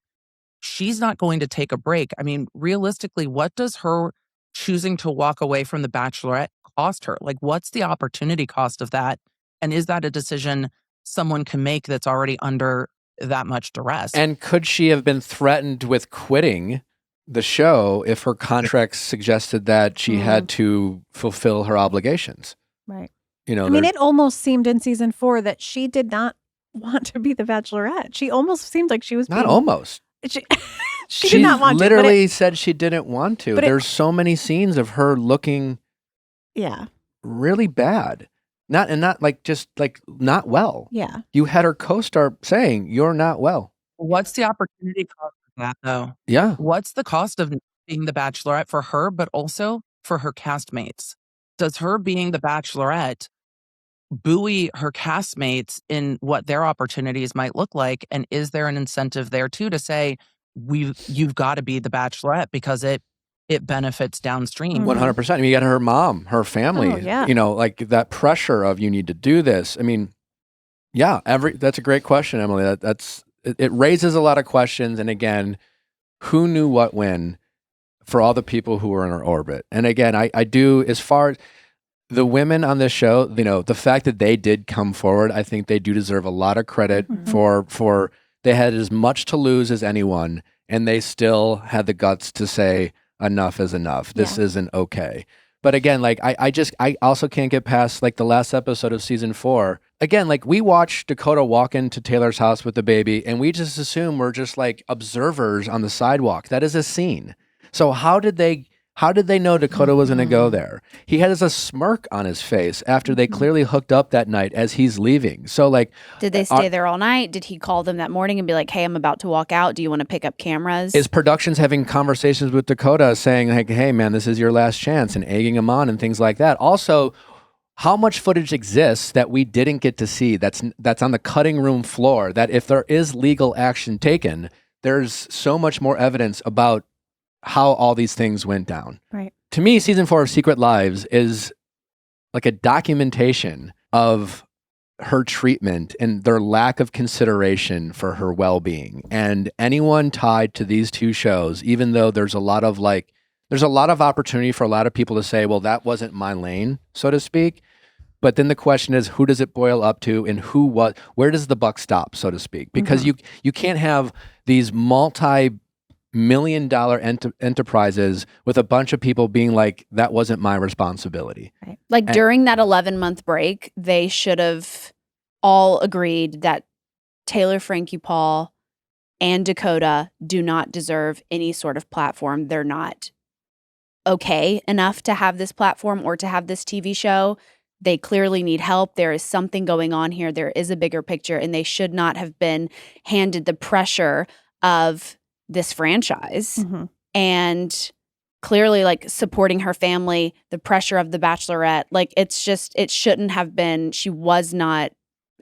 [SPEAKER 4] She's not going to take a break. Realistically, what does her choosing to walk away from The Bachelorette cost her? What's the opportunity cost of that? And is that a decision someone can make that's already under that much duress?
[SPEAKER 1] And could she have been threatened with quitting the show if her contract suggested that she had to fulfill her obligations?
[SPEAKER 5] Right.
[SPEAKER 1] you know,
[SPEAKER 5] I mean,
[SPEAKER 1] they're-
[SPEAKER 5] it almost seemed in season 4 that she did not want to be the Bachelorette. She almost seemed like she was
[SPEAKER 1] not
[SPEAKER 5] being,
[SPEAKER 1] almost.
[SPEAKER 5] She did not want
[SPEAKER 1] literally
[SPEAKER 5] to.
[SPEAKER 1] said she didn't want to.
[SPEAKER 5] but it-
[SPEAKER 1] There's so many scenes of her looking
[SPEAKER 5] Yeah.
[SPEAKER 1] really bad. Not not well.
[SPEAKER 5] Yeah.
[SPEAKER 1] You had her co-star saying, "You're not well."
[SPEAKER 4] What's the opportunity cost of that, though?
[SPEAKER 1] Yeah.
[SPEAKER 4] What's the cost of being the Bachelorette for her, but also for her castmates? Does her being the Bachelorette buoy her castmates in what their opportunities might look like? And is there an incentive there too to say, you've got to be the Bachelorette because it benefits downstream?
[SPEAKER 1] 100%. I mean, you got her mom, her family,
[SPEAKER 5] Oh, yeah.
[SPEAKER 1] you know, like that pressure of you need to do this. I mean, yeah, that's a great question, Emily. It raises a lot of questions. And again, who knew what when for all the people who were in her orbit? And again, I do, as far as the women on this show, you know, the fact that they did come forward, I think they do deserve a lot of credit for they had as much to lose as anyone, and they still had the guts to say enough is enough. This isn't okay. But again, like I also can't get past like the last episode of season 4. Again, like we watched Dakota walk into Taylor's house with the baby, and we just assume we're just like observers on the sidewalk. That is a scene. So how did they know Dakota was going to go there? He has a smirk on his face after they clearly hooked up that night as he's leaving. So like,
[SPEAKER 2] Did they stay there all night? Did he call them that morning and be like, "Hey, I'm about to walk out. Do you want to pick up cameras?"
[SPEAKER 1] is productions having conversations with Dakota saying like, "Hey man, this is your last chance," and egging him on and things like that. Also, how much footage exists that we didn't get to see that's on the cutting room floor, that if there is legal action taken, there's so much more evidence about how all these things went down.
[SPEAKER 5] Right.
[SPEAKER 1] To me, season 4 of Secret Lives is like a documentation of her treatment and their lack of consideration for her well-being. And anyone tied to these two shows, even though there's a lot of opportunity for a lot of people to say, well, that wasn't my lane, so to speak. But then the question is, who does it boil up to, and where does the buck stop, so to speak? Because you can't have these multi-million-dollar enterprises with a bunch of people being like, that wasn't my responsibility.
[SPEAKER 2] Right. Like during that 11-month break, they should have all agreed that Taylor, Frankie, Paul, and Dakota do not deserve any sort of platform. They're not okay enough to have this platform or to have this TV show. They clearly need help. There is something going on here. There is a bigger picture, and they should not have been handed the pressure of this franchise and clearly like supporting her family, the pressure of the Bachelorette. Like it shouldn't have been, she was not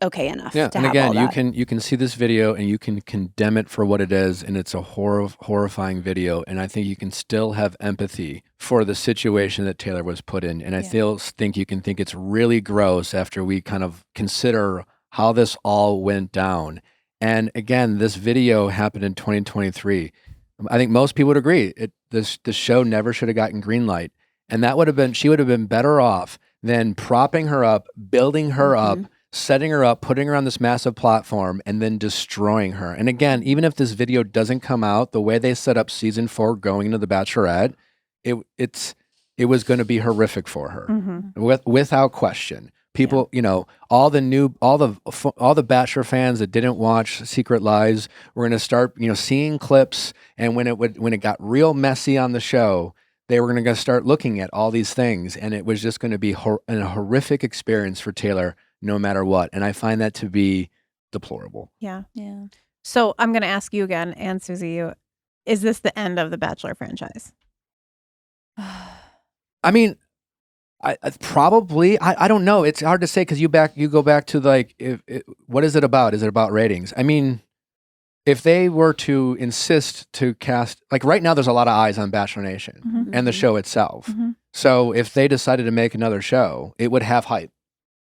[SPEAKER 2] okay enough to
[SPEAKER 1] and
[SPEAKER 2] have
[SPEAKER 1] again,
[SPEAKER 2] all that.
[SPEAKER 1] you can see this video and you can condemn it for what it is, and it's a horrifying video, and I think you can still have empathy for the situation that Taylor was put in, and I still think you can think it's really gross after we kind of consider how this all went down. And again, this video happened in 2023. I think most people would agree the show never should have gotten green light, and she would have been better off than propping her up, building her up, setting her up, putting her on this massive platform, and then destroying her. And again, even if this video doesn't come out, the way they set up season 4 going into The Bachelorette, it was going to be horrific for her, without question. People, you know, all the Bachelor fans that didn't watch Secret Lives were going to start, you know, seeing clips, and when it got real messy on the show, they were going to start looking at all these things, and it was just going to be a horrific experience for Taylor, no matter what. And I find that to be deplorable.
[SPEAKER 5] Yeah.
[SPEAKER 3] Yeah.
[SPEAKER 5] So I'm going to ask you again, and Susie, is this the end of the Bachelor franchise?
[SPEAKER 1] I mean, I probably, I don't know. It's hard to say because you go back to like, what is it about? Is it about ratings? I mean, if they were to insist to cast, like right now, there's a lot of eyes on Bachelor Nation and the show itself. So if they decided to make another show, it would have hype.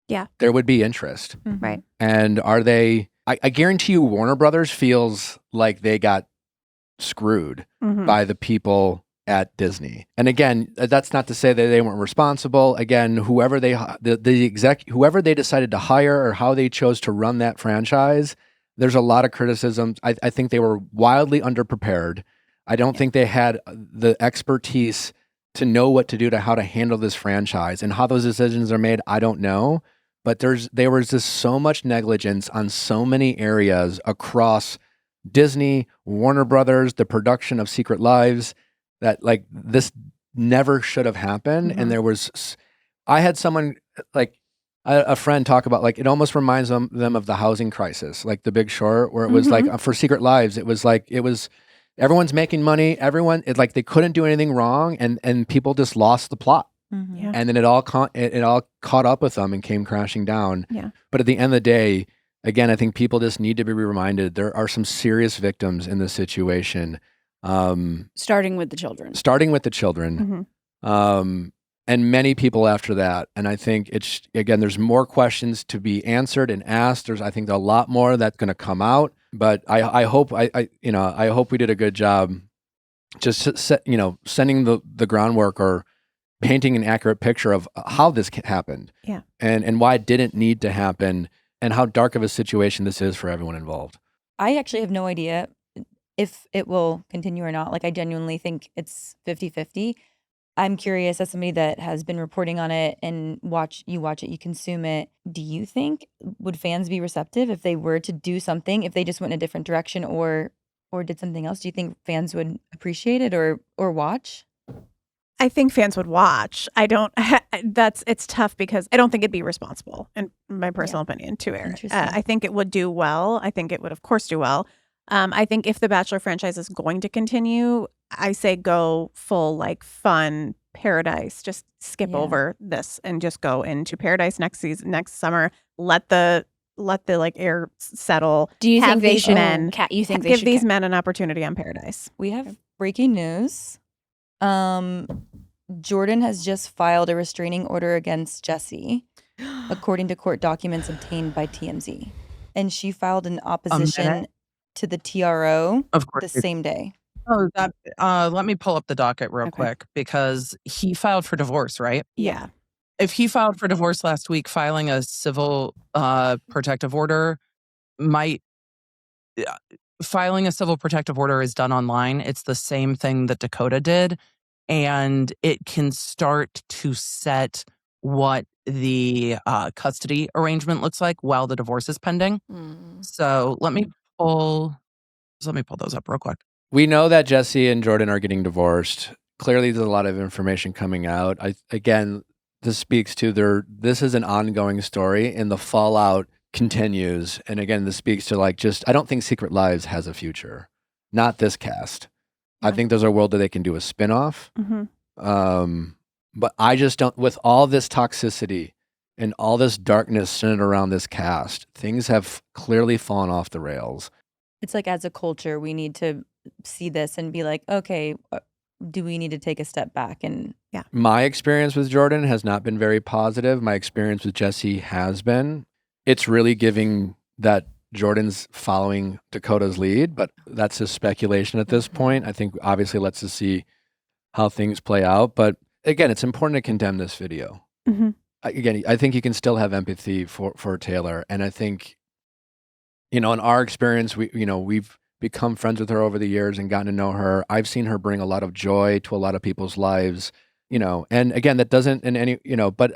[SPEAKER 5] Yeah.
[SPEAKER 1] There would be interest.
[SPEAKER 5] Right.
[SPEAKER 1] And I guarantee you Warner Brothers feels like they got screwed by the people at Disney. And again, that's not to say that they weren't responsible. Again, whoever they decided to hire or how they chose to run that franchise, there's a lot of criticism. I think they were wildly underprepared. I don't think they had the expertise to know what to do to how to handle this franchise, and how those decisions are made, I don't know. but there was just so much negligence on so many areas across Disney, Warner Brothers, the production of Secret Lives, that like this never should have happened.
[SPEAKER 5] Mhm.
[SPEAKER 1] And I had someone like a friend talk about like it almost reminds them of the housing crisis, like The Big Short, where it was like for Secret Lives, it was everyone's making money, it's like they couldn't do anything wrong, and people just lost the plot.
[SPEAKER 5] Yeah.
[SPEAKER 1] And then it all caught up with them and came crashing down.
[SPEAKER 5] Yeah.
[SPEAKER 1] But at the end of the day, again, I think people just need to be reminded there are some serious victims in this situation.
[SPEAKER 2] Starting with the children.
[SPEAKER 1] And many people after that. And I think there's more questions to be answered and asked. I think a lot more that's going to come out. But I hope we did a good job just sending the groundwork or painting an accurate picture of how this happened.
[SPEAKER 5] Yeah.
[SPEAKER 1] And why it didn't need to happen and how dark of a situation this is for everyone involved.
[SPEAKER 3] I actually have no idea if it will continue or not. Like, I genuinely think it's 50-50. I'm curious, as somebody that has been reporting on it and watch it, you consume it. Do you think would fans be receptive if they were to do something, if they just went in a different direction or did something else? Do you think fans would appreciate it or watch?
[SPEAKER 5] I think fans would watch. It's tough because I don't think it'd be responsible, in my personal opinion, to air.
[SPEAKER 3] Interesting.
[SPEAKER 5] I think it would do well. I think it would, of course, do well. I think if the Bachelor franchise is going to continue, I say go full like fun Paradise. Just skip over this and just go into Paradise next summer. Let the like air settle.
[SPEAKER 2] Do you think they should?
[SPEAKER 5] You think give these men an opportunity on Paradise?
[SPEAKER 3] We have breaking news. Jordan has just filed a restraining order against Jesse, according to court documents obtained by TMZ. And she filed an opposition to the TRO the same day.
[SPEAKER 4] Oh, let me pull up the docket real quick, because he filed for divorce, right?
[SPEAKER 5] Yeah.
[SPEAKER 4] If he filed for divorce last week, filing a civil protective order filing a civil protective order is done online. It's the same thing that Dakota did, and it can start to set what the custody arrangement looks like while the divorce is pending. So let me pull those up real quick.
[SPEAKER 1] We know that Jesse and Jordan are getting divorced. Clearly, there's a lot of information coming out. This speaks to this is an ongoing story, and the fallout continues. And again, this speaks to I don't think Secret Lives has a future. Not this cast. Yeah. I think there's a world that they can do a spinoff. But I just don't, with all this toxicity and all this darkness centered around this cast, things have clearly fallen off the rails.
[SPEAKER 3] It's like, as a culture, we need to see this and be like, okay, do we need to take a step back? And
[SPEAKER 1] my experience with Jordan has not been very positive. My experience with Jesse has been. It's really giving that Jordan's following Dakota's lead, but that's just speculation at this point. I think obviously let's just see how things play out. But again, it's important to condemn this video. I think you can still have empathy for Taylor. And I think, in our experience, we've become friends with her over the years and gotten to know her. I've seen her bring a lot of joy to a lot of people's lives, and again, that doesn't in any, but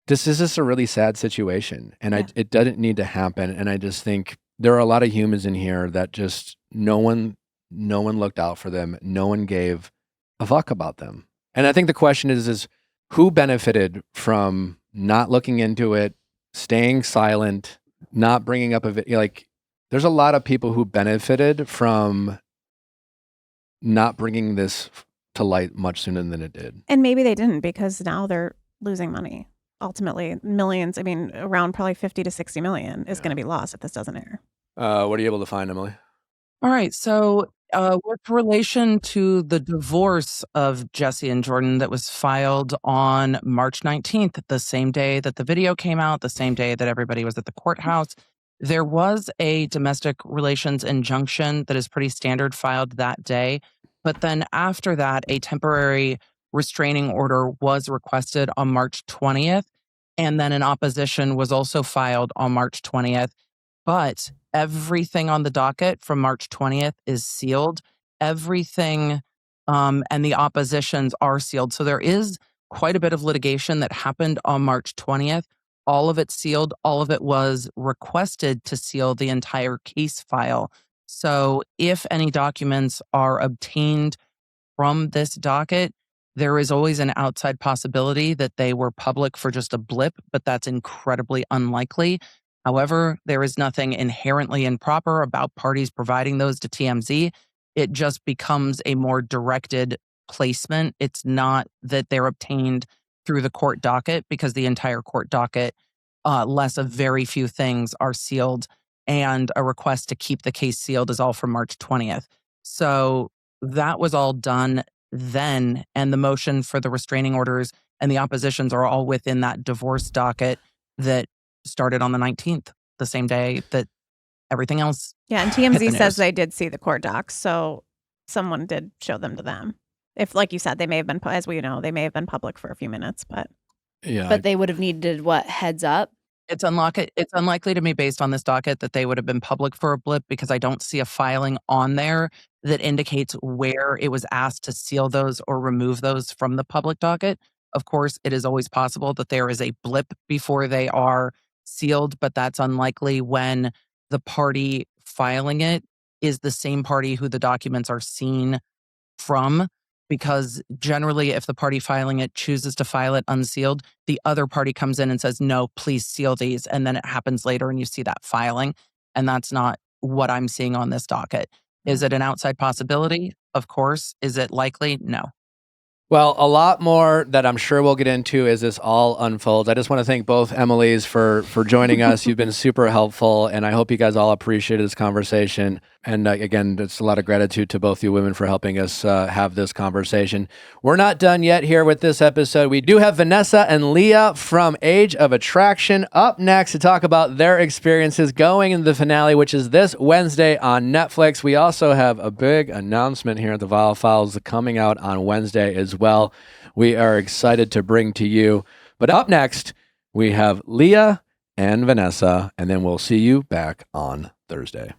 [SPEAKER 1] this is just a really sad situation, and it doesn't need to happen. And I just think there are a lot of humans in here that just no one looked out for them. No one gave a fuck about them. And I think the question is who benefited from not looking into it, staying silent, not bringing up a video? There's a lot of people who benefited from not bringing this to light much sooner than it did.
[SPEAKER 5] And maybe they didn't, because now they're losing money. Ultimately, millions, around probably 50 to 60 million is going to be lost if this doesn't air.
[SPEAKER 1] What are you able to find, Emily?
[SPEAKER 4] All right. So with relation to the divorce of Jesse and Jordan that was filed on March 19th, the same day that the video came out, the same day that everybody was at the courthouse, there was a domestic relations injunction that is pretty standard filed that day. But then after that, a temporary restraining order was requested on March 20th. And then an opposition was also filed on March 20th. But everything on the docket from March 20th is sealed. Everything and the oppositions are sealed. So there is quite a bit of litigation that happened on March 20th. all of it sealed. All of it was requested to seal the entire case file. So if any documents are obtained from this docket, there is always an outside possibility that they were public for just a blip, but that's incredibly unlikely. However, there is nothing inherently improper about parties providing those to TMZ. It just becomes a more directed placement. It's not that they're obtained through the court docket, because the entire court docket, less of very few things, are sealed, and a request to keep the case sealed is all from March 20th. So that was all done then, and the motion for the restraining orders and the oppositions are all within that divorce docket that started on the 19th, the same day that everything else.
[SPEAKER 5] Yeah, and
[SPEAKER 4] hit the
[SPEAKER 5] TMZ says
[SPEAKER 4] news.
[SPEAKER 5] they did see the court docs, so someone did show them to them. If, like you said, they may have been, as we know, they may have been public for a few minutes, but
[SPEAKER 1] Yeah.
[SPEAKER 2] But they would have needed what, heads up?
[SPEAKER 4] It's unlikely to me, based on this docket, that they would have been public for a blip, because I don't see a filing on there that indicates where it was asked to seal those or remove those from the public docket. Of course, it is always possible that there is a blip before they are sealed, but that's unlikely when the party filing it is the same party who the documents are seen from, because generally if the party filing it chooses to file it unsealed, the other party comes in and says, no, please seal these. And then it happens later and you see that filing. And that's not what I'm seeing on this docket. Is it an outside possibility? Of course. Is it likely? No.
[SPEAKER 1] Well, a lot more that I'm sure we'll get into as this all unfolds. I just want to thank both Emilys for joining us. You've been super helpful, and I hope you guys all appreciated this conversation. And again, it's a lot of gratitude to both you women for helping us have this conversation. We're not done yet here with this episode. We do have Vanessa and Leah from Age of Attraction up next to talk about their experiences going into the finale, which is this Wednesday on Netflix. We also have a big announcement here at the Viall Files coming out on Wednesday as well. We are excited to bring to you. But up next, we have Leah and Vanessa, and then we'll see you back on Thursday.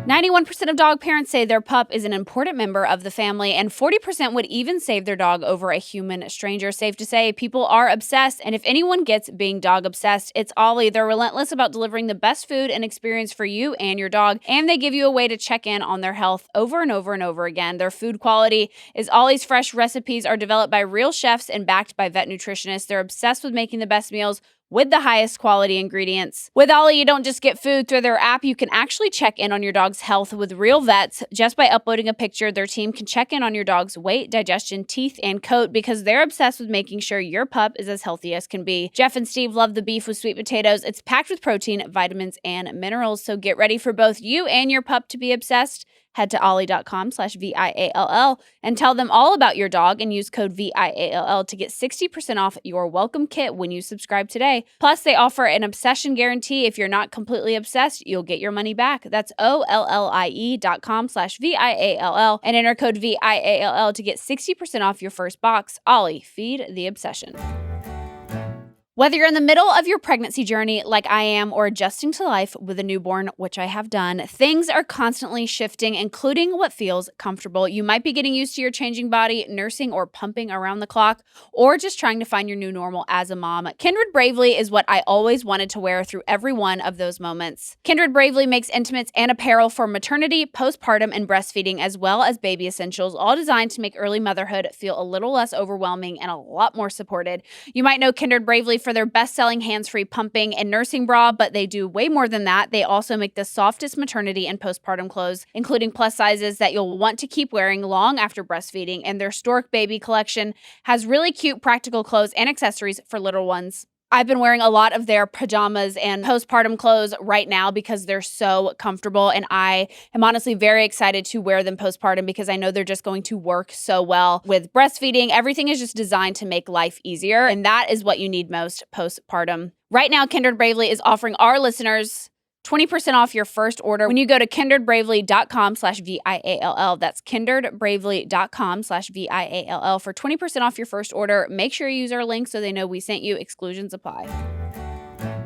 [SPEAKER 2] 91% of dog parents say their pup is an important member of the family, and 40% would even save their dog over a human stranger. Safe to say, people are obsessed, and if anyone gets being dog obsessed, it's Ollie. They're relentless about delivering the best food and experience for you and your dog, and they give you a way to check in on their health over and over and over again. Their food quality is Ollie's fresh recipes are developed by real chefs and backed by vet nutritionists. They're obsessed with making the best meals with the highest quality ingredients. With Ollie, you don't just get food through their app, you can actually check in on your dog's health with real vets. Just by uploading a picture, their team can check in on your dog's weight, digestion, teeth, and coat, because they're obsessed with making sure your pup is as healthy as can be. Jeff and Steve love the beef with sweet potatoes. It's packed with protein, vitamins, and minerals, so get ready for both you and your pup to be obsessed. Head to ollie.com/VIALL and tell them all about your dog and use code VIALL to get 60% off your welcome kit when you subscribe today. Plus, they offer an obsession guarantee. If you're not completely obsessed, you'll get your money back. That's OLLIE.com/VIALL and enter code VIALL to get 60% off your first box. Ollie, feed the obsession. Whether you're in the middle of your pregnancy journey like I am or adjusting to life with a newborn, which I have done, things are constantly shifting, including what feels comfortable. You might be getting used to your changing body, nursing or pumping around the clock, or just trying to find your new normal as a mom. Kindred Bravely is what I always wanted to wear through every one of those moments. Kindred Bravely makes intimates and apparel for maternity, postpartum, and breastfeeding, as well as baby essentials, all designed to make early motherhood feel a little less overwhelming and a lot more supported. You might know Kindred Bravely for their best-selling hands-free pumping and nursing bra, but they do way more than that. They also make the softest maternity and postpartum clothes, including plus sizes that you'll want to keep wearing long after breastfeeding, and their Stork Baby collection has really cute practical clothes and accessories for little ones. I've been wearing a lot of their pajamas and postpartum clothes right now because they're so comfortable, and I am honestly very excited to wear them postpartum because I know they're just going to work so well with breastfeeding. Everything is just designed to make life easier, and that is what you need most postpartum. Right now, Kindred Bravely is offering our listeners 20% off your first order when you go to kindredbravely.com/VIALL. That's kindredbravely.com/VIALL for 20% off your first order. Make sure you use our link so they know we sent you. Exclusions apply.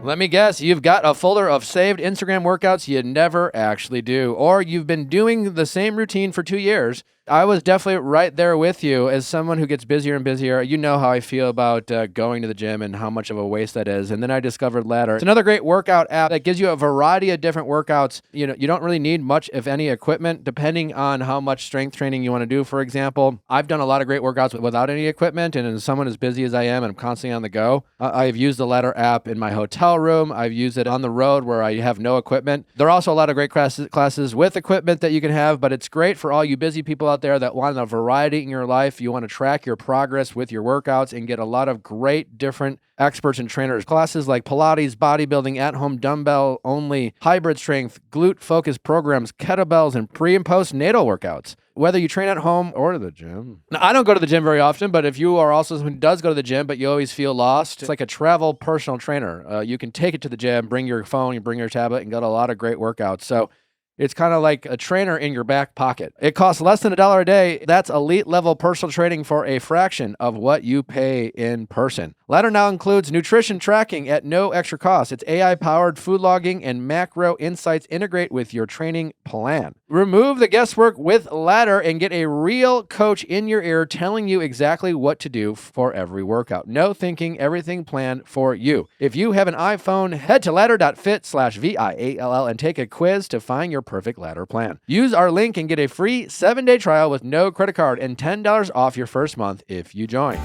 [SPEAKER 1] Let me guess, you've got a folder of saved Instagram workouts you never actually do, or you've been doing the same routine for 2 years. I was definitely right there with you. As someone who gets busier and busier, you know how I feel about going to the gym and how much of a waste that is. And then I discovered Ladder. It's another great workout app that gives you a variety of different workouts. You know, you don't really need much, if any, equipment, depending on how much strength training you want to do. For example, I've done a lot of great workouts without any equipment. And as someone as busy as I am, and I'm constantly on the go, I've used the Ladder app in my hotel room. I've used it on the road where I have no equipment. There are also a lot of great classes with equipment that you can have, but it's great for all you busy people out there that want a variety in your life. You want to track your progress with your workouts and get a lot of great different experts and trainers. Classes like Pilates, bodybuilding, at-home dumbbell only, hybrid strength, glute-focused programs, kettlebells, and pre- and post-natal workouts. Whether you train at home or the gym. Now, I don't go to the gym very often, but if you are also someone who does go to the gym, but you always feel lost, it's like a travel personal trainer. You can take it to the gym, bring your phone, you bring your tablet, and get a lot of great workouts. So it's kind of like a trainer in your back pocket. It costs less than $1 a day. That's elite level personal training for a fraction of what you pay in person. Ladder now includes nutrition tracking at no extra cost. It's AI-powered food logging and macro insights integrate with your training plan. Remove the guesswork with Ladder and get a real coach in your ear telling you exactly what to do for every workout. No thinking, everything planned for you. If you have an iPhone, head to ladder.fit/VIALL and take a quiz to find your perfect Ladder plan. Use our link and get a free 7-day trial with no credit card and $10 off your first month if you join.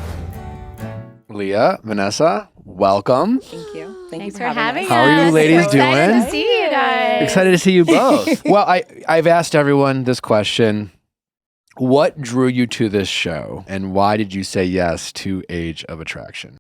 [SPEAKER 1] Leah, Vanessa, welcome.
[SPEAKER 8] Thank you.
[SPEAKER 2] Thanks for having us.
[SPEAKER 1] How are you ladies doing?
[SPEAKER 2] Excited to see you guys.
[SPEAKER 1] Excited to see you both. Well, I've asked everyone this question. What drew you to this show and why did you say yes to Age of Attraction?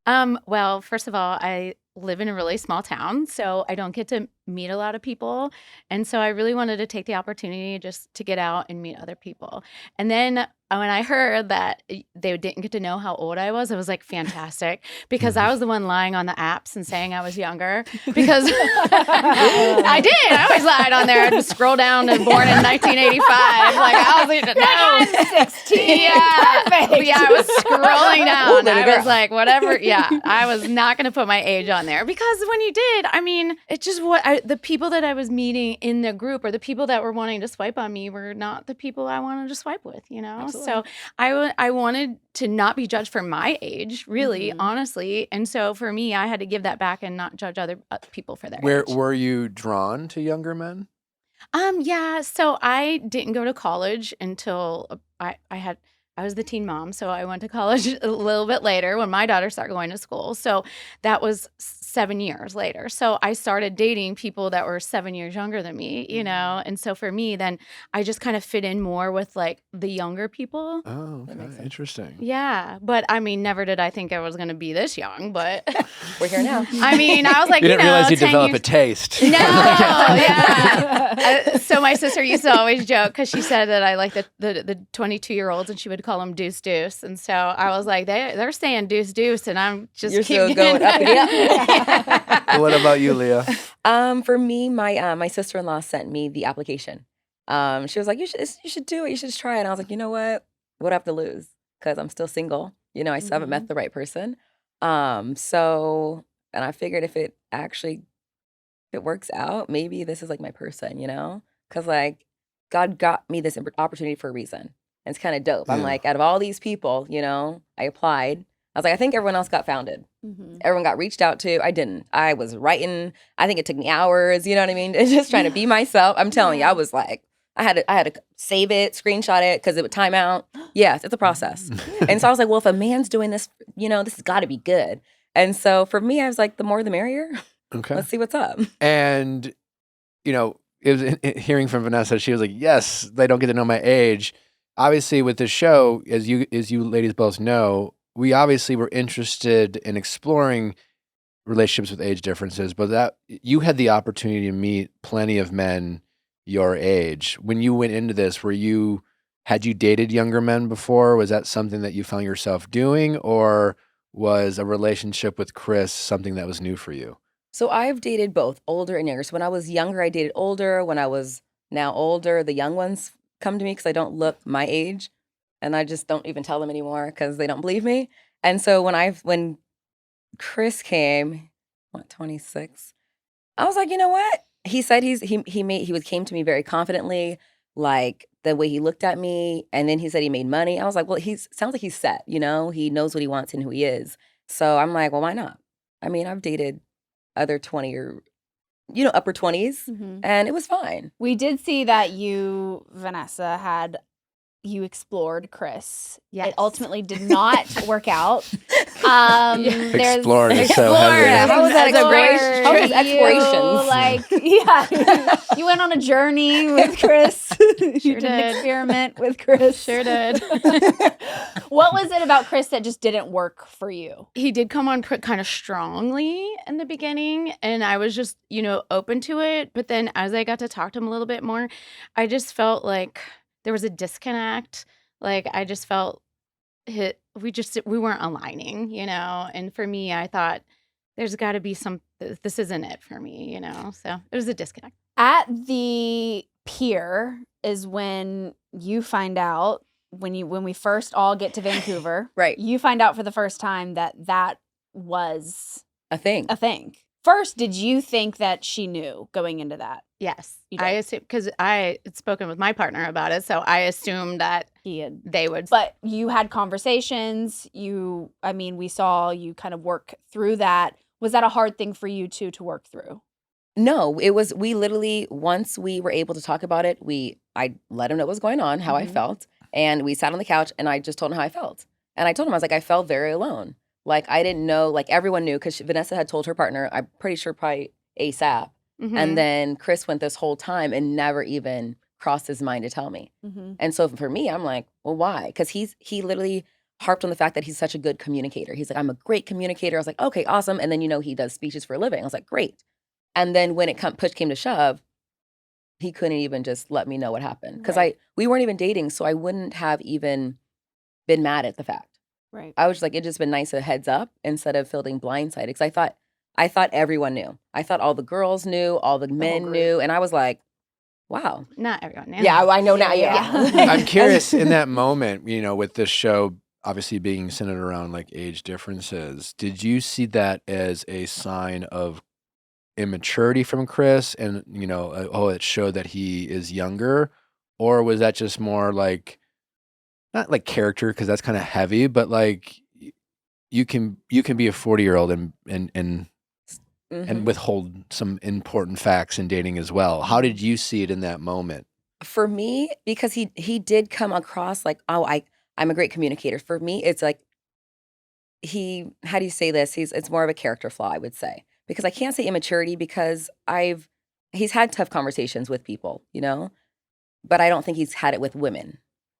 [SPEAKER 8] Well, first of all, I live in a really small town, so I don't get to meet a lot of people. And so I really wanted to take the opportunity just to get out and meet other people. And then when I heard that they didn't get to know how old I was like, fantastic, because I was the one lying on the apps and saying I was younger because I did. I always lied on there. I'd just scroll down to born in 1985. Like I was like, no,
[SPEAKER 2] I'm 16.
[SPEAKER 8] yeah,
[SPEAKER 2] Perfect.
[SPEAKER 8] yeah. I was scrolling down.
[SPEAKER 3] little
[SPEAKER 8] I
[SPEAKER 3] girl.
[SPEAKER 8] was like, whatever. Yeah, I was not going to put my age on there because when you did, I mean, it's just the people that I was meeting in the group or the people that were wanting to swipe on me were not the people I wanted to swipe with, you know?
[SPEAKER 2] Absolutely.
[SPEAKER 8] So I wanted to not be judged for my age, really, honestly. And so for me, I had to give that back and not judge other people for their
[SPEAKER 1] Where
[SPEAKER 8] age.
[SPEAKER 1] were you drawn to younger men?
[SPEAKER 8] Yeah. So I didn't go to college until I was the teen mom. So I went to college a little bit later when my daughter started going to school. So that was 7 years later. So I started dating people that were 7 years younger than me, you know? And so for me, then I just kind of fit in more with like the younger people.
[SPEAKER 1] Oh, okay. Interesting.
[SPEAKER 8] Yeah. But I mean, never did I think I was going to be this young, but
[SPEAKER 3] We're here now.
[SPEAKER 8] I mean, I was like,
[SPEAKER 1] You didn't realize you'd
[SPEAKER 8] 10
[SPEAKER 1] develop
[SPEAKER 8] years.
[SPEAKER 1] a taste.
[SPEAKER 8] No, yeah. So my sister used to always joke because she said that I like the 22-year-olds and she would call them deuce deuce, and so I was like, they're saying deuce deuce, and I'm just
[SPEAKER 3] You're
[SPEAKER 8] keep
[SPEAKER 3] still going up and up.
[SPEAKER 1] What about you, Leah?
[SPEAKER 3] For me, my sister-in-law sent me the application. She was like, you should do it. You should just try it. And I was like, you know what? What do I have to lose? Because I'm still single. You know, I still haven't met the right person. So, and I figured if it works out, maybe this is like my person, you know? Because like God got me this opportunity for a reason. And it's kind of dope. I'm
[SPEAKER 1] Yeah.
[SPEAKER 3] like, out of all these people, you know, I applied. I was like, I think everyone else got founded. Everyone got reached out to. I didn't. I was writing. I think it took me hours. You know what I mean? It's just trying to be myself. I'm telling you, I was like, I had to save it, screenshot it because it would time out. Yes, it's a process. And so I was like, well, if a man's doing this, you know, this has got to be good. And so for me, I was like, the more the merrier.
[SPEAKER 1] Okay.
[SPEAKER 3] Let's see what's up.
[SPEAKER 1] And, you know, it was hearing from Vanessa, she was like, yes, they don't get to know my age. Obviously, with this show, as you ladies both know, we obviously were interested in exploring relationships with age differences, but that you had the opportunity to meet plenty of men your age. When you went into this, had you dated younger men before? Was that something that you found yourself doing, or was a relationship with Chris something that was new for you?
[SPEAKER 3] So I've dated both older and younger. So when I was younger, I dated older. When I was now older, the young ones come to me because I don't look my age, and I just don't even tell them anymore because they don't believe me. And so when Chris came, 26, I was like, you know what? He said he came to me very confidently, like
[SPEAKER 9] the way he looked at me, and then he said he made money. I was like, well, sounds like he's set, you know? He knows what he wants and who he is. So I'm like, well, why not? I mean, I've dated other 20 or, upper 20s, and it was fine.
[SPEAKER 2] We did see that you, Vanessa, you explored Chris.
[SPEAKER 8] Yes.
[SPEAKER 2] It ultimately did not work out.
[SPEAKER 1] Explored is so heavy.
[SPEAKER 9] How was that
[SPEAKER 2] Explored.
[SPEAKER 9] How was explorations?
[SPEAKER 2] You went on a journey with Chris. You did an experiment with Chris.
[SPEAKER 8] Sure did.
[SPEAKER 2] What was it about Chris that just didn't work for you?
[SPEAKER 8] He did come on kind of strongly in the beginning, and I was just, open to it. But then as I got to talk to him a little bit more, I just felt like there was a disconnect. Like I just felt we weren't aligning, and for me, I thought there's got to be this isn't it for me, so there was a disconnect.
[SPEAKER 2] At the pier is when you find out, when we first all get to Vancouver,
[SPEAKER 9] right?
[SPEAKER 2] You find out for the first time that was
[SPEAKER 9] a thing.
[SPEAKER 2] First, did you think that she knew going into that?
[SPEAKER 8] Yes. I assumed, because I had spoken with my partner about it, so I assumed that they would.
[SPEAKER 2] But you had conversations. We saw you kind of work through that. Was that a hard thing for you to work through?
[SPEAKER 9] No, it was, we literally, once we were able to talk about it, I let him know what was going on, how I felt, and we sat on the couch, and I just told him how I felt. And I told him, I was like, I felt very alone. Like, I didn't know, like, everyone knew, because Vanessa had told her partner, I'm pretty sure probably ASAP. And then Chris went this whole time and never even crossed his mind to tell me. And so for me, I'm like, well, why? Because he literally harped on the fact that he's such a good communicator. He's like, I'm a great communicator. I was like, okay, awesome. And then, he does speeches for a living. I was like, great. And then when push came to shove, he couldn't even just let me know what happened. Because we weren't even dating, so I wouldn't have even been mad at the fact.
[SPEAKER 2] Right.
[SPEAKER 9] I was just like, it'd just been nice a heads up instead of feeling blindsided. Because I thought everyone knew. I thought all the girls knew, all the men knew. And I was like, wow.
[SPEAKER 8] Not everyone knew.
[SPEAKER 9] Yeah, I know now. Yeah.
[SPEAKER 1] I'm curious in that moment, with this show obviously being centered around like age differences, did you see that as a sign of immaturity from Chris and, it showed that he is younger? Or was that just more like, not like character, because that's kind of heavy, but like you can be a 40-year-old and withhold some important facts in dating as well. How did you see it in that moment?
[SPEAKER 9] For me, because he did come across like, oh, I'm a great communicator. For me, it's like how do you say this? It's more of a character flaw, I would say. Because I can't say immaturity because he's had tough conversations with people, but I don't think he's had it with women.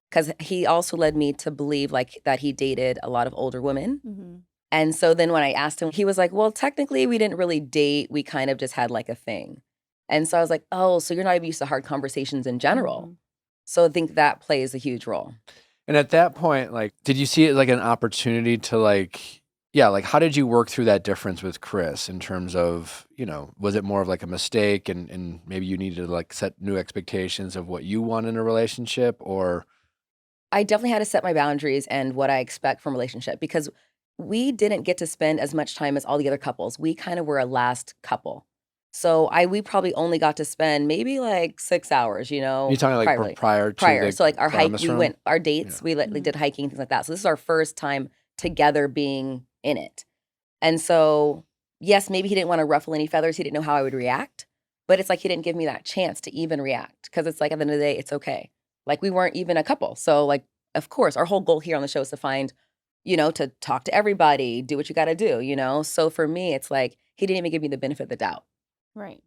[SPEAKER 9] Because he also led me to believe like that he dated a lot of older women. And so then when I asked him, he was like, well, technically we didn't really date. We kind of just had like a thing. And so I was like, oh, so you're not even used to hard conversations in general. So I think that plays a huge role.
[SPEAKER 1] And at that point, like, did you see it like an opportunity to like, how did you work through that difference with Chris in terms of, was it more of like a mistake and maybe you needed to like set new expectations of what you want in a relationship? Or
[SPEAKER 9] I definitely had to set my boundaries and what I expect from a relationship, because we didn't get to spend as much time as all the other couples. We kind of were a last couple. So we probably only got to spend maybe like 6 hours,
[SPEAKER 1] You're talking like prior to
[SPEAKER 9] so like our hike,
[SPEAKER 1] promise
[SPEAKER 9] we
[SPEAKER 1] room?
[SPEAKER 9] went, our dates, we did hiking, things like that. So this is our first time together being in it. And so, yes, maybe he didn't want to ruffle any feathers. He didn't know how I would react. But it's like he didn't give me that chance to even react, because it's like at the end of the day, it's okay. Like we weren't even a couple. So like, of course, our whole goal here on the show is to find, to talk to everybody, do what you got to do, So for me, it's like he didn't even give me the benefit of the doubt.
[SPEAKER 2] Right.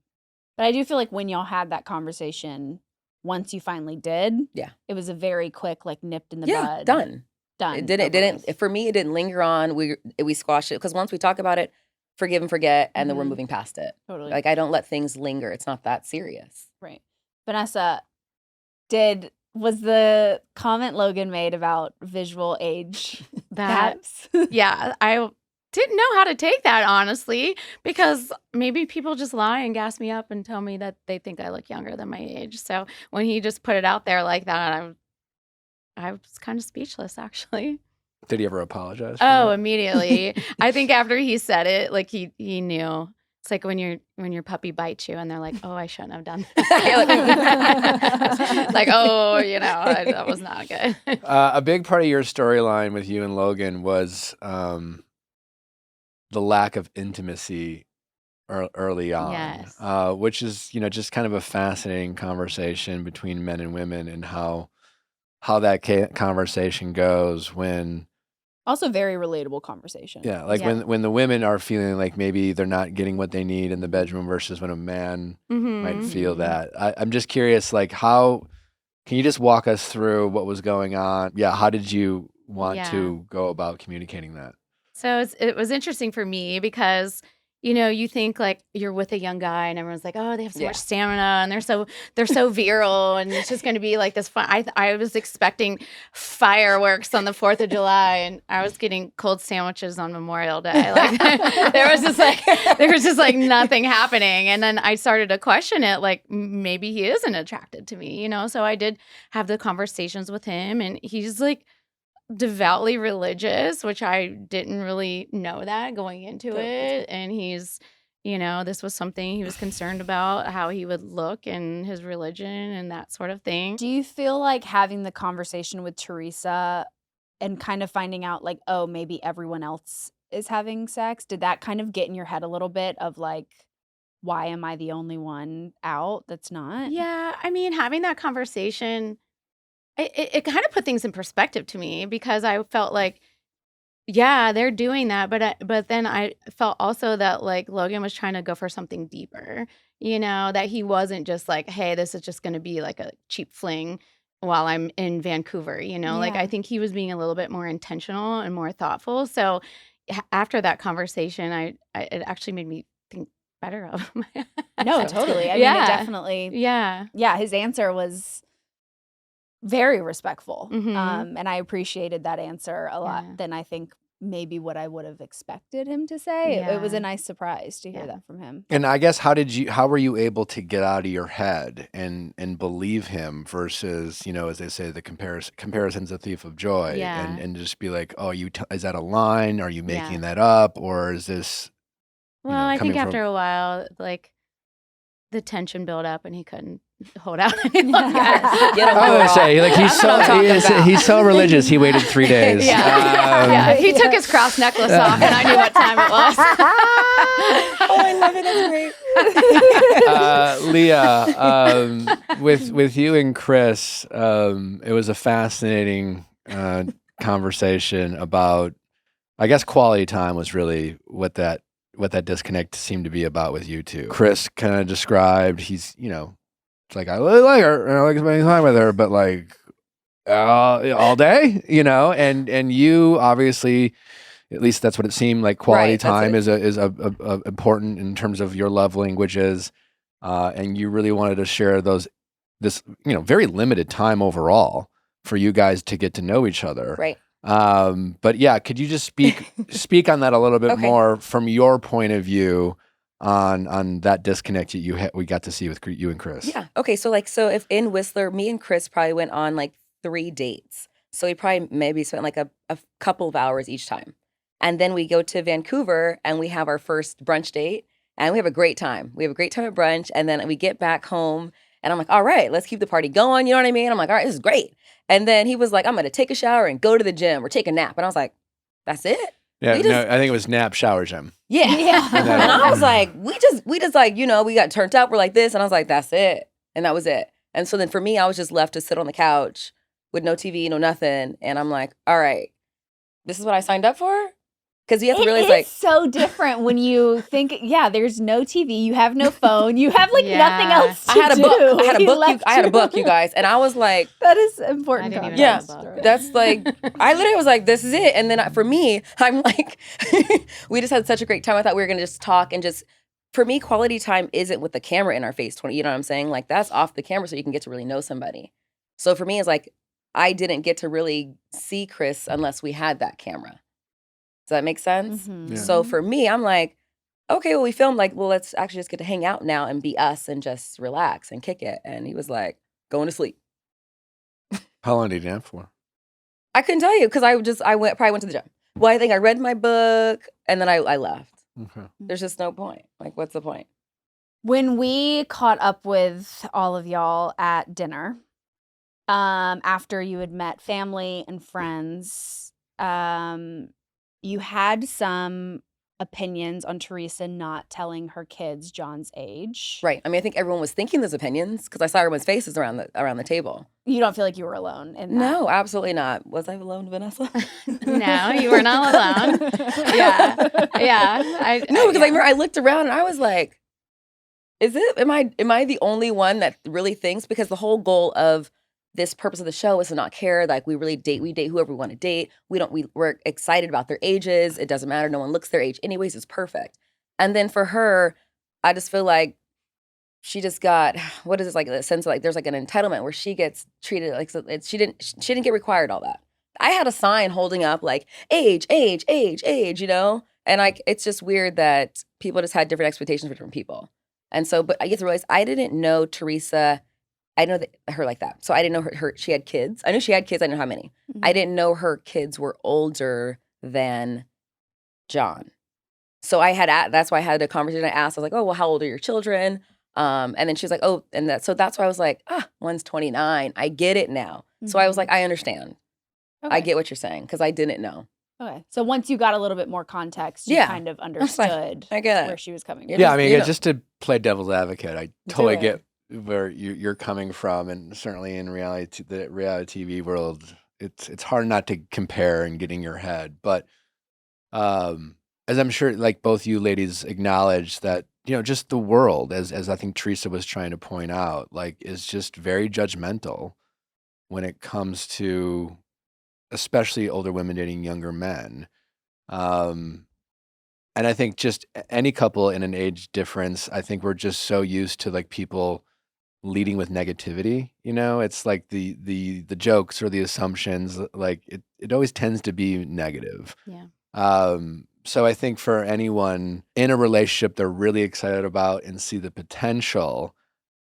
[SPEAKER 2] But I do feel like when y'all had that conversation, once you finally did, it was a very quick, like nipped in the bud.
[SPEAKER 9] Done.
[SPEAKER 2] It
[SPEAKER 9] didn't, for me, it didn't linger on. We squashed it, because once we talk about it, forgive and forget, and then we're moving past it.
[SPEAKER 2] Totally.
[SPEAKER 9] Like I don't let things linger. It's not that serious.
[SPEAKER 2] Right. Vanessa, was the comment Logan made about visual age gaps?
[SPEAKER 8] Yeah, I didn't know how to take that, honestly, because maybe people just lie and gas me up and tell me that they think I look younger than my age. So when he just put it out there like that, I was kind of speechless, actually.
[SPEAKER 1] Did he ever apologize?
[SPEAKER 8] Oh, immediately. I think after he said it, like he knew. It's like when your puppy bites you and they're like, "Oh, I shouldn't have done that." Like, "Oh, that was not good."
[SPEAKER 1] A big part of your storyline with you and Logan was the lack of intimacy early on,
[SPEAKER 8] Yes.
[SPEAKER 1] which is just kind of a fascinating conversation between men and women, and how that conversation goes when
[SPEAKER 2] Also, very relatable conversation.
[SPEAKER 1] like
[SPEAKER 8] Yeah.
[SPEAKER 1] when the women are feeling like maybe they're not getting what they need in the bedroom versus when a man might feel that. I'm just curious, like, how can you just walk us through what was going on? Yeah, how did you want
[SPEAKER 8] Yeah.
[SPEAKER 1] to go about communicating that?
[SPEAKER 8] So it was interesting for me because you think like you're with a young guy and everyone's like, oh, they have so
[SPEAKER 9] Yeah.
[SPEAKER 8] much stamina and they're so virile and it's just going to be like this fun. I was expecting fireworks on the 4th of July and I was getting cold sandwiches on Memorial Day. Like there was just like nothing happening. And then I started to question it, like maybe he isn't attracted to me, So I did have the conversations with him and he's like devoutly religious, which I didn't really know that going into it. And he's, this was something he was concerned about, how he would look and his religion and that sort of thing.
[SPEAKER 2] Do you feel like having the conversation with Teresa and kind of finding out like, oh, maybe everyone else is having sex, did that kind of get in your head a little bit of like, why am I the only one out that's not?
[SPEAKER 8] Yeah, I mean, having that conversation, it kind of put things in perspective to me because I felt like, yeah, they're doing that, but then I felt also that like Logan was trying to go for something deeper, that he wasn't just like, hey, this is just going to be like a cheap fling while I'm in Vancouver, like
[SPEAKER 2] Yeah.
[SPEAKER 8] I think he was being a little bit more intentional and more thoughtful. So after that conversation, it actually made me think better of him.
[SPEAKER 2] No, totally. I mean,
[SPEAKER 8] Yeah.
[SPEAKER 2] it definitely,
[SPEAKER 8] Yeah.
[SPEAKER 2] his answer was very respectful.
[SPEAKER 8] Mhm.
[SPEAKER 2] And I appreciated that answer a lot
[SPEAKER 8] Yeah.
[SPEAKER 2] than I think maybe what I would have expected him to say. It was a
[SPEAKER 8] Yeah.
[SPEAKER 2] nice surprise to hear
[SPEAKER 8] Yeah.
[SPEAKER 2] that from him.
[SPEAKER 1] And I guess how were you able to get out of your head and believe him versus, as they say, the comparison's a thief of joy,
[SPEAKER 8] Yeah.
[SPEAKER 1] and just be like, oh, is that a line? Are you making
[SPEAKER 8] Yeah.
[SPEAKER 1] that up, or is this?
[SPEAKER 8] Well, I think
[SPEAKER 1] coming from-
[SPEAKER 8] after a while, like the tension built up and he couldn't hold out any longer.
[SPEAKER 9] Get a
[SPEAKER 1] I
[SPEAKER 9] girl.
[SPEAKER 1] would say, like,
[SPEAKER 9] That's what I'm talking about.
[SPEAKER 1] he's so religious. He waited 3 days.
[SPEAKER 8] Yeah, he took his cross necklace off and I knew what time it was.
[SPEAKER 9] Oh, I love it. That's great.
[SPEAKER 1] Leah, with you and Chris, it was a fascinating conversation about, I guess, quality time was really what that disconnect seemed to be about with you two. Chris kind of described he's, it's like, I really like her and I like spending time with her, but like all day, and you obviously, at least that's what it seemed like. Quality
[SPEAKER 9] Right, that's
[SPEAKER 1] time
[SPEAKER 9] it.
[SPEAKER 1] is a important in terms of your love languages, and you really wanted to share this very limited time overall for you guys to get to know each other.
[SPEAKER 9] Right.
[SPEAKER 1] But yeah, could you just speak on that a little bit
[SPEAKER 9] Okay.
[SPEAKER 1] more from your point of view on that disconnect that we got to see with you and Chris?
[SPEAKER 9] Yeah. Okay. So if in Whistler, me and Chris probably went on like 3 dates. So we probably maybe spent like a couple of hours each time. And then we go to Vancouver and we have our first brunch date and we have a great time. We have a great time at brunch. And then we get back home and I'm like, all right, let's keep the party going. You know what I mean? I'm like, all right, this is great. And then he was like, I'm going to take a shower and go to the gym or take a nap. And I was like, that's it?
[SPEAKER 1] Yeah,
[SPEAKER 9] We just-
[SPEAKER 1] no, I think it was nap, shower, gym.
[SPEAKER 9] Yeah. And I was like, we just like, we got turned up. We're like this. And I was like, that's it. And that was it. And so then for me, I was just left to sit on the couch with no TV, no nothing. And I'm like, all right, this is what I signed up for? Because you have to realize, like,
[SPEAKER 2] so different when you think, there's no TV, you have no phone, you have like
[SPEAKER 8] Yeah.
[SPEAKER 2] nothing else to
[SPEAKER 9] I had a
[SPEAKER 2] do.
[SPEAKER 9] book. I had a
[SPEAKER 2] He
[SPEAKER 9] book,
[SPEAKER 2] left
[SPEAKER 9] you guys. And I was like,
[SPEAKER 2] That is important.
[SPEAKER 8] I didn't even
[SPEAKER 9] yeah,
[SPEAKER 8] know about
[SPEAKER 9] that's like, I literally was like, this is it. And then for me, I'm like, we just had such a great time. I thought we were going to just talk and just, for me, quality time isn't with the camera in our face, you know what I'm saying? Like, that's off the camera so you can get to really know somebody. So for me, it's like, I didn't get to really see Chris unless we had that camera. Does that make sense?
[SPEAKER 2] Mhm.
[SPEAKER 1] Yeah.
[SPEAKER 9] So for me, I'm like, okay, well, we filmed, like, well, let's actually just get to hang out now and be us and just relax and kick it. And he was like, going to sleep.
[SPEAKER 1] How long did you nap for?
[SPEAKER 9] I couldn't tell you because I probably went to the gym. Well, I think I read my book and then I left.
[SPEAKER 1] Okay.
[SPEAKER 9] There's just no point. Like, what's the point?
[SPEAKER 2] When we caught up with all of y'all at dinner, after you had met family and friends, you had some opinions on Teresa not telling her kids John's age.
[SPEAKER 9] Right. I mean, I think everyone was thinking those opinions because I saw everyone's faces around the table.
[SPEAKER 2] You don't feel like you were alone in that?
[SPEAKER 9] No, absolutely not. Was I alone, Vanessa?
[SPEAKER 8] No, you were not alone. Yeah.
[SPEAKER 9] No, because I remember I looked around and I was like, am I the only one that really thinks? Because the whole goal of this purpose of the show is to not care. Like, we date whoever we want to date. We're excited about their ages. It doesn't matter. No one looks their age anyways. It's perfect. And then for her, I just feel like she just got, what is this, like a sense of like there's like an entitlement where she gets treated like she didn't get required all that. I had a sign holding up like age, you know? And like, it's just weird that people just had different expectations for different people. And so, but I get to realize I didn't know Teresa. I know her like that. So I didn't know her she had kids. I knew she had kids. I didn't know how many.
[SPEAKER 2] Mhm.
[SPEAKER 9] I didn't know her kids were older than John. So that's why I had a conversation. I asked, I was like, oh, well, how old are your children? And then she was like, oh, so that's why I was like, one's 29. I get it now. So I was like, I understand.
[SPEAKER 2] Okay.
[SPEAKER 9] I get what you're saying because I didn't know.
[SPEAKER 2] Okay. So once you got a little bit more context, you
[SPEAKER 9] Yeah.
[SPEAKER 2] kind of
[SPEAKER 9] like,
[SPEAKER 2] understood
[SPEAKER 9] I get it.
[SPEAKER 2] where she was coming
[SPEAKER 9] Yeah,
[SPEAKER 2] from.
[SPEAKER 1] Yeah, I mean,
[SPEAKER 9] you know.
[SPEAKER 1] just to play devil's advocate, I totally
[SPEAKER 9] it.
[SPEAKER 1] get where you're coming from, and certainly in the reality TV world, it's hard not to compare and get in your head. But as I'm sure, like both you ladies acknowledge that, you know, just the world, as I think Teresa was trying to point out, like, is just very judgmental when it comes to, especially older women dating younger men. And I think just any couple in an age difference, I think we're just so used to like people leading with negativity, you know? It's like the jokes or the assumptions, like it always tends to be negative.
[SPEAKER 8] Yeah.
[SPEAKER 1] So I think for anyone in a relationship they're really excited about and see the potential,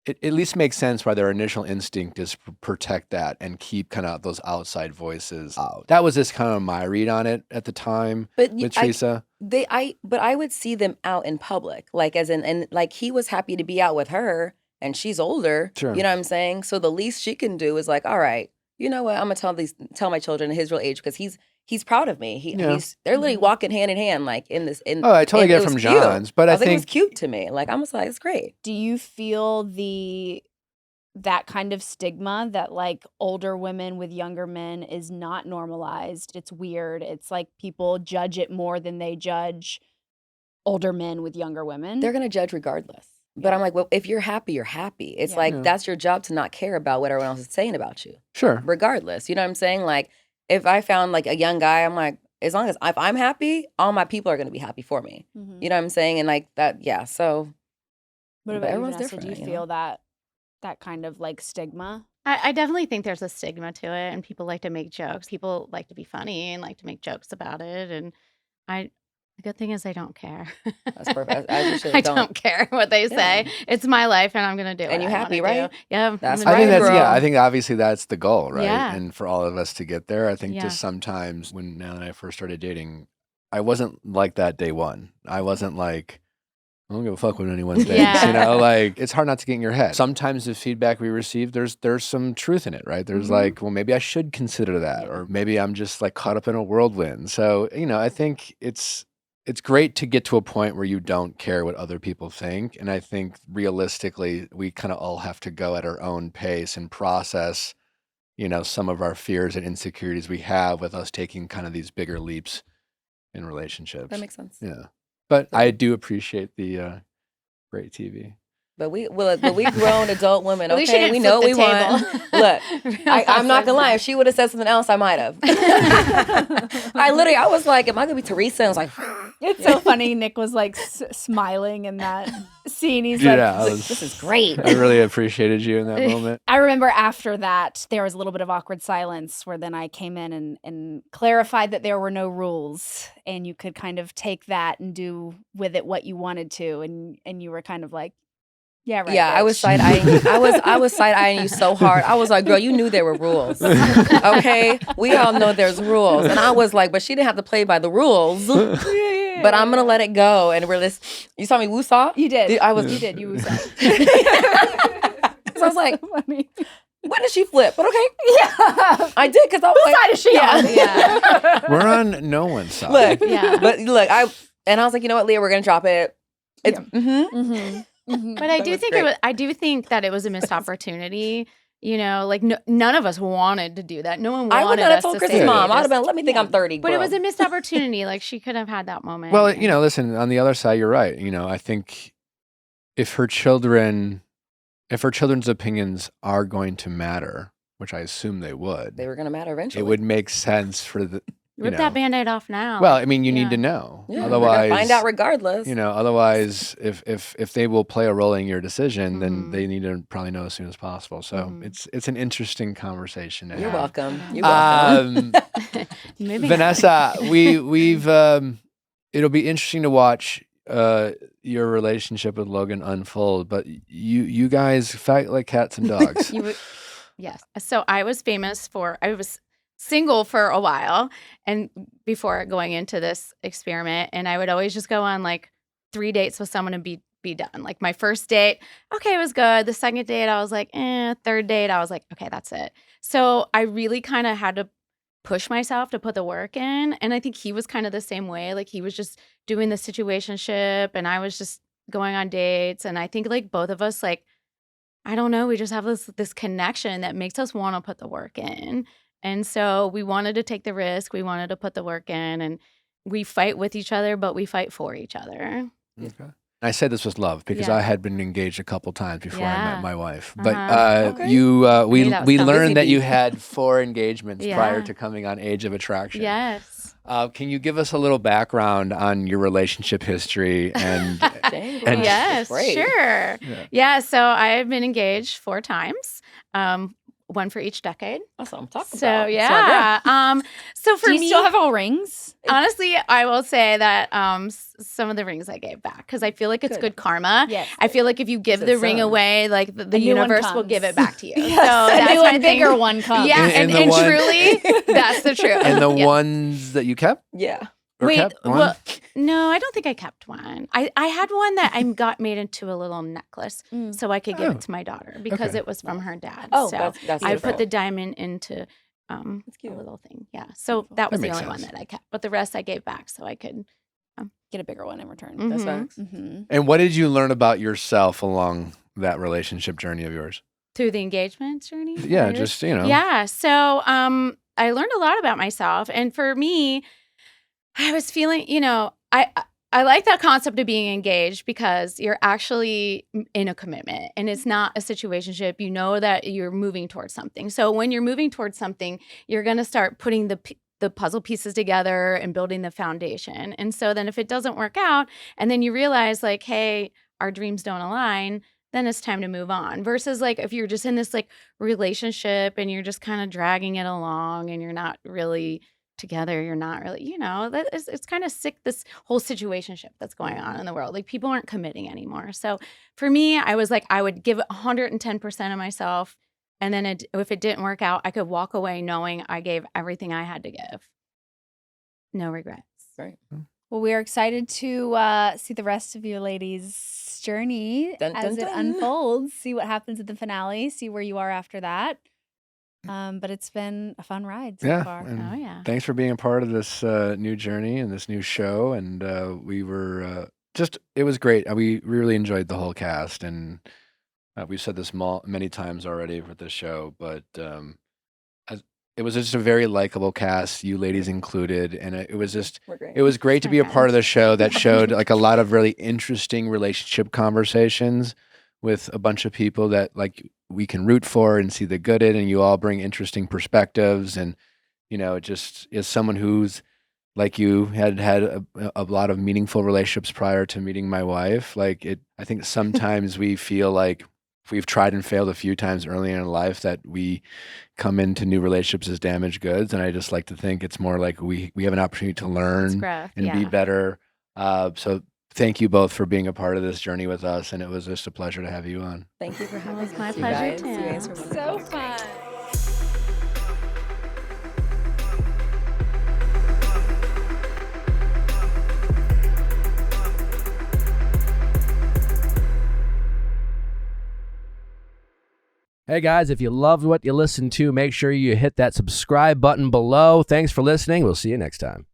[SPEAKER 1] it at least makes sense why their initial instinct is to protect that and keep kind of those outside voices out. That was just kind of my read on it at the time
[SPEAKER 9] But
[SPEAKER 1] with Teresa.
[SPEAKER 9] but I would see them out in public, like as in, and like he was happy to be out with her and she's older.
[SPEAKER 1] Sure.
[SPEAKER 9] You know what I'm saying? So the least she can do is like, all right, you know what? I'm gonna tell my children his real age because he's proud of me.
[SPEAKER 1] Yeah.
[SPEAKER 9] They're literally walking hand in hand, like in this.
[SPEAKER 1] Oh, I totally
[SPEAKER 9] and
[SPEAKER 1] get it
[SPEAKER 9] was
[SPEAKER 1] from
[SPEAKER 9] cute.
[SPEAKER 1] John's, but I
[SPEAKER 9] was like, it
[SPEAKER 1] think
[SPEAKER 9] was cute to me. Like I was like, it's great.
[SPEAKER 2] Do you feel that kind of stigma that like older women with younger men is not normalized? It's weird. It's like people judge it more than they judge older men with younger women.
[SPEAKER 9] They're gonna judge regardless. But I'm like, well, if you're happy, you're happy. It's
[SPEAKER 2] Yeah.
[SPEAKER 9] like
[SPEAKER 1] Yeah.
[SPEAKER 9] that's your job to not care about what everyone else is saying about you,
[SPEAKER 1] sure.
[SPEAKER 9] regardless. You know what I'm saying? Like if I found like a young guy, I'm like, as long as if I'm happy, all my people are gonna be happy for me.
[SPEAKER 2] Mhm.
[SPEAKER 9] You know what I'm saying? And like that, yeah. So
[SPEAKER 2] What
[SPEAKER 9] but
[SPEAKER 2] about you,
[SPEAKER 9] everyone's
[SPEAKER 2] Vanessa? Do
[SPEAKER 9] different,
[SPEAKER 2] you
[SPEAKER 9] you
[SPEAKER 2] feel that kind of like stigma?
[SPEAKER 8] I definitely think there's a stigma to it, and people like to make jokes. People like to be funny and like to make jokes about it. And the good thing is I don't care.
[SPEAKER 9] That's perfect. I appreciate it.
[SPEAKER 8] I don't care what they say. It's my life, and I'm gonna do it.
[SPEAKER 9] And you happy, right?
[SPEAKER 8] Yeah.
[SPEAKER 9] That's
[SPEAKER 8] I'm
[SPEAKER 1] I
[SPEAKER 8] gonna
[SPEAKER 1] think
[SPEAKER 8] do it.
[SPEAKER 1] that's
[SPEAKER 9] girl.
[SPEAKER 1] I think obviously that's the goal, right?
[SPEAKER 8] Yeah.
[SPEAKER 1] And for all of us to get there, I think
[SPEAKER 8] Yeah.
[SPEAKER 1] just sometimes when Nell and I first started dating, I wasn't like that day one. I wasn't like, I don't give a fuck what anyone thinks.
[SPEAKER 8] Yeah.
[SPEAKER 1] You know, like it's hard not to get in your head. Sometimes the feedback we receive, there's some truth in it, right? There's
[SPEAKER 8] Mhm.
[SPEAKER 1] like, well, maybe I should consider that, or maybe I'm just like caught up in a whirlwind. So, you know, I think it's great to get to a point where you don't care what other people think. And I think realistically, we kind of all have to go at our own pace and process, you know, some of our fears and insecurities we have with us taking kind of these bigger leaps in relationships.
[SPEAKER 9] That makes sense.
[SPEAKER 1] Yeah. But I do appreciate the great TV.
[SPEAKER 9] But we grown adult women.
[SPEAKER 8] At least you
[SPEAKER 9] Okay,
[SPEAKER 8] didn't
[SPEAKER 9] we know what we
[SPEAKER 8] flip the
[SPEAKER 9] want.
[SPEAKER 8] table.
[SPEAKER 9] Look, I'm not gonna lie. If she would have said something else, I might have. I was like, am I gonna be Teresa? And I was like,
[SPEAKER 2] It's so funny. Nick was like smiling in that scene. He's
[SPEAKER 1] Yeah,
[SPEAKER 2] like,
[SPEAKER 9] this is great.
[SPEAKER 1] I really appreciated you in that moment.
[SPEAKER 2] I remember after that, there was a little bit of awkward silence where then I came in and clarified that there were no rules and you could kind of take that and do with it what you wanted to. And you were kind of like, yeah, right.
[SPEAKER 9] Yeah, I was
[SPEAKER 2] bitch."
[SPEAKER 9] side eyeing you. I was side eyeing you so hard. I was like, girl, you knew there were rules. Okay, we all know there's rules, and I was like, but she didn't have to play by the rules. but I'm gonna let it go. And we're this. You saw me woo-saw?
[SPEAKER 3] You did.
[SPEAKER 9] Dude, I was.
[SPEAKER 3] You did. You was
[SPEAKER 9] So I was like,
[SPEAKER 3] funny.
[SPEAKER 9] when did she flip? But okay,
[SPEAKER 3] Yeah.
[SPEAKER 9] I did because I was like,
[SPEAKER 3] side is she on?
[SPEAKER 8] Yeah.
[SPEAKER 1] We're on no one's side.
[SPEAKER 9] look,
[SPEAKER 8] Yeah.
[SPEAKER 9] but look, I was like, you know what, Leah, we're gonna drop it. It's
[SPEAKER 8] But I
[SPEAKER 9] That
[SPEAKER 8] do
[SPEAKER 9] was
[SPEAKER 8] think
[SPEAKER 9] great.
[SPEAKER 8] I do think that it was a missed opportunity. You know, like none of us wanted to do that. No one
[SPEAKER 9] I would
[SPEAKER 8] wanted
[SPEAKER 9] not have
[SPEAKER 8] us
[SPEAKER 9] told
[SPEAKER 8] to
[SPEAKER 9] Chris's
[SPEAKER 8] say
[SPEAKER 9] mom. I'd have
[SPEAKER 8] this.
[SPEAKER 9] been, let me think I'm 30.
[SPEAKER 8] But it
[SPEAKER 9] bro.
[SPEAKER 8] was a missed opportunity. Like she could have had that moment.
[SPEAKER 1] Well, you know, listen, on the other side, you're right. You know, I think if her children's opinions are going to matter, which I assume they would,
[SPEAKER 9] They were gonna matter eventually.
[SPEAKER 1] it would make sense for the, you
[SPEAKER 8] Rip
[SPEAKER 1] know.
[SPEAKER 8] that Band-Aid off now.
[SPEAKER 1] Well, I mean, you
[SPEAKER 8] Yeah.
[SPEAKER 1] need to know.
[SPEAKER 9] Yeah, we're
[SPEAKER 1] Otherwise,
[SPEAKER 9] gonna find out regardless.
[SPEAKER 1] you know, otherwise, if they will play a role in your decision, then
[SPEAKER 8] Mhm.
[SPEAKER 1] they need to probably know as soon as possible. So
[SPEAKER 8] Mhm.
[SPEAKER 1] it's an interesting conversation to
[SPEAKER 9] You're
[SPEAKER 1] have.
[SPEAKER 9] welcome. You're welcome.
[SPEAKER 8] Maybe not.
[SPEAKER 1] Vanessa, we've it'll be interesting to watch your relationship with Logan unfold, but you guys fight like cats and dogs.
[SPEAKER 8] Yes. So I was single for a while and before going into this experiment, and I would always just go on like 3 dates with someone and be done. Like my first date, okay, it was good. The second date, I was like, third date, I was like, okay, that's it. So I really kind of had to push myself to put the work in. And I think he was kind of the same way. Like he was just doing the situationship and I was just going on dates. And I think like both of us, like, I don't know, we just have this connection that makes us want to put the work in. And so we wanted to take the risk. We wanted to put the work in, and we fight with each other, but we fight for each other.
[SPEAKER 1] Okay. I said this was love because
[SPEAKER 8] Yeah.
[SPEAKER 1] I had been engaged a couple times before I met
[SPEAKER 8] Yeah.
[SPEAKER 1] my wife. But
[SPEAKER 9] Okay.
[SPEAKER 1] we
[SPEAKER 8] Maybe that was
[SPEAKER 1] we
[SPEAKER 8] some
[SPEAKER 1] learned
[SPEAKER 9] busy
[SPEAKER 1] that you
[SPEAKER 9] bee.
[SPEAKER 1] had 4 engagements prior
[SPEAKER 8] Yeah.
[SPEAKER 1] to coming on Age of Attraction.
[SPEAKER 8] Yes.
[SPEAKER 1] Can you give us a little background on your relationship history and
[SPEAKER 9] Dang,
[SPEAKER 1] And-
[SPEAKER 9] wow,
[SPEAKER 8] Yes,
[SPEAKER 9] that's great.
[SPEAKER 8] sure.
[SPEAKER 1] Yeah.
[SPEAKER 8] Yeah, so I've been engaged 4 times, one for each decade.
[SPEAKER 9] That's what I'm talking
[SPEAKER 8] So
[SPEAKER 9] about.
[SPEAKER 8] yeah, so for
[SPEAKER 3] Do you
[SPEAKER 8] me,
[SPEAKER 3] still have all rings?
[SPEAKER 8] honestly, I will say that some of the rings I gave back because I feel like it's good karma.
[SPEAKER 3] Yes.
[SPEAKER 8] I feel like if you give
[SPEAKER 9] Said
[SPEAKER 8] the ring
[SPEAKER 9] some.
[SPEAKER 8] away, like the
[SPEAKER 3] A new one
[SPEAKER 8] universe will
[SPEAKER 3] comes.
[SPEAKER 8] give it back to you.
[SPEAKER 3] Yes,
[SPEAKER 8] So
[SPEAKER 3] a
[SPEAKER 8] that's
[SPEAKER 3] new
[SPEAKER 8] my
[SPEAKER 3] and
[SPEAKER 8] thing.
[SPEAKER 3] bigger one comes.
[SPEAKER 8] Yeah,
[SPEAKER 1] And
[SPEAKER 8] and
[SPEAKER 1] the one-
[SPEAKER 8] truly, that's the truth.
[SPEAKER 1] and the
[SPEAKER 8] Yeah.
[SPEAKER 1] ones that you kept?
[SPEAKER 9] Yeah.
[SPEAKER 1] Or
[SPEAKER 8] Wait,
[SPEAKER 1] kept? One?
[SPEAKER 8] well, no, I don't think I kept one. I had one that I got made into a little necklace
[SPEAKER 3] Mm.
[SPEAKER 8] so I could give
[SPEAKER 1] Oh.
[SPEAKER 8] it to my daughter because
[SPEAKER 1] Okay.
[SPEAKER 8] it was from her dad.
[SPEAKER 9] Oh,
[SPEAKER 8] so
[SPEAKER 9] that's
[SPEAKER 8] I
[SPEAKER 9] beautiful.
[SPEAKER 8] put the diamond into
[SPEAKER 9] That's
[SPEAKER 8] a
[SPEAKER 9] cute.
[SPEAKER 8] little thing. Yeah. So that was the
[SPEAKER 1] makes
[SPEAKER 8] only one
[SPEAKER 1] sense.
[SPEAKER 8] that I kept, but the rest I gave back so I could.
[SPEAKER 3] Get a bigger one in return.
[SPEAKER 8] Mhm.
[SPEAKER 9] That's facts.
[SPEAKER 3] Mm-hmm.
[SPEAKER 1] And what did you learn about yourself along that relationship journey of yours?
[SPEAKER 8] Through the engagement journey.
[SPEAKER 1] Yeah,
[SPEAKER 8] Right?
[SPEAKER 1] just, you know.
[SPEAKER 8] Yeah. So I learned a lot about myself. And for me, I was feeling, I like that concept of being engaged because you're actually in a commitment and it's not a situationship. You know that you're moving towards something. So when you're moving towards something, you're going to start putting the puzzle pieces together and building the foundation. And so then if it doesn't work out and then you realize like, hey, our dreams don't align, then it's time to move on. Versus like if you're just in this like relationship and you're just kind of dragging it along and you're not really together, you're not really, it's kind of sick, this whole situationship that's going on in the world. Like people aren't committing anymore. So for me, I was like, I would give 110% of myself. And then if it didn't work out, I could walk away knowing I gave everything I had to give. No regrets.
[SPEAKER 9] Right.
[SPEAKER 3] Well, we are excited to see the rest of your ladies' journey
[SPEAKER 9] Dun,
[SPEAKER 3] as
[SPEAKER 9] dun,
[SPEAKER 3] it
[SPEAKER 9] dun.
[SPEAKER 3] unfolds. See what happens at the finale. See where you are after that. But it's been a fun ride so
[SPEAKER 1] Yeah,
[SPEAKER 3] far.
[SPEAKER 1] and
[SPEAKER 8] Oh, yeah.
[SPEAKER 1] thanks for being a part of this new journey and this new show. And we were it was great. We really enjoyed the whole cast. And we've said this many times already with this show, but it was just a very likable cast, you ladies included. And it was just,
[SPEAKER 9] We're great.
[SPEAKER 1] it was great to be a part of the show that showed like a lot of really interesting relationship conversations with a bunch of people that like we can root for and see the good in, and you all bring interesting perspectives. And, it just is someone who's like you had a lot of meaningful relationships prior to meeting my wife. Like I think sometimes we feel like if we've tried and failed a few times early in life that we come into new relationships as damaged goods. And I just like to think it's more like we have an opportunity to
[SPEAKER 8] It's
[SPEAKER 1] learn
[SPEAKER 8] growth.
[SPEAKER 1] and be
[SPEAKER 8] Yeah.
[SPEAKER 1] better. So thank you both for being a part of this journey with us. And it was just a pleasure to have you on.
[SPEAKER 9] Thank you for having us.
[SPEAKER 8] was my
[SPEAKER 9] you
[SPEAKER 8] pleasure,
[SPEAKER 9] guys.
[SPEAKER 8] too.
[SPEAKER 9] You guys were
[SPEAKER 3] So
[SPEAKER 9] wonderful.
[SPEAKER 3] fun.
[SPEAKER 1] Hey guys, if you loved what you listened to, make sure you hit that subscribe button below. Thanks for listening. We'll see you next time.